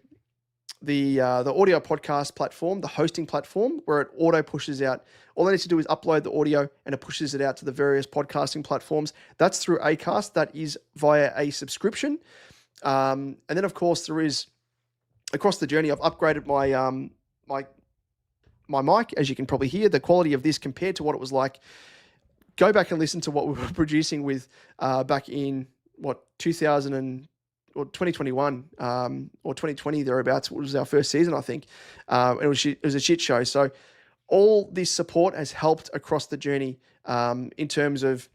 the audio podcast platform, the hosting platform, where it auto pushes out. All I need to do is upload the audio and it pushes it out to the various podcasting platforms. That's through Acast. That is via a subscription. And then, of course, there is, across the journey, I've upgraded my mic, as you can probably hear. The quality of this compared to what it was like, go back and listen to what we were producing with back in, 2021 or 2020 thereabouts. It was our first season, I think. It was a shit show. So all this support has helped across the journey in terms of,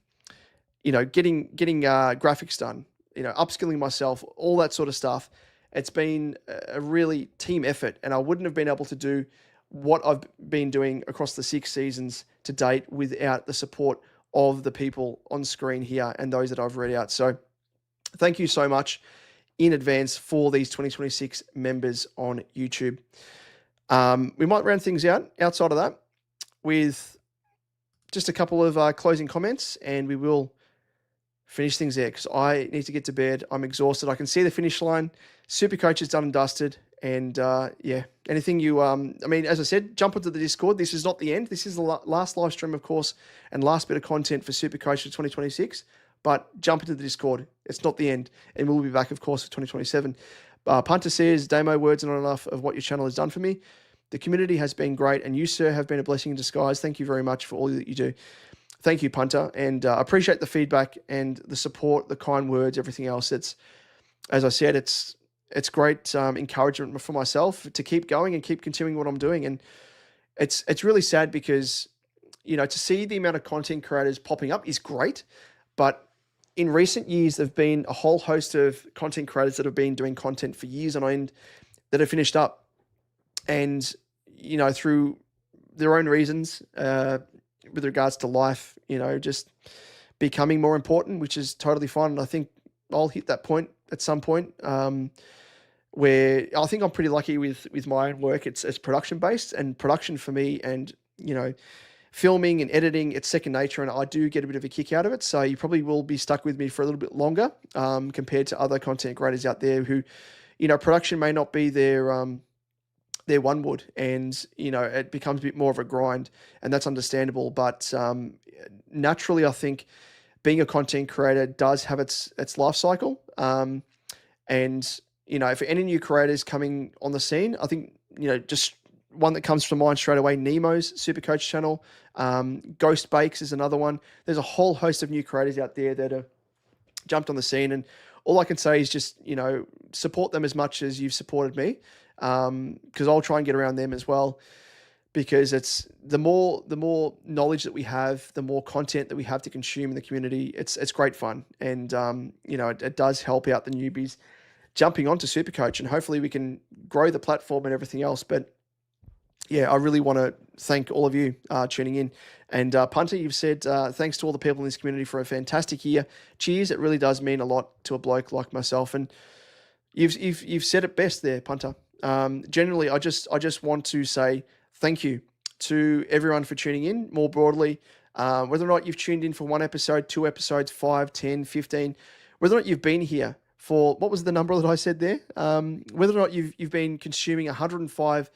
getting graphics done, upskilling myself, all that sort of stuff. It's been a really team effort, and I wouldn't have been able to do what I've been doing across the 6 seasons to date without the support of the people on screen here and those that I've read out. So thank you so much in advance for these 2026 members on YouTube. We might round things out outside of that with just a couple of closing comments, and we will finish things there because I need to get to bed. I'm exhausted. I can see the finish line. Supercoach is done and dusted. And anything you, as I said, jump into the Discord. This is not the end. This is the last live stream, of course, and last bit of content for Supercoach for 2026. But jump into the Discord. It's not the end. And we'll be back, of course, for 2027. Punter says, Damo, words are not enough of what your channel has done for me. The community has been great, and you, sir, have been a blessing in disguise. Thank you very much for all that you do. Thank you, Punter. And I appreciate the feedback and the support, the kind words, everything else. It's, as I said, it's great encouragement for myself to keep going and keep continuing what I'm doing. And it's really sad because, to see the amount of content creators popping up is great. But in recent years, there've been a whole host of content creators that have been doing content for years on end that have finished up. And, through their own reasons, with regards to life, just becoming more important, which is totally fine. And I think I'll hit that point at some point. Where I think I'm pretty lucky with my own work. It's production based, and production for me, and filming and editing, it's second nature, and I do get a bit of a kick out of it. So you probably will be stuck with me for a little bit longer compared to other content creators out there who, production may not be their one wood, and it becomes a bit more of a grind, and that's understandable. But naturally, I think being a content creator does have its life cycle, and for any new creators coming on the scene, I think, just one that comes to mind straight away, Nemo's Supercoach channel, Ghost Bakes is another one. There's a whole host of new creators out there that have jumped on the scene, and all I can say is just, support them as much as you've supported me, because I'll try and get around them as well, because it's the more knowledge that we have, the more content that we have to consume in the community. It's great fun, and it does help out the newbies jumping onto Supercoach, and hopefully we can grow the platform and everything else. But yeah, I really want to thank all of you tuning in. And Punter, you've said thanks to all the people in this community for a fantastic year. Cheers. It really does mean a lot to a bloke like myself. And You've said it best there, punter. Generally, I just want to say thank you to everyone for tuning in more broadly. Whether or not you've tuned in for one episode, two episodes, 5, 10, 15, whether or not you've been here for, what was the number that I said there? Whether or not you've been consuming 105,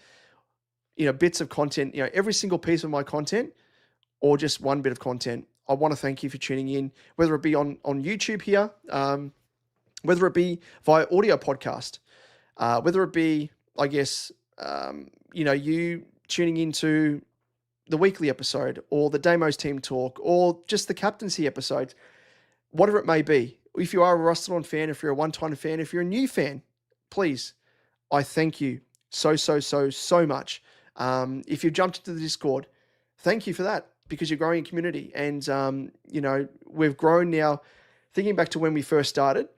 bits of content, every single piece of my content, or just one bit of content, I want to thank you for tuning in, whether it be on YouTube here, whether it be via audio podcast, whether it be, I guess, you tuning into the weekly episode or the Damo's team talk or just the captaincy episodes, whatever it may be. If you are a Rusted On fan, if you're a one-time fan, if you're a new fan, please, I thank you so much. If you've jumped into the Discord, thank you for that, because you're growing a community. And, we've grown now. Thinking back to when we first started,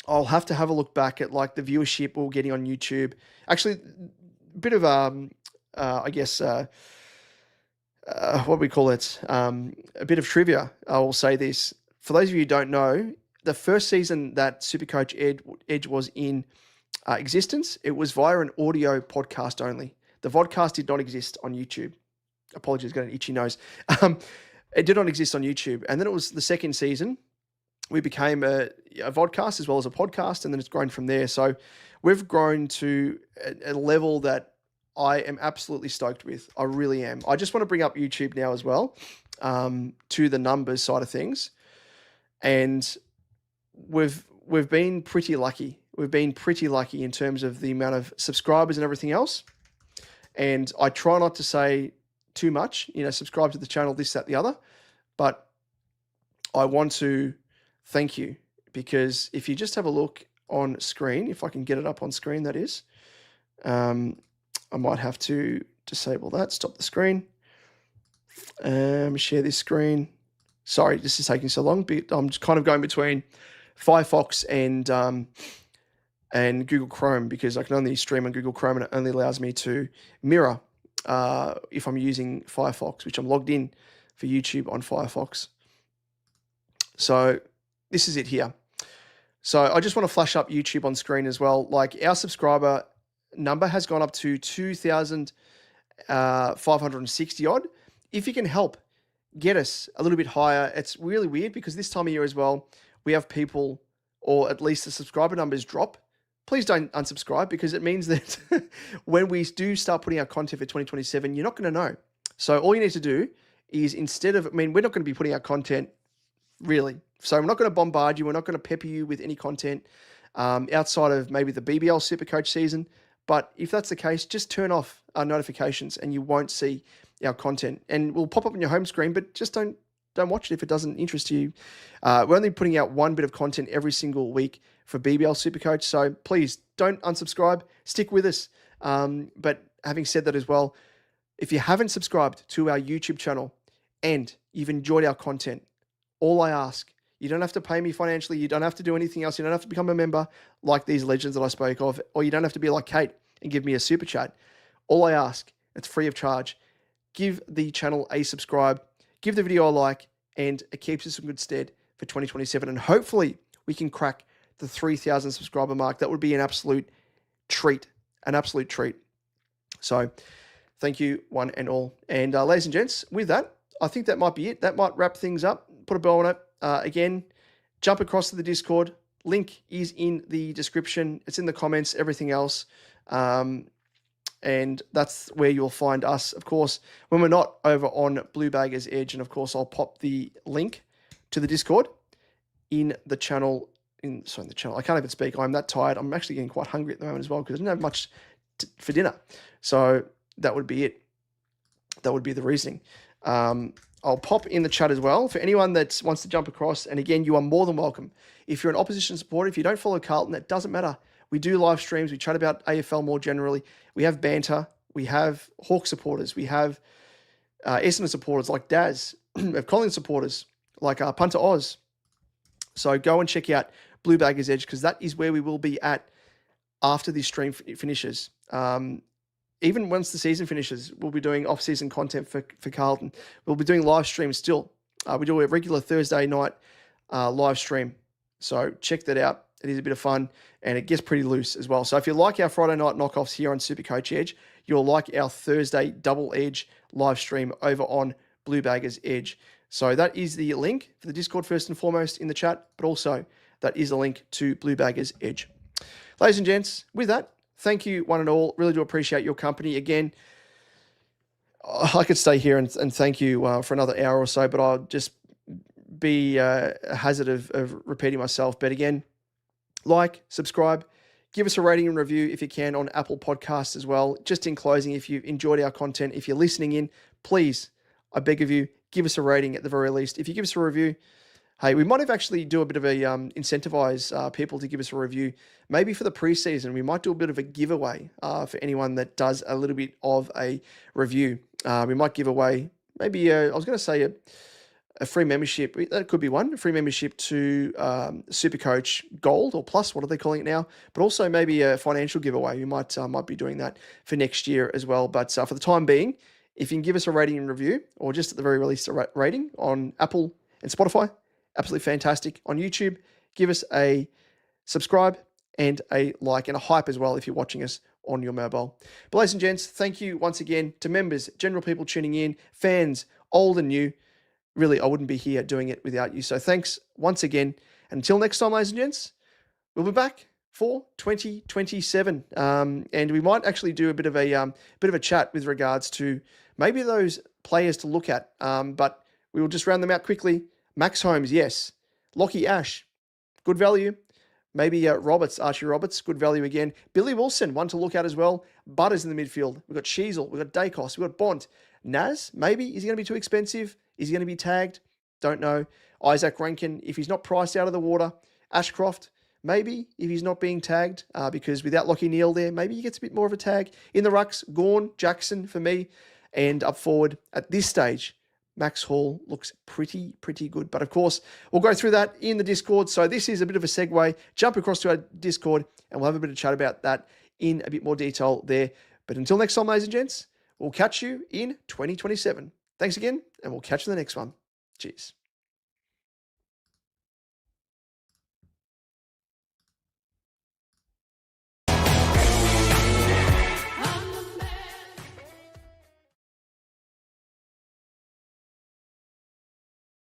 I'll have to have a look back at like the viewership we were getting on YouTube. Actually, a bit of, what do we call it? A bit of trivia. I will say this. For those of you who don't know, the first season that Supercoach Edge was in existence, it was via an audio podcast only. The vodcast did not exist on YouTube. Apologies, got an itchy nose. It did not exist on YouTube. And then it was the second season. We became a vodcast as well as a podcast, and then it's grown from there. So we've grown to a level that I am absolutely stoked with. I really am. I just want to bring up YouTube now as well, to the numbers side of things. And we've been pretty lucky. We've been pretty lucky in terms of the amount of subscribers and everything else. And I try not to say too much, subscribe to the channel, this, that, the other. But I want to thank you, because if you just have a look on screen, if I can get it up on screen, that is, I might have to disable that, stop the screen, share this screen. Sorry, this is taking so long, but I'm just kind of going between Firefox and Google Chrome, because I can only stream on Google Chrome and it only allows me to mirror if I'm using Firefox, which I'm logged in for YouTube on Firefox. So this is it here. So I just want to flash up YouTube on screen as well. Like, our subscriber number has gone up to 2,560 odd. If you can help get us a little bit higher, it's really weird because this time of year as well, we have people, or at least the subscriber numbers drop. Please don't unsubscribe, because it means that when we do start putting out content for 2027, you're not going to know. So all you need to do is, instead of, we're not going to be putting out content really. So we're not going to bombard you. We're not going to pepper you with any content outside of maybe the BBL Supercoach season. But if that's the case, just turn off our notifications and you won't see our content. And we'll pop up on your home screen, but just don't watch it if it doesn't interest you. We're only putting out one bit of content every single week for BBL Supercoach. So please don't unsubscribe. Stick with us. But having said that as well, if you haven't subscribed to our YouTube channel and you've enjoyed our content, all I ask, you don't have to pay me financially. You don't have to do anything else. You don't have to become a member like these legends that I spoke of, or you don't have to be like Kate and give me a super chat. All I ask, it's free of charge. Give the channel a subscribe, give the video a like, and it keeps us in good stead for 2027. And hopefully we can crack the 3,000 subscriber mark. That would be an absolute treat, So thank you, one and all. And ladies and gents, with that, I think that might be it. That might wrap things up. Put a bow on it. Again, jump across to the Discord. Link is in the description. It's in the comments, everything else. And that's where you'll find us, of course, when we're not over on Blue Baggers Edge. And of course, I'll pop the link to the Discord in the channel. In the channel. I can't even speak. I'm that tired. I'm actually getting quite hungry at the moment as well, because I didn't have much for dinner. So that would be it. That would be the reasoning. I'll pop in the chat as well for anyone that wants to jump across. And again, you are more than welcome. If you're an opposition supporter, if you don't follow Carlton, that doesn't matter. We do live streams. We chat about AFL more generally. We have banter. We have Hawk supporters. We have Essendon supporters like Daz. We have Collins supporters like Punter Oz. So go and check out Blue Baggers Edge, because that is where we will be at after this stream finishes. Even once the season finishes, we'll be doing off-season content for Carlton. We'll be doing live streams still. We do a regular Thursday night live stream. So check that out. It is a bit of fun, and it gets pretty loose as well. So if you like our Friday night knockoffs here on Supercoach Edge, you'll like our Thursday double edge live stream over on Blue Baggers Edge. So that is the link for the Discord first and foremost in the chat, but also that is a link to Blue Baggers Edge. Ladies and gents, with that, thank you one and all. Really do appreciate your company. Again, I could stay here and thank you for another hour or so, but I'll just be a hazard of repeating myself. But again, like, subscribe, give us a rating and review if you can on Apple Podcasts as well. Just in closing, if you've enjoyed our content, if you're listening in, please, I beg of you, give us a rating at the very least. If you give us a review, hey, we might have actually do a bit of a incentivize people to give us a review. Maybe for the preseason, we might do a bit of a giveaway for anyone that does a little bit of a review. We might give away maybe, I was going to say a free membership. That could be one, a free membership to Supercoach Gold or Plus, what are they calling it now? But also maybe a financial giveaway. We might be doing that for next year as well. But for the time being, if you can give us a rating and review, or just at the very least a rating on Apple and Spotify, absolutely fantastic. On YouTube, give us a subscribe and a like and a hype as well if you're watching us on your mobile. But ladies and gents, thank you once again to members, general people tuning in, fans, old and new. Really, I wouldn't be here doing it without you. So thanks once again. And until next time, ladies and gents, we'll be back for 2027. And we might actually do a bit of a chat with regards to maybe those players to look at. But we will just round them out quickly. Max Holmes, yes. Lockie Ash, good value. Maybe Archie Roberts, good value again. Billy Wilson, one to look at as well. Butters in the midfield. We've got Sheasel, we've got Dacos, we've got Bont. Naz, maybe. Is he going to be too expensive? Is he going to be tagged? Don't know. Isaac Rankin, if he's not priced out of the water. Ashcroft, maybe, if he's not being tagged, because without Lockie Neal there, maybe he gets a bit more of a tag. In the rucks, Gawn, Jackson for me. And up forward, at this stage, Max Hall looks pretty good. But of course, we'll go through that in the Discord. So this is a bit of a segue. Jump across to our Discord and we'll have a bit of chat about that in a bit more detail there. But until next time, ladies and gents, we'll catch you in 2027. Thanks again, and we'll catch you in the next one. Cheers.